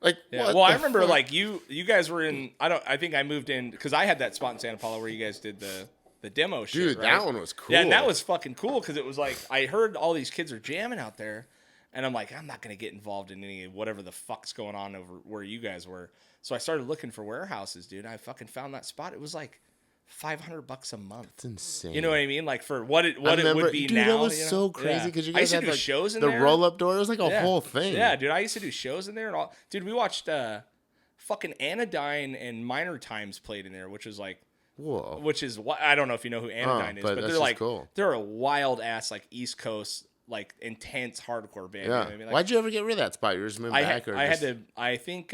Like, Yeah. what Well, I the remember fuck? like you guys were in. I think I moved in because I had that spot in Santa Paula where you guys did the demo shit. Dude, right? that one was cool. Yeah, and that was fucking cool because it was like I heard all these kids are jamming out there, and I'm like, I'm not gonna get involved in any of whatever the fuck's going on over where you guys were. So I started looking for warehouses, dude. I fucking found that spot. It was like $500 a month. It's insane. You know what I mean? Like for what it remember, would be dude, now. that was you know? so crazy Yeah. because you I guys used to had do like, shows in the there. roll-up door. It was like a Yeah. whole thing. Yeah, dude. I used to do shows in there and all. Dude, we watched fucking Anodyne and Minor Times played in there, which is like, Whoa. which is what I don't know if you know who Anodyne is, but but that's they're just like cool. they're a wild ass like East Coast like intense hardcore band. You know Yeah. what I mean? Like, Why'd you ever get rid of that spot? You were just moving back? Or I just... had to. I think.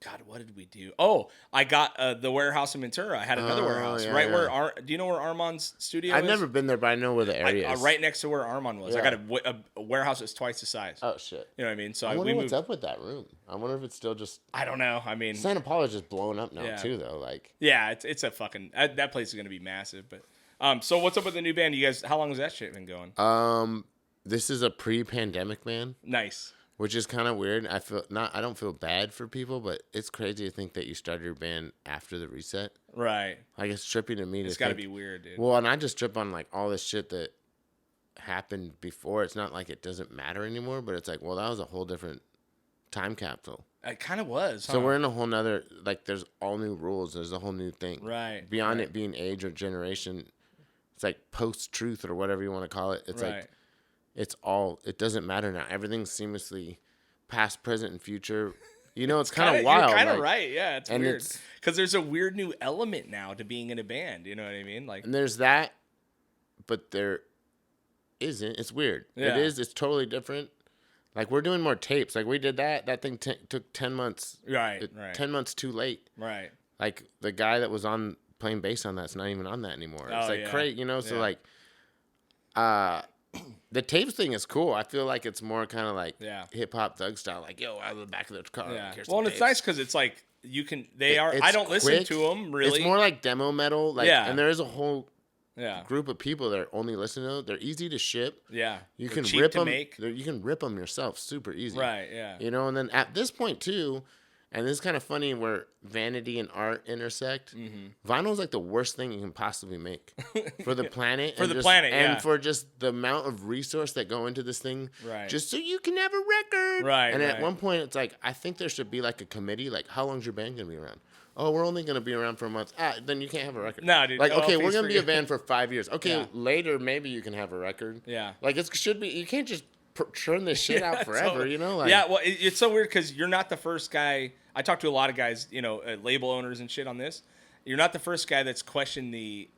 God, what did we do? Oh, I got the warehouse in Ventura. I had another Oh, warehouse yeah, right yeah. where. Do you know where Armand's studio I've is? never been there, but I know where the area is. Right next to where Armand was. I Yeah. got a warehouse that's twice the size. Oh, shit. You know what I mean? So I we wonder moved. what's up with that room. I wonder if it's still just... I don't know. I mean, Santa Paula's just blowing up now, Yeah. too, though. Like, yeah, it's a fucking that place is gonna be massive. But so what's up with the new band? You guys, how long has that shit been going? this is a pre-pandemic band, Nice. which is kind of weird. I don't feel bad for people, but it's crazy to think that you started your band after the reset. Right. Like, it's trippy to me. It's got to be weird, dude. Well, and I just trip on like all this shit that happened before. It's not like it doesn't matter anymore, but it's like, well, that was a whole different time capsule. It kind of was. So we're in a whole nother, like, there's all new rules. There's a whole new thing. Right. Beyond right. it being age or generation, it's like post-truth or whatever you want to call it. It's like, it doesn't matter now. Everything's seamlessly past, present, and future. You know, it's kind of wild. You're kind of like, right. Yeah, it's and weird. it's- Because there's a weird new element now to being in a band. You know what I mean? Like, And there's that, but there isn't. It's weird. Yeah. It is. It's totally different. Like, we're doing more tapes. Like, we did that. That thing took 10 months. right. 10 months too late. Right. Like, the guy that was on playing bass on that's not even on that anymore. It's Oh, like yeah. crazy, you know? So, Yeah. like, the tapes thing is cool. I feel like it's more kind of like Yeah. hip hop thug style. Like, yo, out of the back of the car. Yeah. Here's Well, some and it's tapes. nice because it's like you can. They are. It's I don't listen quick. to them really. It's more like demo metal. Like, Yeah. And there is a whole yeah. group of people that only listen to them. They're easy to ship. Yeah. You They're can cheap rip to them. make. You can rip them yourself super easy. Right. Yeah. You know, and then at this point too, And this is kind of funny where vanity and art intersect. Vinyl is like the worst thing you can possibly make for the planet. And for just the amount of resource that go into this thing. Right. Just so you can have a record. Right. And at one point, it's like, I think there should be like a committee. Like, how long's your band going to be around? Oh, we're only going to be around for a month. Then you can't have a record. No, dude. Like, okay, we're going to be a band for 5 years. Okay, later, maybe you can have a record. Yeah. Like, it should be, you can't just churn this shit out forever, totally. you know? Like, yeah, well, it's so weird because you're not the first guy. I talked to a lot of guys, label owners and shit on this. You're not the first guy that's questioned the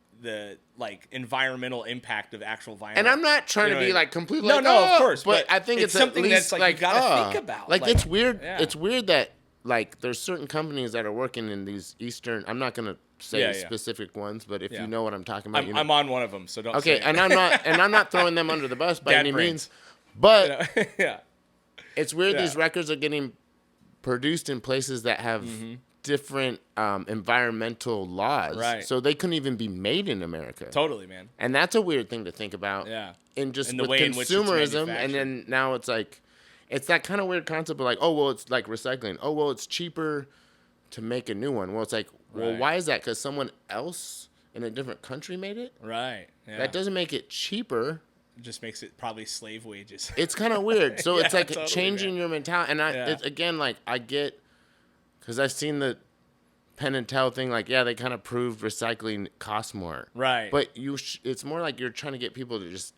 like environmental impact of actual vinyl. And I'm not trying to be like completely no, like, no, of course, but I think it's something at least that's like you gotta think about. Like it's weird. Yeah. It's weird that like there's certain companies that are working in these Eastern. I'm not gonna say specific ones, but if you know what I'm talking about, I'm on one of them, so don't. Okay, say and I'm not throwing them under the bus by any brains. means, but yeah, it's weird these records are getting produced in places that have different environmental laws, right? So they couldn't even be made in America. Totally, man. And that's a weird thing to think about. Yeah. And just in the with way consumerism, in which it's and then now it's like, it's that kind of weird concept of like, oh well, it's like recycling. Oh well, it's cheaper to make a new one. Well, it's like, well, why is that? Because someone else in a different country made it. Right. Yeah. That doesn't make it cheaper. It just makes it probably slave wages. It's kind of weird. So it's like totally, changing your mentality. And it's, again, like I get, because I've seen the Penn and Teller thing. Like, yeah, they kind of proved recycling costs more. Right. But it's more like you're trying to get people to just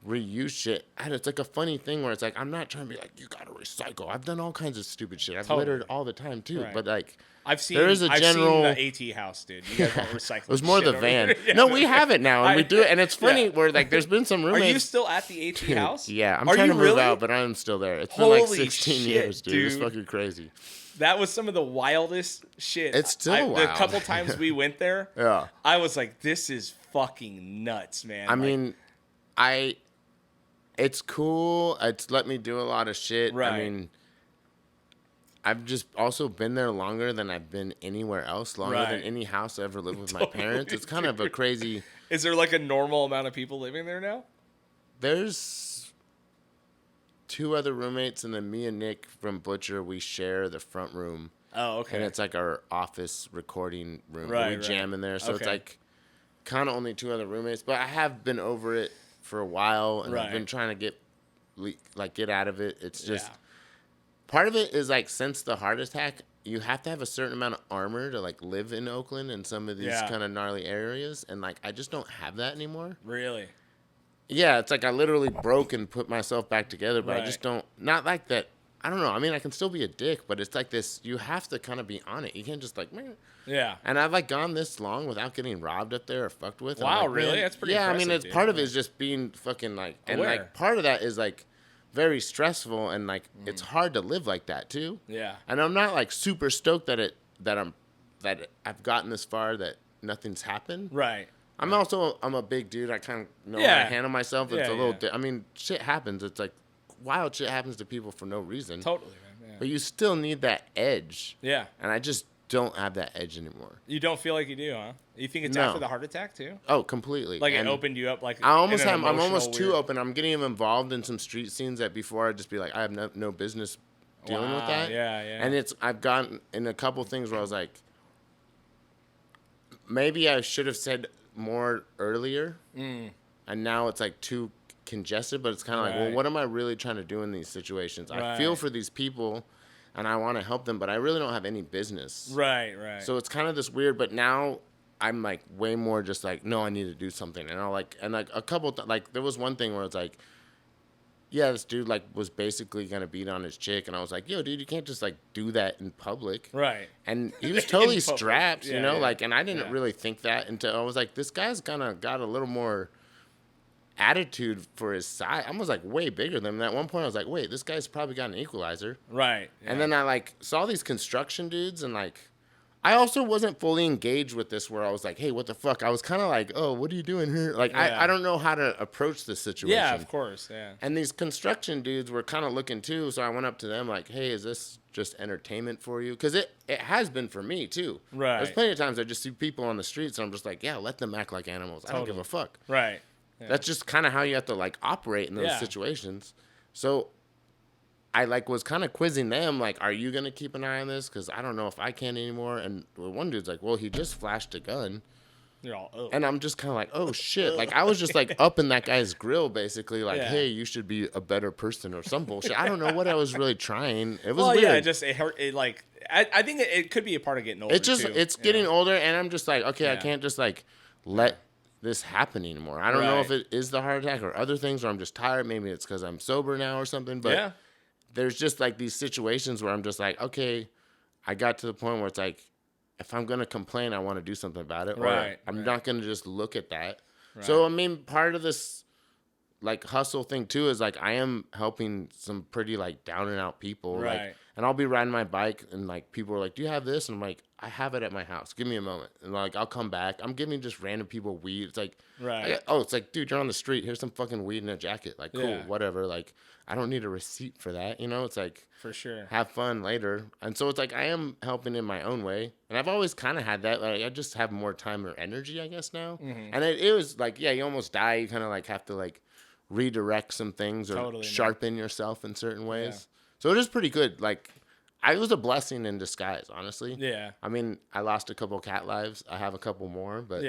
reuse shit. And it's like a funny thing where it's like, I'm not trying to be like, you gotta recycle. I've done all kinds of stupid shit. I've littered all the time too. Right. But like, I've seen the AT house, dude. You guys don't recycle. It was more the van. No, we have it now, and we do it. And it's funny where like there's been some roommates. Are you still at the AT house? Yeah, I'm trying to move out, but I'm still there. It's been like 16 years, dude. It's fucking crazy. That was some of the wildest shit. It's still wild. The couple times we went there, I was like, this is fucking nuts, man. I mean, it's cool. It's let me do a lot of shit. Right. I mean, I've just also been there longer than I've been anywhere else, longer than any house I ever lived with my parents. It's kind of a crazy... Is there like a normal amount of people living there now? There's 2 other roommates, and then me and Nick from Butcher, we share the front room. Oh, okay. And it's like our office recording room. Right, we jam in there. So it's like kind of only 2 other roommates. But I have been over it for a while, and I've been trying to get out of it. It's just... Part of it is like, since the heart attack, you have to have a certain amount of armor to like live in Oakland and some of these kind of gnarly areas, and like I just don't have that anymore. Really? Yeah, it's like I literally broke and put myself back together, but I just don't. Not like that. I don't know. I mean, I can still be a dick, but it's like this. You have to kind of be on it. You can't just like. Meh. Yeah. And I've like gone this long without getting robbed up there or fucked with. Wow, like, really? That's pretty. Yeah, I mean, it's part of it is just being fucking like, and aware. like part of that is like very stressful, and like it's hard to live like that too. Yeah. And I'm not like super stoked that I've gotten this far, that nothing's happened. Right. I'm a big dude. I kind of know how to handle myself. It's a little. I mean, shit happens. It's like wild shit happens to people for no reason. Totally, man. Yeah. But you still need that edge. Yeah. And I just don't have that edge anymore. You don't feel like you do, huh? You think it's after the heart attack too? Oh, completely. Like it opened you up, like I'm almost too open. I'm getting involved in some street scenes that before I'd just be like, I have no business dealing with that. Yeah, yeah. And I've gotten in a couple things where I was like, maybe I should have said more earlier. And now it's like too congested, but it's kind of like, well, what am I really trying to do in these situations? I feel for these people and I want to help them, but I really don't have any business. Right. So it's kind of this weird, but now I'm like way more just like, no, I need to do something. And a couple, like there was one thing where it's like, yeah, this dude like was basically going to beat on his chick. And I was like, yo, dude, you can't just like do that in public. Right. And he was totally strapped, yeah, you know, yeah. like, and I didn't really think that until I was like, this guy's kind of got a little more attitude for his size. I was like way bigger than him. At one point I was like, wait, this guy's probably got an equalizer. Right. Yeah. And then I like saw these construction dudes, and like I also wasn't fully engaged with this where I was like, hey, what the fuck? I was kind of like, oh, what are you doing here? Like, I don't know how to approach this situation. Yeah, of course, yeah. And these construction dudes were kind of looking too, so I went up to them like, hey, is this just entertainment for you? Because it has been for me too. Right. There's plenty of times I just see people on the streets and I'm just like, yeah, let them act like animals. I don't give a fuck. Right. Yeah. That's just kind of how you have to like operate in those situations. So I like was kind of quizzing them, like, are you gonna keep an eye on this? Because I don't know if I can anymore. And one dude's like, well, he just flashed a gun. You're all, oh. And I'm just kind of like, oh shit. Like I was just like up in that guy's grill, basically, like, hey, you should be a better person or some bullshit. I don't know what I was really trying. It was weird. Yeah, it hurt. It like I think it could be a part of getting older. It's getting older, and I'm just like, okay, I can't just like let this happen anymore. I don't know if it is the heart attack or other things, or I'm just tired. Maybe it's because I'm sober now or something. But there's just like these situations where I'm just like, okay, I got to the point where it's like, if I'm going to complain, I want to do something about it. Or I'm not going to just look at that. Right. So, I mean, part of this like hustle thing too is like I am helping some pretty like down and out people. Right. Like, and I'll be riding my bike and like people are like, do you have this? And I'm like, I have it at my house. Give me a moment. And like, I'll come back. I'm giving just random people weed. It's like, it's like, dude, you're on the street. Here's some fucking weed in a jacket. Like, cool, whatever. Like, I don't need a receipt for that. You know, it's like, for sure, have fun later. And so it's like, I am helping in my own way. And I've always kind of had that. Like, I just have more time or energy, I guess now. Mm-hmm. And it was like, you almost die. You kind of like have to like redirect some things or sharpen yourself in certain ways. Yeah. So it is pretty good. Like, it was a blessing in disguise, honestly. Yeah. I mean, I lost a couple cat lives. I have a couple more, but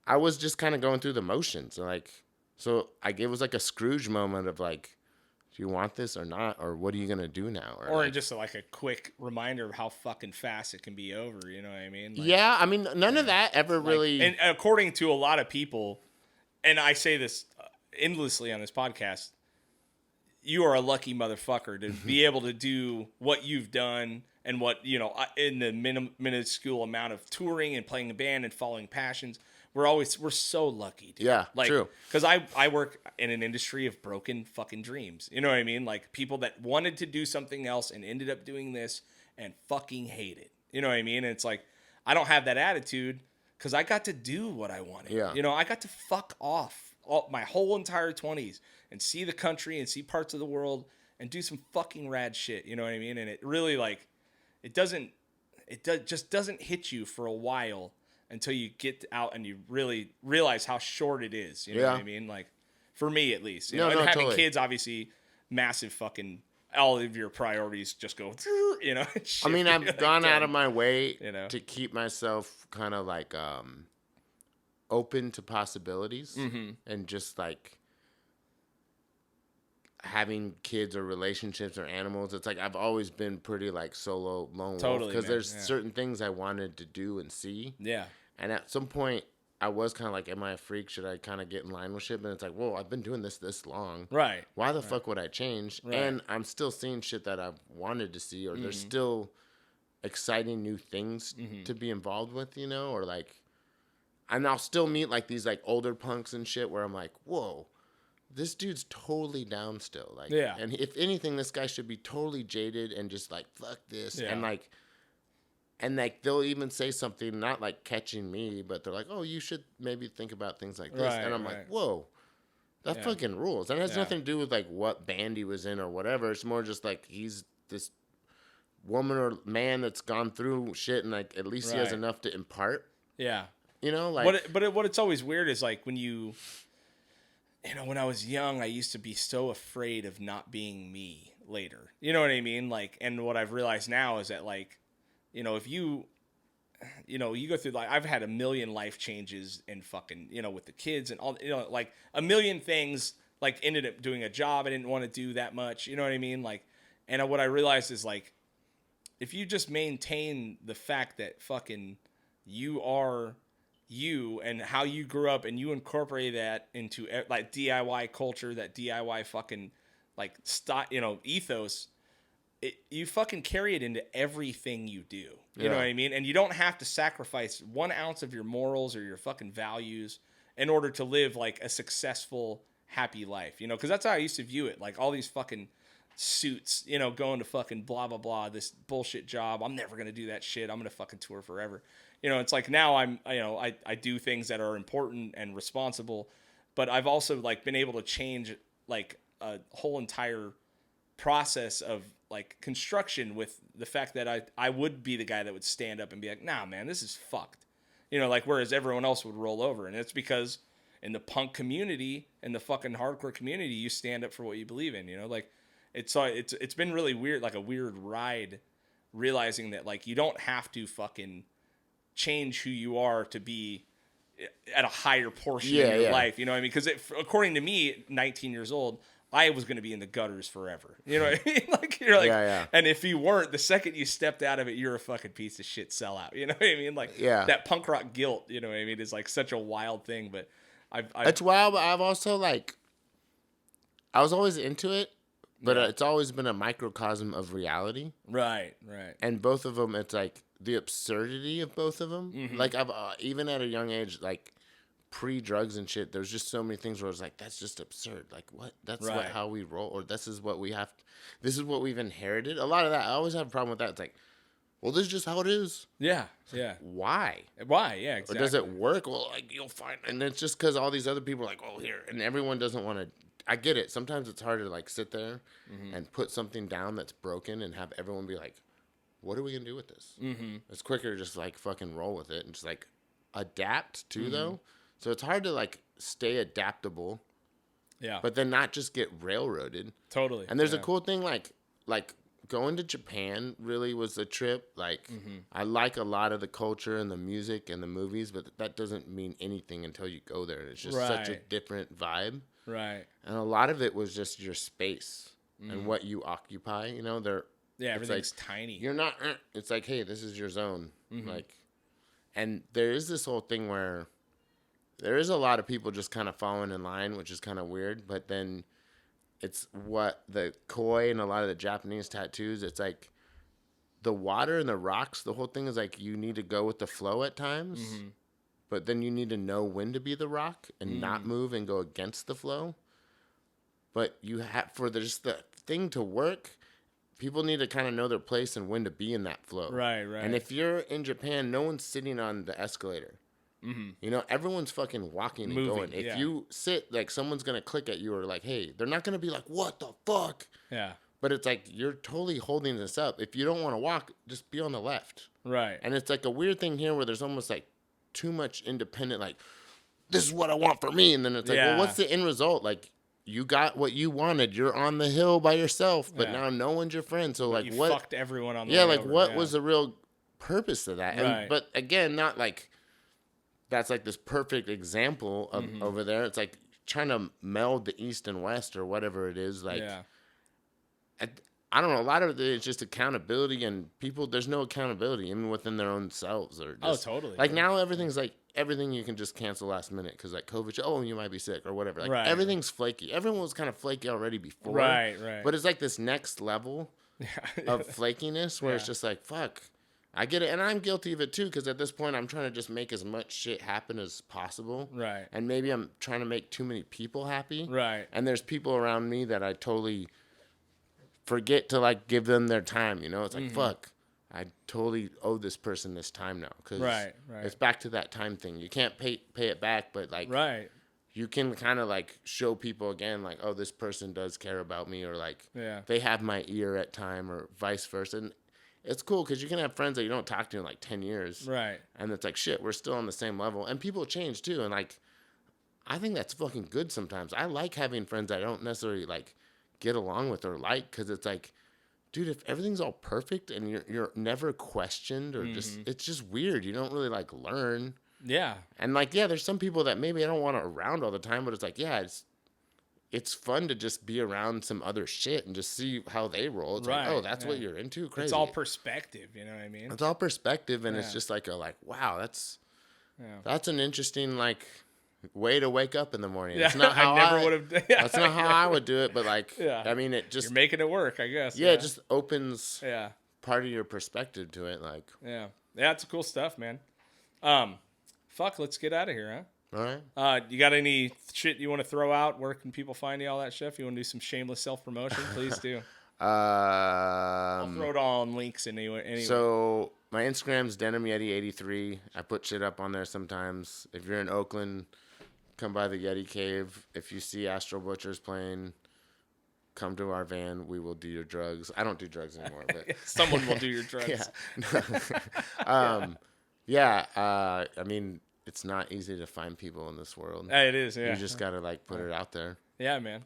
I was just kind of going through the motions. Like, so it was like a Scrooge moment of like, do you want this or not? Or what are you going to do now? Or like, just like a quick reminder of how fucking fast it can be over. You know what I mean? Like, yeah. I mean, none of that ever really. And according to a lot of people, and I say this endlessly on this podcast, you are a lucky motherfucker to be able to do what you've done and what, you know, in the minuscule amount of touring and playing a band and following passions. We're so lucky, dude. Yeah, like, true. Because I work in an industry of broken fucking dreams. You know what I mean? Like people that wanted to do something else and ended up doing this and fucking hate it. You know what I mean? And it's like, I don't have that attitude because I got to do what I wanted. Yeah. You know, I got to fuck off my whole entire 20s and see the country and see parts of the world and do some fucking rad shit. You know what I mean? And it really like, just doesn't hit you for a while until you get out and you really realize how short it is. You know what I mean? Like for me, at least, you know, and having kids, obviously massive fucking, all of your priorities just go, you know, I mean, I've gone out of my way to keep myself kind of like, open to possibilities and just like having kids or relationships or animals. It's like I've always been pretty like solo lone wolf because there's certain things I wanted to do and see. Yeah. And at some point I was kind of like, am I a freak? Should I kind of get in line with shit? And it's like, whoa, I've been doing this long. Right. Why the fuck would I change? Right. And I'm still seeing shit that I've wanted to see, or there's still exciting new things to be involved with, you know, or like, and I'll still meet like these like older punks and shit where I'm like, whoa, this dude's totally down still. Like, and if anything, this guy should be totally jaded and just like, fuck this. Yeah. And like they'll even say something, not like catching me, but they're like, oh, you should maybe think about things like this. Right, and I'm like, whoa, that fucking rules. And it has nothing to do with like what band he was in or whatever. It's more just like he's this woman or man that's gone through shit and like at least he has enough to impart. Yeah. You know, like what it's always weird is like when you know, when I was young, I used to be so afraid of not being me later. You know what I mean? Like, and what I've realized now is that like, you know, if you go through like, I've had a million life changes and fucking, you know, with the kids and all, you know, like a million things, like ended up doing a job I didn't want to do that much. You know what I mean? Like, and what I realized is like, if you just maintain the fact that fucking you are you and how you grew up and you incorporate that into like DIY culture, that DIY fucking like ethos, you fucking carry it into everything you do. You know what I mean? And you don't have to sacrifice 1 ounce of your morals or your fucking values in order to live like a successful, happy life, you know? Because that's how I used to view it. Like all these fucking suits, you know, going to fucking blah, blah, blah, this bullshit job. I'm never going to do that shit. I'm going to fucking tour forever. You know, it's like now I do things that are important and responsible, but I've also like been able to change like a whole entire process of like construction with the fact that I would be the guy that would stand up and be like, nah, man, this is fucked. You know, like whereas everyone else would roll over. And it's because in the punk community and the fucking hardcore community, you stand up for what you believe in, you know, like, it's been really weird, like a weird ride, realizing that like you don't have to fucking change who you are to be at a higher portion in your life. You know what I mean? Because according to me, 19 years old, I was going to be in the gutters forever. You know what I mean? Like you're like, and if you weren't, the second you stepped out of it, you're a fucking piece of shit sellout. You know what I mean? Like that punk rock guilt. You know what I mean? Is like such a wild thing. But it's wild. But I've also like, I was always into it, but it's always been a microcosm of reality. Right, right. And both of them, it's like the absurdity of both of them. Mm-hmm. Like I've even at a young age, like pre-drugs and shit, there's just so many things where it's like, that's just absurd. Like what? That's how we roll, or this is what we have. This is what we've inherited. A lot of that, I always have a problem with that. It's like, well, this is just how it is. Yeah, yeah. Why? Yeah, exactly. Or does it work? Well, like you'll find, and it's just because all these other people are like, oh, here, and everyone doesn't want to. I get it. Sometimes it's hard to like sit there and put something down that's broken and have everyone be like, what are we gonna do with this? Mm-hmm. It's quicker to just like fucking roll with it and just like adapt too, though. So it's hard to like stay adaptable. Yeah. But then not just get railroaded. Totally. And there's a cool thing like going to Japan really was a trip. Like I like a lot of the culture and the music and the movies, but that doesn't mean anything until you go there. It's just such a different vibe. Right. And a lot of it was just your space and what you occupy. You know, everything's like, tiny. You're not. It's like, hey, this is your zone. Like, and there is this whole thing where there is a lot of people just kind of falling in line, which is kind of weird. But then it's what the koi and a lot of the Japanese tattoos. It's like the water and the rocks. The whole thing is like you need to go with the flow at times. But then you need to know when to be the rock and not move and go against the flow. But you have for just the thing to work, people need to kind of know their place and when to be in that flow. Right, right. And if you're in Japan, no one's sitting on the escalator. You know, everyone's fucking walking and going. If you sit, like someone's gonna click at you or like, hey, they're not gonna be like, what the fuck? Yeah. But it's like you're totally holding this up. If you don't want to walk, just be on the left. Right. And it's like a weird thing here where there's almost like too much independent, like, this is what I want for me. And then it's like, well, what's the end result? Like, you got what you wanted. You're on the hill by yourself, but now no one's your friend. So, like, what? Fucked everyone on the way like, over. What was the real purpose of that? And, but again, not like that's like this perfect example of over there. It's like trying to meld the East and West or whatever it is. Like, I don't know. A lot of it is just accountability, and people, there's no accountability even within their own selves. Or just, totally. Like now, everything's like everything you can just cancel last minute because like COVID. Oh, you might be sick or whatever. Like everything's flaky. Everyone was kind of flaky already before. Right. But it's like this next level of flakiness where it's just like, fuck. I get it, and I'm guilty of it too because at this point, I'm trying to just make as much shit happen as possible. Right. And maybe I'm trying to make too many people happy. Right. And there's people around me that I totally forget to like give them their time, you know? It's like, fuck, I totally owe this person this time now. Cause it's back to that time thing. You can't pay it back, but like, you can kind of like show people again, like, oh, this person does care about me, or like, they have my ear at time, or vice versa. And it's cool because you can have friends that you don't talk to in like 10 years. Right. And it's like, shit, we're still on the same level. And people change too. And like, I think that's fucking good sometimes. I like having friends I don't necessarily like get along with or like, because it's like, dude, if everything's all perfect and you're never questioned or just, it's just weird. You don't really like learn. Yeah. And like, there's some people that maybe I don't want around all the time, but it's like, it's fun to just be around some other shit and just see how they roll. It's like, oh, that's what you're into? Crazy. It's all perspective, you know what I mean? It's all perspective, and it's just like wow, that's an interesting like way to wake up in the morning. It's not how I never would have. That's not how I would do it, but like, I mean, it just you're making it work, I guess. Yeah, it just opens part of your perspective to it. Like, it's cool stuff, man. Fuck, let's get out of here, huh? All right. You got any shit you want to throw out? Where can people find you? All that shit. If you want to do some shameless self-promotion, please do. I'll throw it all in links anyway. So my Instagram's DenimYeti83. I put shit up on there sometimes. If you're in Oakland, come by the Yeti Cave. If you see Astral Butchers playing, come to our van. We will do your drugs. I don't do drugs anymore, but someone will do your drugs. I mean, it's not easy to find people in this world. It is, You just got to like put it out there. Yeah, man.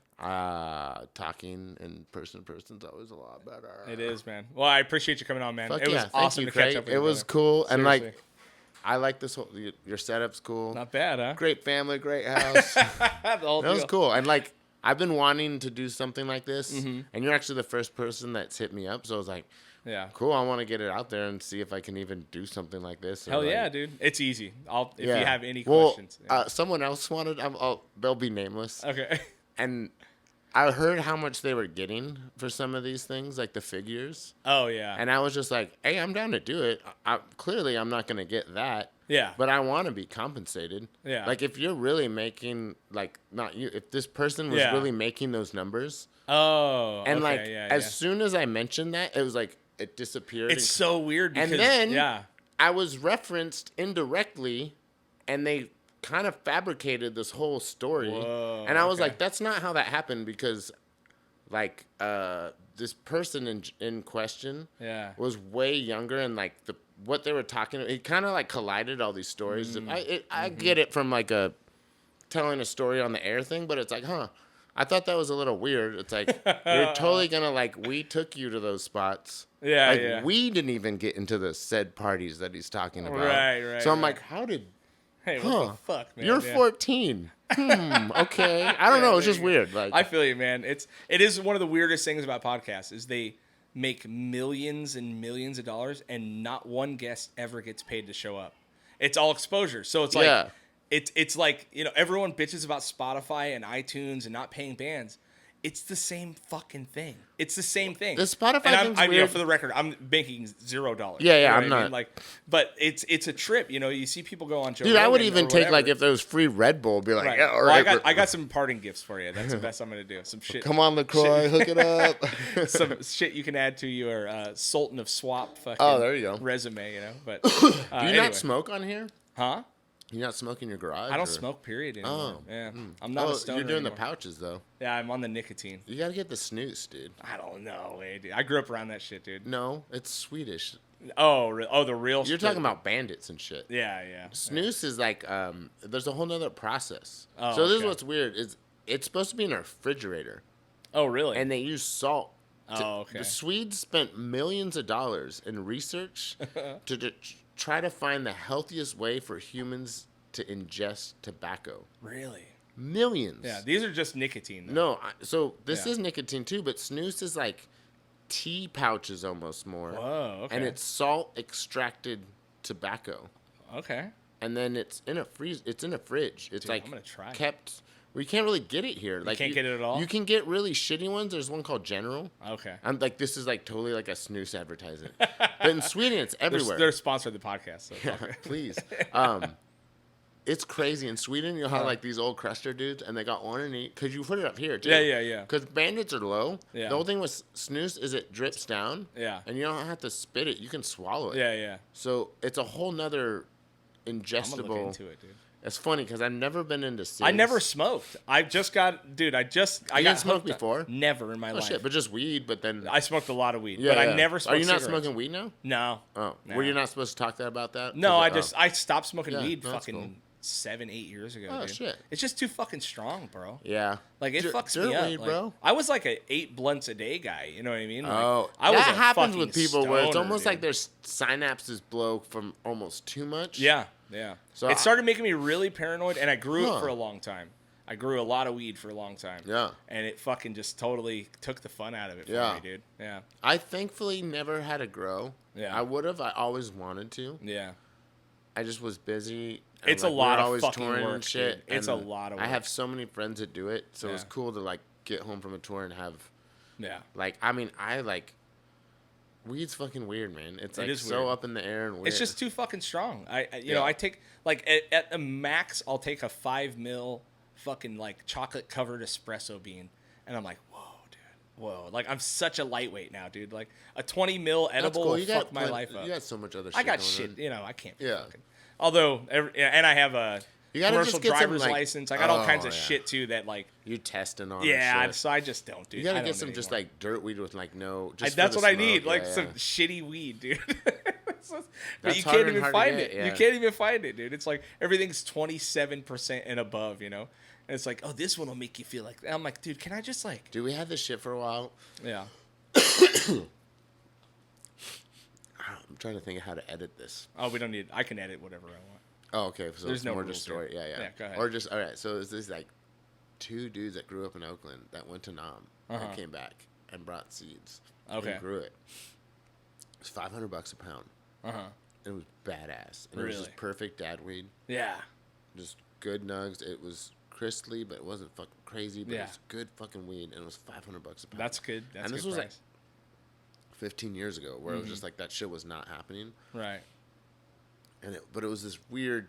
Talking in person to person is always a lot better. It is, man. Well, I appreciate you coming on, man. Fuck it was yeah. awesome Thank you, to catch Craig. up with It you. was brother. cool. And Seriously. like, I like this whole, your setup's cool. Not bad, huh? Great family, great house. The whole That was deal. cool. And like, I've been wanting to do something like this, Mm-hmm. and you're actually the first person that's hit me up. So I was like, Yeah. cool. I want to get it out there and see if I can even do something like this. or, Hell like- yeah, dude. It's easy. If Yeah. you have any Well, questions. Yeah. someone else wanted. They'll be nameless. Okay. And I heard how much they were getting for some of these things, like the figures. Oh yeah. And I was just like, hey, I'm down to do it. Clearly, I'm not going to get that. Yeah. But I want to be compensated. Yeah. Like, if you're really making, like, not you, if this person was Yeah. really making those numbers. Oh. And, okay, like, yeah, as yeah. soon as I mentioned that, it was like, it disappeared. It's so weird because And then yeah. I was referenced indirectly, and they kind of fabricated this whole story. Whoa, and I was okay. like, that's not how that happened, because, like, this person in question Yeah. was way younger, and like what they were talking, it kind of like collided all these stories. I get it from like a telling a story on the air thing, but it's like, I thought that was a little weird. It's like, you're totally gonna, like, we took you to those spots. Yeah, Like, yeah. we didn't even get into the said parties that he's talking about. Right, So I'm right. like, how did Hey, what the fuck, man? you're Yeah. 14? Okay, I don't know. It's just weird. Like, I feel you, man. It is one of the weirdest things about podcasts is they make millions and millions of dollars and not one guest ever gets paid to show up. It's all exposure. So it's like Yeah. it's like, everyone bitches about Spotify and iTunes and not paying bands. It's the same fucking thing. It's the same thing. The Spotify and thing's I'm weird. for the record, I'm banking $0. Yeah, yeah, You know I'm what I mean? not. Like, but it's a trip. You see people go on Joe dude, I would Rogan even or take, whatever. like, if there was free Red Bull, be like, Right. yeah, all Well, right. I got some parting gifts for you. That's the best I'm gonna do. Some shit. Come on, LaCroix, hook it up. Some shit you can add to your Sultan of Swap fucking Oh, there you go. resume. But Do you anyway. not smoke on here? Huh? You not smoke in your garage? I don't or- smoke. Period. Anymore. Oh. Yeah. I'm not a stoner. You're doing anymore. the pouches, though. Yeah, I'm on the nicotine. You gotta get the snooze, dude. I don't know, dude. I grew up around that shit, dude. No, it's Swedish. Oh, the real. You're talking about bandits and shit. Yeah, yeah. Snooze is like, there's a whole nother process. Oh, so this is okay. what's weird is it's supposed to be in a refrigerator, Oh, really? and they use salt. Oh, okay. The Swedes spent millions of dollars in research to try to find the healthiest way for humans to ingest tobacco. Really? Millions. Yeah. These are just nicotine. Though. No, so this Yeah. is nicotine too, but snooze is like tea pouches almost more. Whoa. Okay. And it's salt extracted tobacco. okay. And then it's in a fridge. It's Dude, like I'm gonna try it. kept. We can't really get it here. Like can't get it at all? You can get really shitty ones. There's one called General. Okay. I'm like, this is like totally like a snooze advertisement. But in Sweden, it's everywhere. They're sponsored the podcast. So it's Yeah, okay. please. It's crazy. In Sweden, you'll have like these old Cruster dudes, and they got one in each, because you put it up here too. Yeah. Because bandits are low. Yeah. The whole thing with snooze is it drips down. Yeah. And you don't have to spit it. You can swallow it. Yeah. So it's a whole nother I'm ingestible. gonna look into it, dude. It's funny because I've never been into cigs. I never smoked. I just got, dude. I You got didn't smoke hooked up. before? Never in my Oh life. shit, but just weed. But then I smoked a lot of weed, yeah, but I yeah. never smoked Are you not cigarettes. smoking weed now? No. Oh, No. were you not supposed to talk about that? No, 'Cause I stopped smoking Yeah, weed no, that's fucking cool. 7-8 years ago. Oh, dude. shit. It's just too fucking strong, bro. Yeah. Like it Dirt- fucks dirt me up, weed, like, bro. I was like a 8 blunts a day guy. You know what I mean? Like, Oh, I was that a happens fucking with people where it's stoner, almost dude. like their synapses blow from almost too much. Yeah. So it started making me really paranoid, and I grew Huh. it for a long time. I grew a lot of weed for a long time. Yeah. And it fucking just totally took the fun out of it for Yeah. me, dude. Yeah. I thankfully never had to grow. Yeah. I would have. I always wanted to. Yeah. I just was busy. and, It's a like, we lot were of always fucking touring work, and shit. dude. It's and a lot of I have work. so many friends that do it, so it's Yeah. cool to like get home from a tour and have Yeah. like. I mean, I like. Weed's fucking weird, man. It's like is so weird. up in the air and weird. It's just too fucking strong. You Yeah. know, I take like at the max, I'll take a 5 mil fucking like chocolate covered espresso bean, and I'm like, whoa. Like I'm such a lightweight now, dude. Like a 20 mil That's edible cool. will You got fuck my life up. You got so much other shit. I got going shit. on. You know, I can't. Yeah. Fucking, although, and I have a You gotta commercial just get some, driver's like- license. I got all Oh, kinds of yeah. shit too that like. You testing on. Yeah, and shit. so I just don't, dude. You gotta I get don't some just anymore. like dirt weed with like no. Just That's for what the I need, smoke. like Yeah, some yeah. shitty weed, dude. But That's you harder can't and even harder to find get, it. yeah. You can't even find it, dude. It's like everything's 27% and above, you know. And it's like, oh, this one will make you feel like that. I'm like, dude, can I just like... Dude, we had this shit for a while. Yeah. I'm trying to think of how to edit this. Oh, we don't need... I can edit whatever I want. Oh, okay. So There's it's no more rules just story. here. Yeah. Yeah, go ahead. Or just, all right. So it's this like 2 dudes that grew up in Oakland that went to Nam and came back and brought seeds. Okay. And grew it. It was $500 a pound. It was badass. And it was just perfect dad weed. Yeah. Just good nugs. It was crystally, but it wasn't fucking crazy. But it was good fucking weed, and it was $500 a pound. That's good. That's and this good was price. like 15 years ago, where it was just like that shit was not happening. Right. But it was this weird.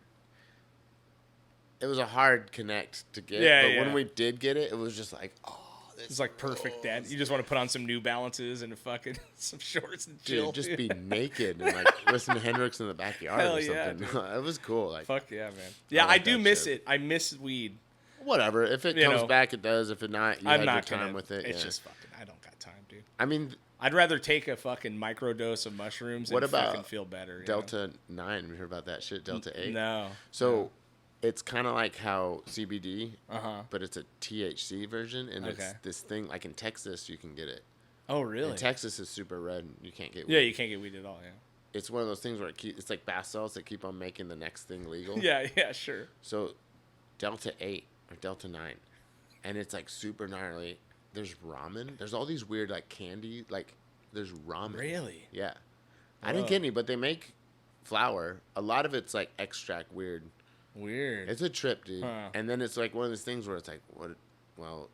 It was a hard connect to get. Yeah, but when we did get it, it was just like, oh, this It's like perfect dad. You just want to put on some New Balances and a fucking some shorts and dude, chill. just be naked and like listen to Hendrix in the backyard Hell or yeah, something. It was cool. Like, fuck yeah, man. Yeah, I like do that miss shit. it. I miss weed. Whatever. If it comes back, it does. If it not, you I'm had not your time gonna, with it. It's yeah. just fucking. I don't got time, dude. I mean, I'd rather take a fucking microdose of mushrooms what and about fucking feel better. Delta 9? Have you heard about that shit? Delta 8? No. So it's kind of like how CBD, Uh-huh. but it's a THC version, and it's Okay. this thing. Like in Texas, you can get it. Oh, really? And Texas is super red, and you can't get weed. Yeah, you can't get weed at all, yeah. It's one of those things where it's like bath salts that keep on making the next thing legal. Yeah, yeah, sure. So Delta 8 or Delta 9, and it's like super gnarly. There's ramen. There's all these weird like candy. Like there's ramen. Really? Yeah. I didn't get any, but they make flour. A lot of it's like extract weird. Weird. It's a trip, dude. Huh. And then it's like one of those things where it's like, what? Well,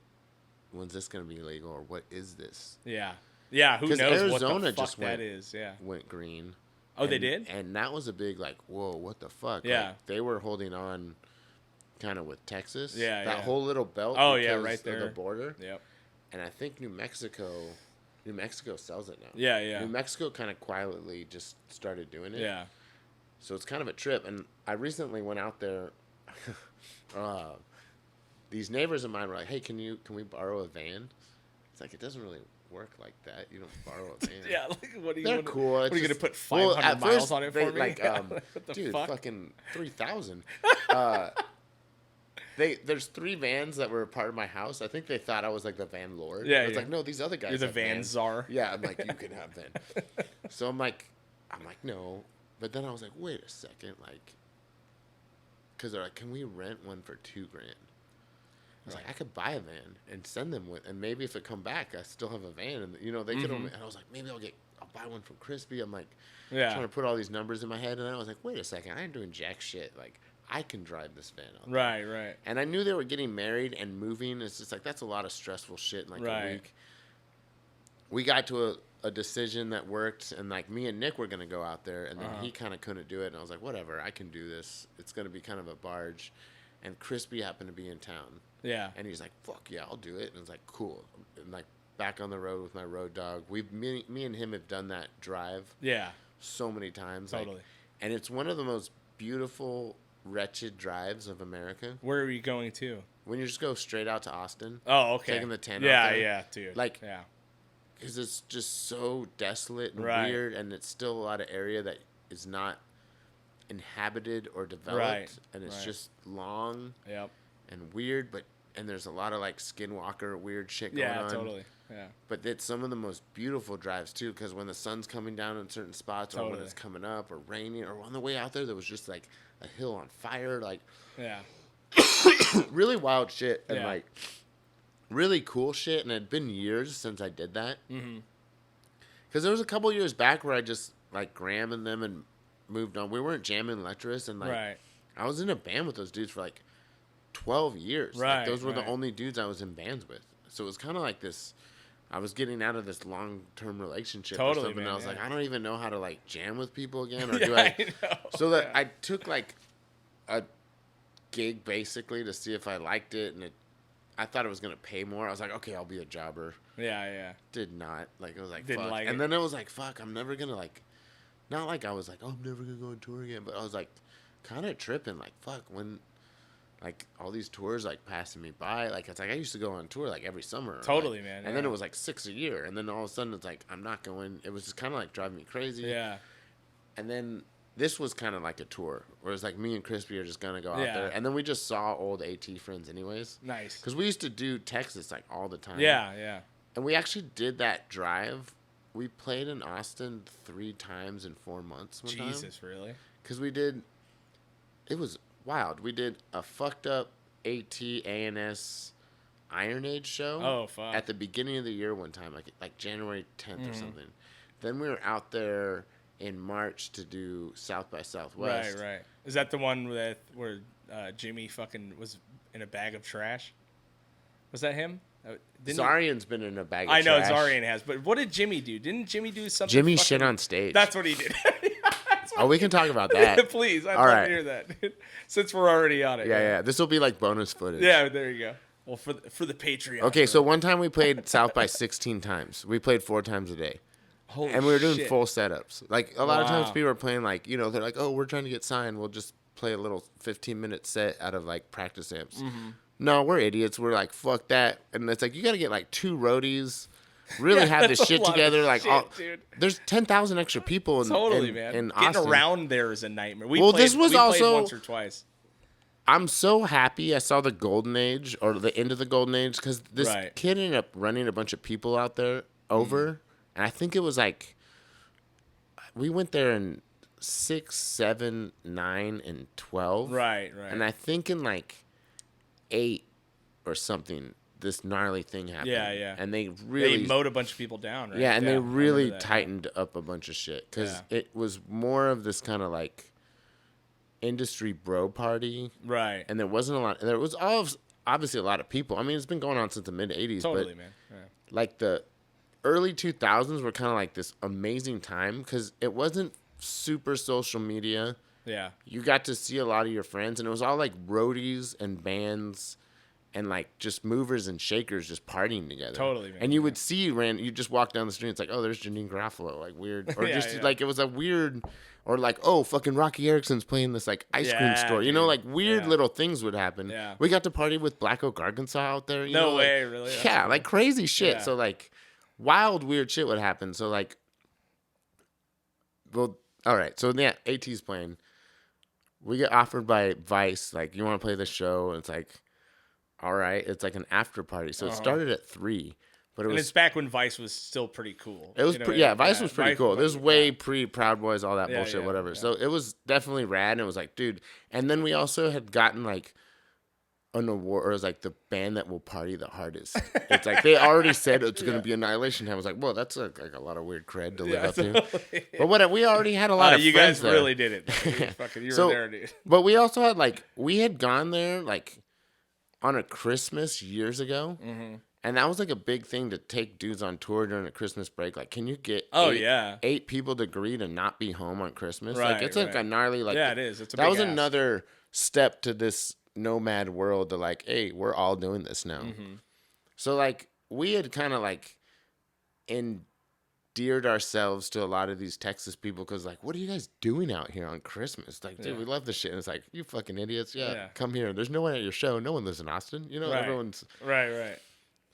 when's this gonna be legal, or what is this? Yeah. Yeah, who 'Cause knows Arizona what the fuck just that went- is, yeah. Went green. Oh, they did? And that was a big like, whoa, what the fuck? Yeah. Like, they were holding on, kind of with Texas. Yeah, That yeah. whole little belt. Oh, yeah, because right of there. the border. Yep. And I think New Mexico sells it now. Yeah, yeah. New Mexico kind of quietly just started doing it. Yeah. So it's kind of a trip. And I recently went out there. These neighbors of mine were like, "Hey, can we borrow a van?" It's like it doesn't really work like that. You don't borrow a van. Yeah, like, what are you They're gonna, cool. What are you going to put 500 miles on it for me? Like, What the dude, fuck? fucking 3,000. There's 3 vans that were a part of my house. I think they thought I was like the van lord. Yeah, I was yeah. like, no, these other guys. You're the have van vans. czar. Yeah, I'm like, you can have van. So I'm like, no. But then I was like, wait a second, like, because they're like, can we rent one for $2,000? I was like, I could buy a van and send them with, and maybe if it come back, I still have a van, and they could. Only, and I was like, maybe I'll buy one from Crispy. I'm like, trying to put all these numbers in my head, and then I was like, wait a second, I ain't doing jack shit. Like, I can drive this van out there. Right, right. And I knew they were getting married and moving. It's just like that's a lot of stressful shit in like a week. We got to a decision that worked, and like me and Nick were gonna go out there, and then he kind of couldn't do it, and I was like, whatever, I can do this. It's gonna be kind of a barge, and Crispy happened to be in town. Yeah. And he's like, fuck yeah, I'll do it. And I was like, cool. And like back on the road with my road dog. Me and him have done that drive. Yeah. So many times. Totally. Like, and it's one of the most beautiful, wretched drives of America. Where are you going to? When you just go straight out to Austin. Oh, okay. Taking the 10 yeah, out there. Yeah, dude. Like, yeah. Because it's just so desolate and Right. weird. And it's still a lot of area that is not inhabited or developed. Right. And it's Right. just long. Yep. And weird, and there's a lot of like skinwalker weird shit going on. Yeah, totally. Yeah. But it's some of the most beautiful drives too, because when the sun's coming down in certain spots, or when it's coming up, or raining, or on the way out there, there was just like a hill on fire, like Yeah. really wild shit, and Yeah. like really cool shit. And it had been years since I did that. Mm-hmm. Because there was a couple years back where I just like Graham and them and moved on. We weren't jamming Lecherous, and like Right. I was in a band with those dudes for like 12 years. Right, Like, those were the right. only dudes I was in bands with. So it was kind of like this. I was getting out of this long-term relationship or Totally, something. man, I was yeah. like, I don't even know how to like jam with people again, or Yeah, do I? know. So that Yeah. I took like a gig basically to see if I liked it, and I thought it was gonna pay more. I was like, okay, I'll be a jobber. Yeah, yeah. Did not. Like, it was like, Didn't fuck. like And it. then it was like, fuck, I'm never gonna like, not like I was like, oh, I'm never gonna go on tour again, but I was like, kind of tripping, like, fuck, when, like, all these tours like passing me by, like, it's like I used to go on tour like every summer. Totally, like, man. And then yeah. it was like 6 a year, and then all of a sudden it's like I'm not going. It was just kind of like driving me crazy. Yeah. And then this was kind of like a tour where it's like me and Crispy are just gonna go out there, and then we just saw old AT friends anyways. Nice. Because we used to do Texas like all the time. Yeah. And we actually did that drive. We played in Austin 3 times in 4 months. Jesus, really? Because it was wild. We did a fucked up AT ANS Iron Age show. Oh, fuck. At the beginning of the year one time, like January 10th or something. Then we were out there in March to do South by Southwest. Right. Is that the one where Jimmy fucking was in a bag of trash? Was that him? Zarian's been in a bag of trash. I know trash. Zarian has, but what did Jimmy do? Didn't Jimmy do something? Jimmy shit on stage. That's what he did. We can talk about that. Please, I'd love to hear that. Since we're already on it. Yeah. This will be like bonus footage. Yeah, there you go. Well, for the Patreon. Okay, so one time we played South by 16 times. We played 4 times a day. And we were doing full setups. Like, a lot of times people are playing, like, they're like, oh, we're trying to get signed. We'll just play a little 15-minute set out of, like, practice amps. Mm-hmm. No, we're idiots. We're like, fuck that. And it's like, you got to get, like, 2 roadies, really have this shit together. Like, dude. There's 10,000 extra people in man. in Getting Austin. around there is a nightmare. We this was played also once or twice. I'm so happy I saw the golden age or the end of the golden age because this kid ended up running a bunch of people out there over. And I think it was like, we went there in 6, 7, 9, and 12. Right. And I think in like 8 or something, this gnarly thing happened. Yeah. And they mowed a bunch of people down, right? Yeah, and they really tightened up a bunch of shit because it was more of this kind of like industry bro party. Right. And there wasn't a lot. There was obviously a lot of people. I mean, it's been going on since the mid 80s. Totally, but man. Yeah. Like the early 2000s were kind of like this amazing time because it wasn't super social media. Yeah. You got to see a lot of your friends, and it was all like roadies and bands and like just movers and shakers just partying together. Totally, man. And you would see, you just walk down the street, it's like, oh, there's Janine Garofalo, like weird. Or like it was a weird, or like, oh, fucking Rocky Erickson's playing this like ice cream store. Dude. Like weird little things would happen. Yeah. We got to party with Black Oak, Arkansas out there. No way, really? That's Yeah, cool. like crazy shit. Yeah. So like wild, weird shit would happen. So like, well, all right. So yeah, AT's playing. We get offered by Vice, like, you want to play this show? And it's like, all right. It's like an after party. So it started at 3. But it's back when Vice was still pretty cool. It was Vice was pretty cool. This was way pre Proud Boys, all that bullshit, whatever. Yeah. So it was definitely rad. And it was like, dude. And then we also had gotten like an award, or it was like the band that will party the hardest. It's like they already said it's going to be Annihilation Time. I was like, well, that's like a lot of weird cred to live up to. But we already had a lot of you friends guys there. really did it. You were there, dude. But we also had we had gone there like on a Christmas years ago. Mm-hmm. And that was like a big thing to take dudes on tour during a Christmas break. Like, can you get 8 people to agree to not be home on Christmas? Right, like, it's like a gnarly, it is. It's a that big was ask. Another step to this nomad world to like, hey, we're all doing this now. Mm-hmm. So like, we had kind of like endeared ourselves to a lot of these Texas people because like, what are you guys doing out here on Christmas? Like, dude, we love this shit. And it's like, you fucking idiots. Yeah, come here. There's no one at your show. No one lives in Austin. Everyone's right.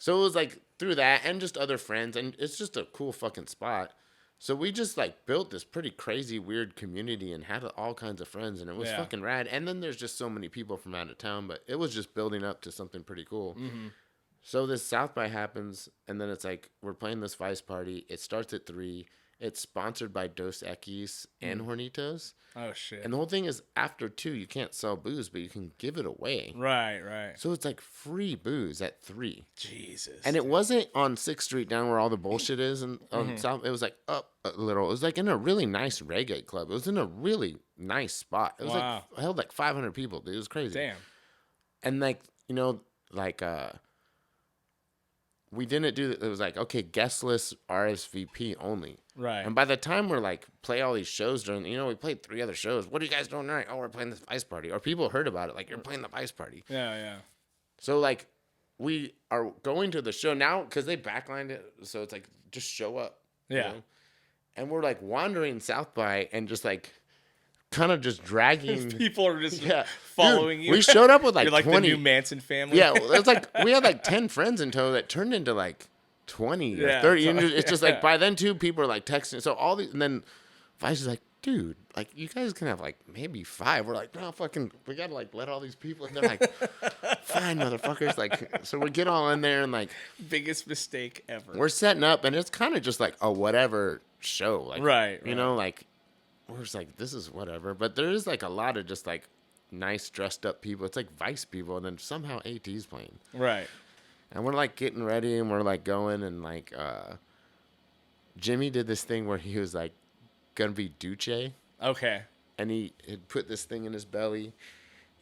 So it was like through that and just other friends, and it's just a cool fucking spot. So we just like built this pretty crazy, weird community and had all kinds of friends, and it was fucking rad. And then there's just so many people from out of town, but it was just building up to something pretty cool. Mm-hmm. So this South by happens, and then it's like we're playing this Vice party. It starts at 3. It's sponsored by Dos Equis and Hornitos. Oh, shit. And the whole thing is after 2, you can't sell booze, but you can give it away. Right. So it's like free booze at 3. Jesus. And it wasn't on 6th Street down where all the bullshit is. And on South, it was like up a little. It was like in a really nice reggae club. It was in a really nice spot. It was like, held like 500 people, dude. It was crazy. Damn. And like, we didn't do it. It was like, okay, guest list RSVP only. Right. And by the time we're like, play all these shows during, we played 3 other shows. What are you guys doing tonight? Oh, we're playing this Vice party. Or people heard about it. Like, you're playing the Vice party. Yeah. So like, we are going to the show now because they backlined it. So it's like, just show up. Yeah. And we're like wandering South by and just like, kind of just dragging. People are just following you. We showed up with like You're like 20. the new Manson family. Yeah, it's like we had like 10 friends in tow that turned into like 20 or 30. And it's just like by then too, people are like texting. So all these, and then Vice is like, dude, like, you guys can have, like, maybe 5. We're like, no, fucking, we got to, like, let all these people. And they're like, fine, motherfuckers. Like, so we get all in there and, like. Biggest mistake ever. We're setting up, and it's kind of just, like, a whatever show. Like, right. You know, like, we're just like, this is whatever. But there is, like, a lot of just, like, nice dressed up people. It's like Vice people, and then somehow AT's playing. Right. And we're, like, getting ready, and we're, like, going, and, like, Jimmy did this thing where he was, like, gonna be Duce. Okay. And he had put this thing in his belly,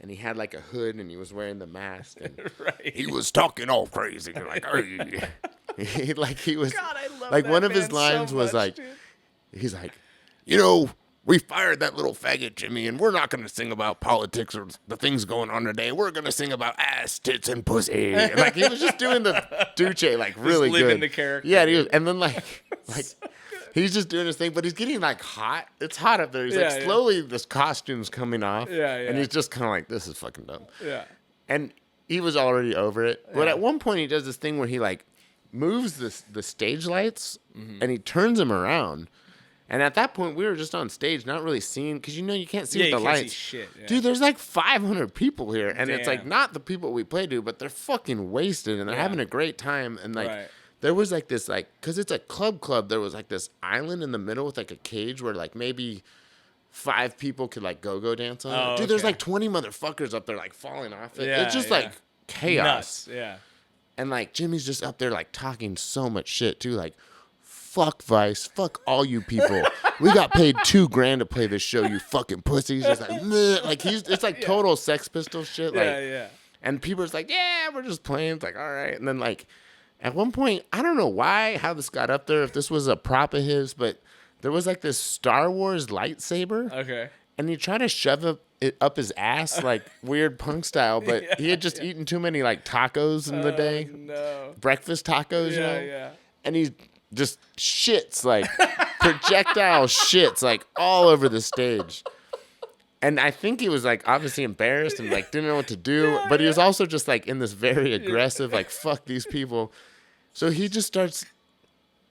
and he had, like, a hood, and he was wearing the mask. And right. he was talking all crazy. Like, hey. Like, he was, God, I love like, that one of his man lines so was, much, like, dude. he's like, you know, we fired that little faggot, Jimmy, and we're not going to sing about politics or the things going on today. We're going to sing about ass, tits, and pussy. And, like, he was just doing the Duce, like, really living good. the character. Yeah, and then, like he's just doing his thing, but he's getting, like, hot. It's hot up there. He's, like, slowly this costume's coming off. Yeah. And he's just kind of like, this is fucking dumb. Yeah. And he was already over it. But at one point, he does this thing where he, like, moves the stage lights, and he turns them around. And at that point, we were just on stage, not really seeing, because, you know, you can't see with the lights. See shit, Dude, there's like 500 people here, and it's like Damn. not the people we play to, but they're fucking wasted, and they're having a great time. And like, there was like this, like, because it's a club, there was like this island in the middle with like a cage where like maybe 5 people could like go dance on it. Dude, there's like 20 motherfuckers up there like falling off it. It's just like chaos. Nuts. Yeah. And like Jimmy's just up there like talking so much shit too, like, fuck Vice, fuck all you people. We got paid $2,000 to play this show, you fucking pussies. Just like, meh. Like it's like total Sex Pistols shit. Like, Yeah. And people are like, yeah, we're just playing. It's like, all right. And then like, at one point, I don't know how this got up there, if this was a prop of his, but there was like this Star Wars lightsaber. Okay. And he tried to shove it up his ass, like weird punk style, but he had just eaten too many like tacos in the day. No. Breakfast tacos, you know? Yeah. And he just shits, like projectile shits, like all over the stage. And I think he was like obviously embarrassed and like didn't know what to do, but he was also just like in this very aggressive, like, fuck these people. So he just starts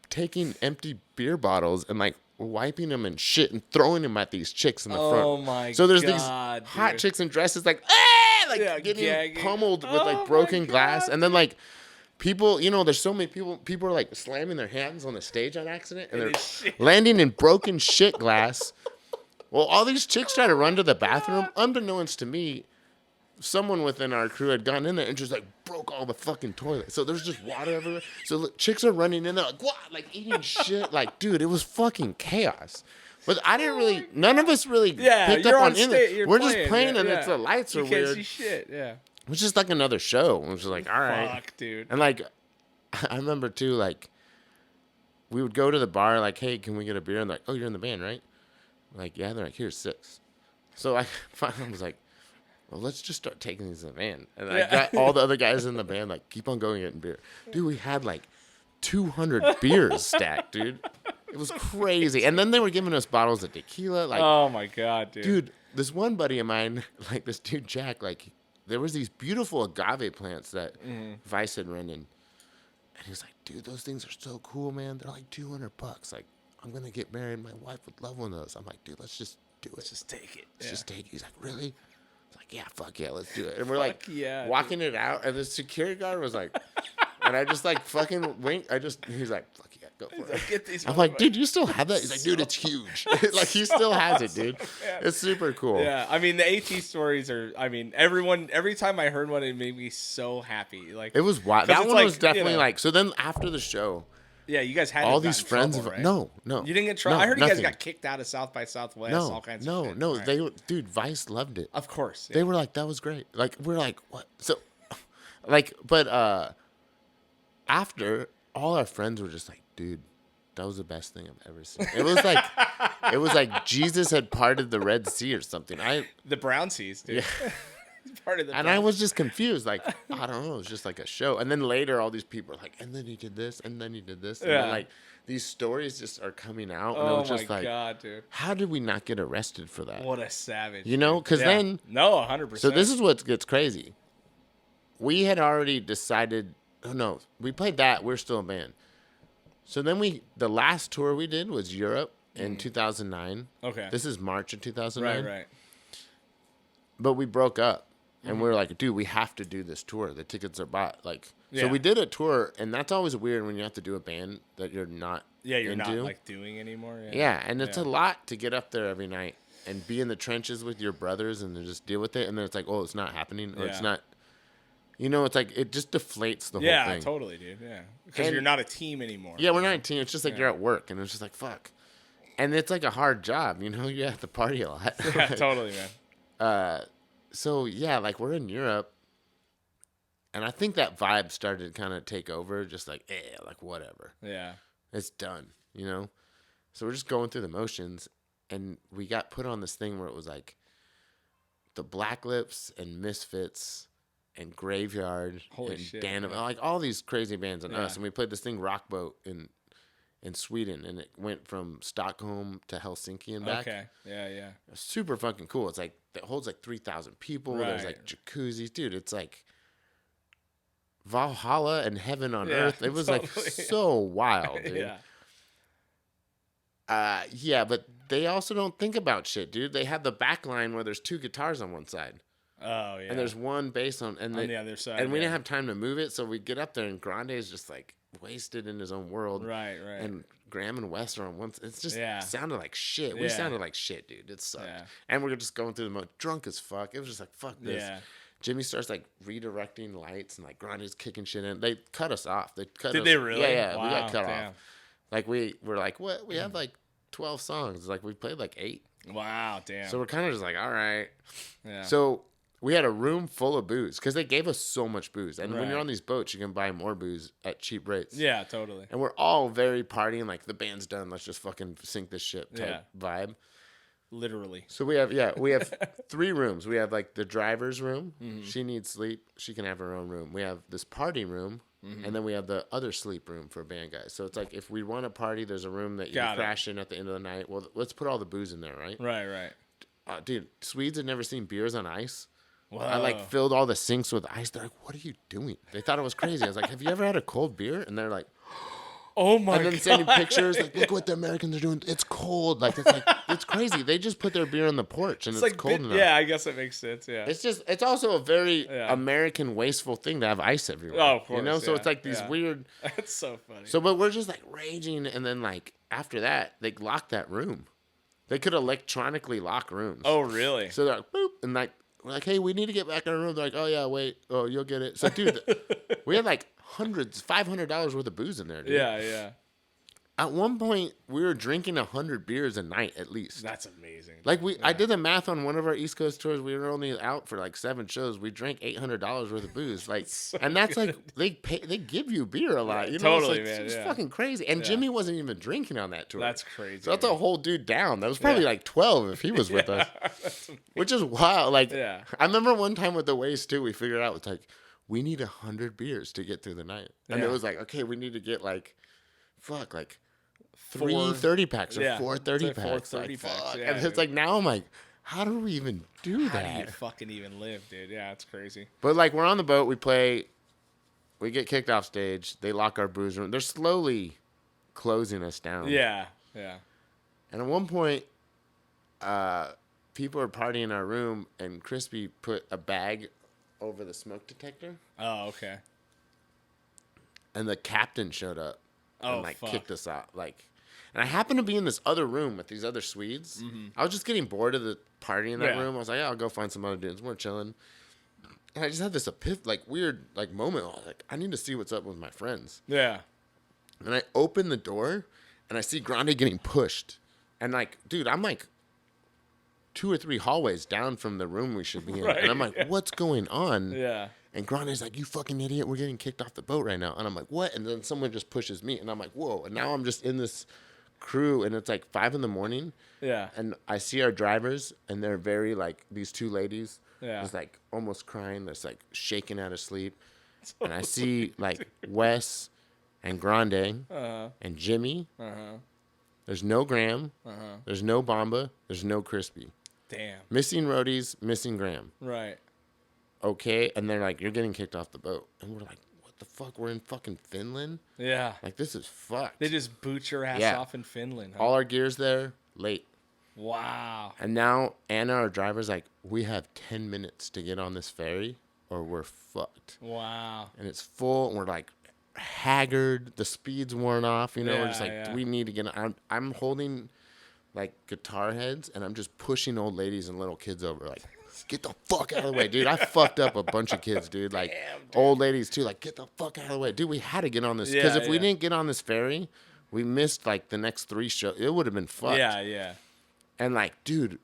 taking empty beer bottles and like wiping them and shit and throwing them at these chicks in the front. Oh my god. So there's these hot chicks in dresses like, ah! Like getting gagging. pummeled with like broken glass. And then like people, you know, there's so many people are like slamming their hands on the stage on accident and they're landing in broken shit glass. Well, all these chicks try to run to the bathroom. Unbeknownst to me, someone within our crew had gone in there and just like broke all the fucking toilets. So there's just water everywhere. So look, chicks are running in there like, what? Like eating shit. Like, dude, it was fucking chaos. But I didn't really, none of us really picked up on it. We're just playing and it's the lights are weird. You can't see shit, yeah. It was just like another show. It was just like, all right. Fuck, dude. And like, I remember too, like, we would go to the bar, like, hey, can we get a beer? And like, oh, you're in the band, right? Like, yeah. They're like, here's 6. So I finally was like, well, let's just start taking these in the van. And I got all the other guys in the band, like, keep on going getting beer. Dude, we had like 200 beers stacked, dude. It was crazy. And then they were giving us bottles of tequila. Like, oh my god, dude. Dude, this one buddy of mine, like this dude Jack, like, there was these beautiful agave plants that Vice had rented. And he was like, dude, those things are so cool, man. They're like $200. Like, I'm going to get married. My wife would love one of those. I'm like, dude, let's just do it. Let's just take it. Let's just take it. He's like, really? I was like, yeah, fuck yeah, let's do it. And we're like walking it out. And the security guard was like, and I just like fucking winked. He's like, fuck yeah, go for it. Like, get these I'm like, dude, you still have that? He's like, dude, it's huge. Like, he still has it, dude. It's super cool. Yeah, I mean, the AT stories are, I mean, every time I heard one, it made me so happy. Like, it was wild. That one was definitely like, so then after the show, yeah, you guys had all these friends. trouble, right? No. You didn't get trouble. No, I heard nothing. You guys got kicked out of South by Southwest. All kinds of shit. No. Right. Dude, Vice loved it. Of course. They were like, that was great. Like, we're like, what? So, like, but after, all our friends were just like, dude, that was the best thing I've ever seen. It was like Jesus had parted the Red Sea or something. The Brown Seas, dude. Yeah. Part of the and I was just confused. Like, I don't know. It was just like a show. And then later, all these people are like, and then he did this, and then he did this. And then, like, these stories just are coming out. And it was just like, God, dude. How did we not get arrested for that? What a savage. You know? Because then. No, 100%. So this is what gets crazy. We had already decided. Oh, no. We played that. We're still a band. So then the last tour we did was Europe. in 2009. Okay. This is March of 2009. Right. But we broke up. And we were like, dude, we have to do this tour. The tickets are bought. Like, Yeah. so we did a tour, and that's always weird when you have to do a band that you're not You're into. not like doing anymore. Yeah, and it's a lot to get up there every night and be in the trenches with your brothers and then just deal with it. And then it's like, oh, it's not happening, or it's not. You know, it's like it just deflates the whole thing. Yeah, totally, dude. Yeah, because you're not a team anymore. Yeah, we're not a team. It's just like you're at work, and it's just like fuck. And it's like a hard job, you know. You have to party a lot. Yeah, totally, man. So yeah, like we're in Europe. And I think that vibe started to kind of take over, just like, like whatever. Yeah. It's done, you know? So we're just going through the motions, and we got put on this thing where it was like the Black Lips and Misfits and Graveyard Holy and shit, like all these crazy bands and us. And we played this thing, Rockboat, in Sweden, and it went from Stockholm to Helsinki and back. Okay. Yeah. Super fucking cool. It's like, it holds like 3,000 people. Right. There's like jacuzzis. Dude, it's like Valhalla and heaven on earth. It was like so wild, dude. Yeah, but they also don't think about shit, dude. They have the back line where there's 2 guitars on one side. Oh, yeah. And there's one bass on the other side. And we didn't have time to move it, so we get up there and Grande is just like wasted in his own world. Right. And Graham and Wes are on one. It's just sounded like shit. We Yeah. sounded like shit, dude. It sucked. Yeah. And we were just going through the mode, drunk as fuck. It was just like, fuck this. Yeah. Jimmy starts like redirecting lights and like Grande's kicking shit in. They cut us off. Did they really? Yeah. Wow, We got cut damn. off. Like we were like, what? We have like 12 songs. Like we played like 8. Wow, damn. So we're kind of just like, all right. Yeah. So we had a room full of booze because they gave us so much booze. And when Right. you're on these boats, you can buy more booze at cheap rates. Yeah, totally. And we're all very partying. Like the band's done. Let's just fucking sink this ship type vibe. Literally. So we have 3 rooms. We have like the driver's room. She needs sleep. She can have her own room. We have this party room, and then we have the other sleep room for band guys. So it's like if we want to party, there's a room that you can crash in at the end of the night. Well, let's put all the booze in there, right? Right. Dude, Swedes had never seen beers on ice. Whoa. I like filled all the sinks with ice. They're like, "What are you doing?" They thought it was crazy. I was like, "Have you ever had a cold beer?" And they're like, oh my god. And then sending pictures like, "Look what the Americans are doing. It's cold." Like it's crazy. They just put their beer on the porch and it's like cold enough. Yeah, I guess that makes sense. Yeah. It's also a very American wasteful thing to have ice everywhere. Oh, of course. You know, so yeah, it's like these weird. That's so funny. So, but we're just like raging, and then like after that, they locked that room. They could electronically lock rooms. Oh, really? So they're like, boop, and like we're like, hey, we need to get back in our room. They're like, oh yeah, wait, oh you'll get it. So dude, we had like $500 worth of booze in there, dude. Yeah. At one point, we were drinking 100 beers a night at least. That's amazing. Like I did the math on one of our East Coast tours. We were only out for like 7 shows. We drank $800 worth of booze. Like, so and that's good. like they give you beer a lot. You know, totally, it's like, man. It's Yeah. fucking crazy. And Jimmy wasn't even drinking on that tour. That's crazy. So that's a whole dude down. That was probably like 12 if he was with us, which is wild. Like, I remember one time with the Waste too. We figured out it's like we need 100 beers to get through the night, and it was like, okay, we need to get like 3 30-packs or 4 30-packs. Fuck. Yeah, and it's like now I'm like, how do we even do How that? do you fucking even live, dude? Yeah, it's crazy. But like we're on the boat, we play, we get kicked off stage. They lock our booze room. They're slowly closing us down. Yeah. And at one point, people are partying in our room, and Crispy put a bag over the smoke detector. Oh, okay. And the captain showed up and like fuck. kicked us out. Like, and I happened to be in this other room with these other Swedes. I was just getting bored of the party in that room. I was like, I'll go find some other dudes. We're chilling. And I just had this weird moment. I was like, I need to see what's up with my friends. Yeah. And I open the door, and I see Grande getting pushed. And like, dude, I'm like 2 or 3 hallways down from the room we should be in. And I'm like, what's going on? Yeah. And Grande's like, you fucking idiot, we're getting kicked off the boat right now. And I'm like, what? And then someone just pushes me. And I'm like, whoa. And now I'm just in this crew, and it's like 5 a.m. Yeah. And I see our drivers, and they're very like, these 2 ladies. Yeah. Just like almost crying. They're just like shaking out of sleep. And I see like Wes and Grande and Jimmy. There's no Graham. There's no Bomba. There's no Crispy. Damn. Missing Roadies, missing Graham. Right. Okay, and they're like, you're getting kicked off the boat. And we're like, what what the fuck? We're in fucking Finland? Yeah. Like, this is fucked. They just boot your ass Yeah. off in Finland. Huh? All our gear's there, late. Wow. And now Anna, our driver's like, we have 10 minutes to get on this ferry or we're fucked. Wow. And it's full, and we're like haggard. The speed's worn off. You know, we're just like, we need to get on. I'm holding like guitar heads, and I'm just pushing old ladies and little kids over. Like, get the fuck out of the way, dude. I fucked up a bunch of kids, dude. Like, old ladies too. Like, get the fuck out of the way. Dude, we had to get on this. Because if we didn't get on this ferry, we missed like the next 3 shows. It would have been fucked. Yeah, yeah. And like, dude,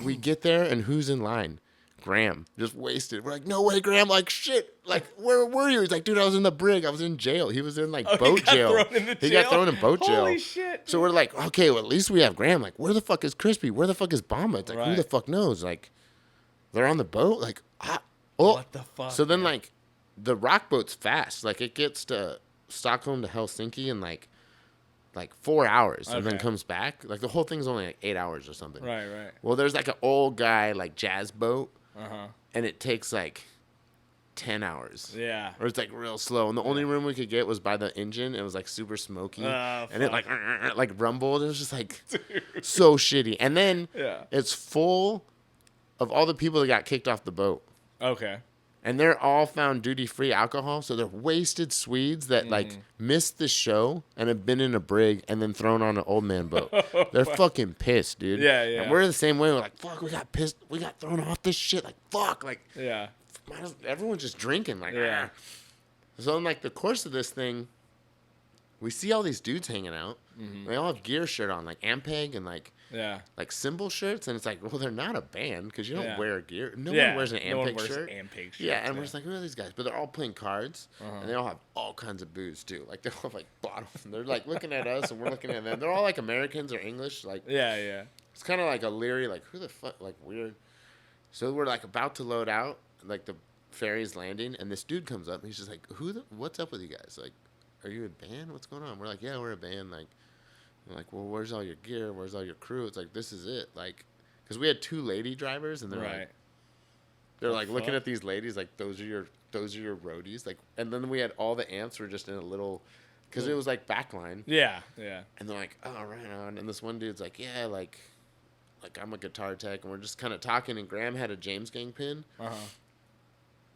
we get there, and who's in line? Graham, just wasted. We're like, no way, Graham. Like, shit. Like, where were you? He's like, dude, I was in the brig. I was in jail. He was in like boat jail. He got thrown in boat jail. Holy shit. So we're like, okay, well, at least we have Graham. Like, where the fuck is Crispy? Where the fuck is Bomba? It's like, who the fuck knows? Like, they're on the boat. Like, what the fuck? So then, like, the rock boat's fast. Like, it gets to Stockholm to Helsinki in like 4 hours, and then comes back. Like, the whole thing's only like 8 hours or something. Right, right. Well, there's like an old guy like jazz boat, and it takes like 10 hours. Yeah. Or it's like real slow, and the only room we could get was by the engine. It was like super smoky, and it like rumbled. It was just like so shitty. And then it's full of all the people that got kicked off the boat. Okay. And they're all found duty-free alcohol, so they're wasted Swedes that, like, missed the show and have been in a brig and then thrown on an old man boat. They're fucking pissed, dude. Yeah, yeah. And we're the same way. We're like, fuck, we got pissed. We got thrown off this shit. Like, fuck. Like, yeah. Everyone's just drinking. Like, yeah. So in, like, the course of this thing, we see all these dudes hanging out. They all have gear shirt on, like Ampeg and, like symbol shirts. And it's like, well, they're not a band because you don't wear gear. No one wears an Ampeg shirt. Yeah, and we're just like, who are these guys? But they're all playing cards, and they all have all kinds of booze, too. Like, they all have, like, bottles. And they're, like, looking at us, and we're looking at them. They're all, like, Americans or English. Like, yeah. It's kind of like a leery, like, who the fuck? Like, weird. So we're, like, about to load out. Like, the ferry's landing, and this dude comes up, and he's just like, what's up with you guys? Like, are you a band? What's going on? We're like, yeah, we're a band. Like, we're like, well, where's all your gear? Where's all your crew? It's like, this is it. Like, because we had 2 lady drivers, and they're like looking at these ladies, like, those are your roadies. Like, and then we had all the amps were just in a little, because it was like backline. Yeah, yeah. And they're like, oh, right on. And this one dude's like, yeah, like I'm a guitar tech, and we're just kind of talking. And Graham had a James Gang pin.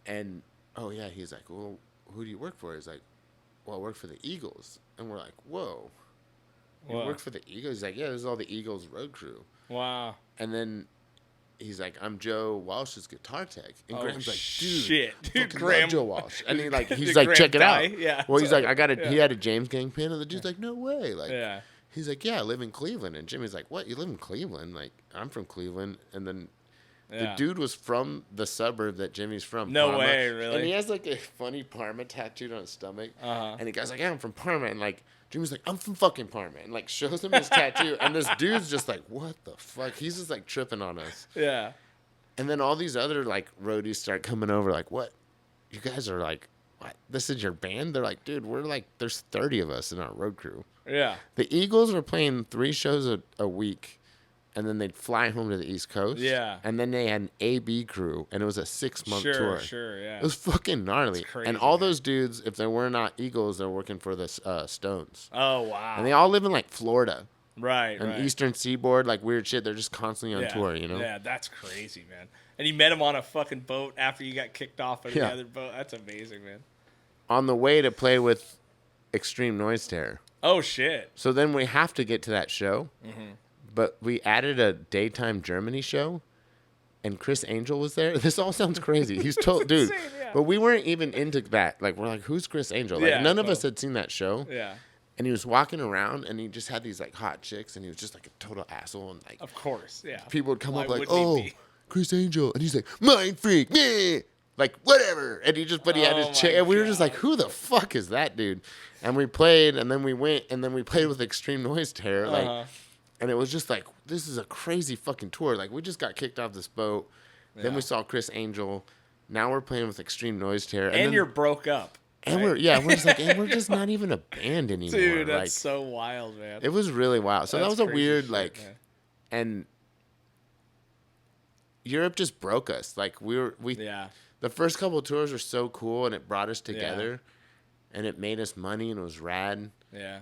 And he's like, well, who do you work for? He's like, well, I work for the Eagles. And we're like, whoa. You work for the Eagles? He's like, yeah, this is all the Eagles road crew. Wow. And then he's like, I'm Joe Walsh's guitar tech. And Graham's like, dude, Graham, Joe Walsh. And he's like, check it out. Yeah. Well, he's like, he had a James Gang pin. And the dude's like, no way. Like, he's like, yeah, I live in Cleveland. And Jimmy's like, what? You live in Cleveland? Like, I'm from Cleveland. And then the dude was from the suburb that Jimmy's from. No Parma. way, really? And he has like a funny Parma tattooed on his stomach. And the guy's like, yeah, I'm from Parma. And like, Jimmy's like, I'm from fucking Parma. And like, shows him his tattoo. And this dude's just like, what the fuck? He's just like tripping on us. Yeah. And then all these other like roadies start coming over, like, what? You guys are like, what? This is your band? They're like, dude, we're like, there's 30 of us in our road crew. Yeah. The Eagles were playing 3 shows a week. And then they'd fly home to the East Coast. Yeah. And then they had an A-B crew, and it was a 6-month tour. Sure, yeah. It was fucking gnarly. Crazy, and all those dudes, if they were not Eagles, they're working for the Stones. Oh, wow. And they all live in, like, Florida. Right, and Eastern Seaboard, like, weird shit. They're just constantly on tour, you know? Yeah, that's crazy, man. And you met him on a fucking boat after you got kicked off of the other boat. That's amazing, man. On the way to play with Extreme Noise Terror. Oh, shit. So then we have to get to that show. But we added a daytime Germany show, and Chris Angel was there. This all sounds crazy. He's told, dude. Insane, But we weren't even into that. Like, we're like, who's Chris Angel? Like, none of us had seen that show. Yeah. And he was walking around, and he just had these like hot chicks, and he was just like a total asshole. And like, of course, yeah. People would come up like, oh, Chris Angel, and he's like, mind freak, yeah. Like, whatever. And he just, but he had his chick, and we were just like, who the fuck is that dude? And we played, and then we went, and then we played with Extreme Noise Terror, like. And it was just like, this is a crazy fucking tour. Like, we just got kicked off this boat. Yeah. Then we saw Chris Angel. Now we're playing with Extreme Noise Terror. And then, you're broke up. And we're just like, and we're just not even a band anymore. Dude, that's like, so wild, man. It was really wild. So that was a weird, shit, like, man. And Europe just broke us. Like, the first couple of tours were so cool, and it brought us together. and it made us money and it was rad. Yeah.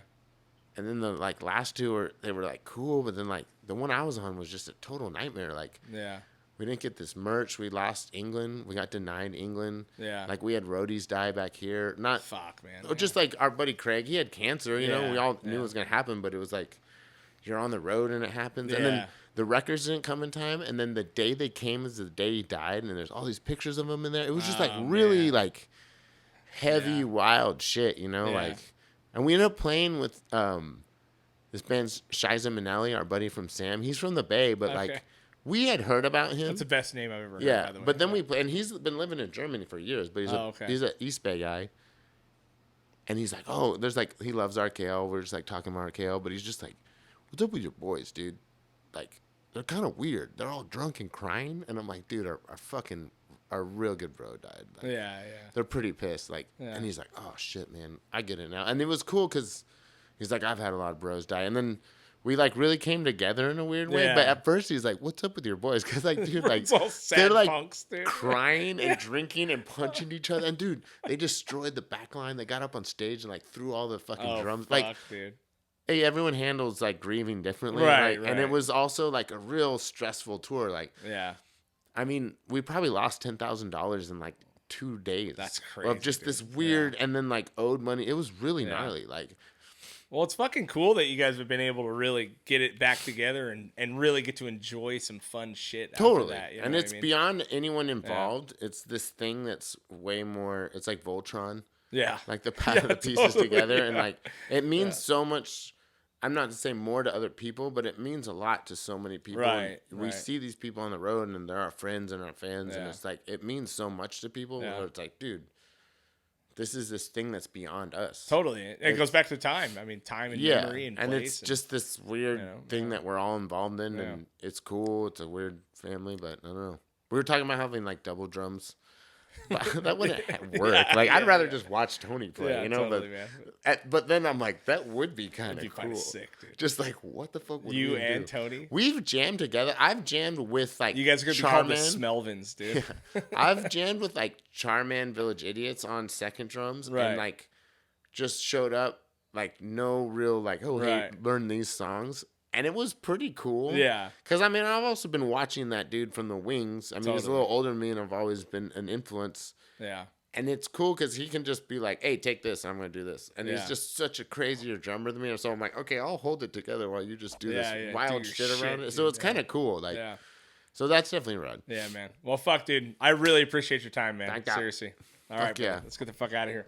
And then the like last two they were like cool, but then like the one I was on was just a total nightmare. Like we didn't get this merch. We lost England. We got denied England. Yeah. Like we had roadies die back here. Not fuck, man. Or just like our buddy Craig, he had cancer. You know, we all knew it was gonna happen, but it was like you're on the road and it happens. And then the records didn't come in time. And then the day they came is the day he died. And there's all these pictures of him in there. It was just like really like heavy, wild shit. You know, like. And we ended up playing with this band's Shiza Manali, our buddy from Sam. He's from the Bay, but like we had heard about him. That's the best name I've ever heard. Yeah, by the way. but then we played, and he's been living in Germany for years. But he's an East Bay guy, and he's like, oh, there's like he loves RKL. We're just like talking about RKL, but he's just like, what's up with your boys, dude? Like they're kind of weird. They're all drunk and crying, and I'm like, dude, our real good bro died. Like, they're pretty pissed. Like, and he's like, oh shit, man, I get it now. And it was cool because he's like, I've had a lot of bros die, and then we like really came together in a weird way. But at first he's like, what's up with your boys? Because like, dude, like they're like punks, dude. Crying and drinking and punching each other. And dude, they destroyed the back line. They got up on stage and like threw all the fucking drums. Fuck, like, dude. Hey, everyone handles like grieving differently, right? And it was also like a real stressful tour. Like, I mean, we probably lost $10,000 in like 2 days. That's crazy. Of just this weird, and then like owed money. It was really gnarly. Like, well, it's fucking cool that you guys have been able to really get it back together and really get to enjoy some fun shit. Totally. After that, you know and it's beyond anyone involved. Yeah. It's this thing that's way more. It's like Voltron. Yeah. Like the path of the pieces together, and like it means so much. I'm not to say more to other people, but it means a lot to so many people. Right. We see these people on the road, and they're our friends and our fans, and Yeah. it's like it means so much to people. Yeah. Where it's like, dude, this is this thing that's beyond us. Totally. It goes back to time. I mean, time and memory and place. And it's just this weird thing that we're all involved in, and it's cool. It's a weird family, but I don't know. We were talking about having like double drums. But that wouldn't work. I'd rather just watch Tony play, you know. Totally, but then I'm like, that would be kind of cool. Sick, dude. Just like, what the fuck would you we and do? Tony? We've jammed together. I've jammed with like you guys are gonna be called the Smelvins, dude. I've jammed with like Charman Village Idiots on second drums, and like just showed up like no real like hey, learn these songs. And it was pretty cool. Yeah. Because, I mean, I've also been watching that dude from the Wings. I mean, he's a little older than me, and I've always been an influence. Yeah. And it's cool because he can just be like, hey, take this, and I'm going to do this. And he's just such a crazier drummer than me. So I'm like, okay, I'll hold it together while you just do this wild shit around it. Dude, so it's kind of cool. Like, so that's definitely rad. Yeah, man. Well, fuck, dude. I really appreciate your time, man. Seriously. All right, bro. Let's get the fuck out of here.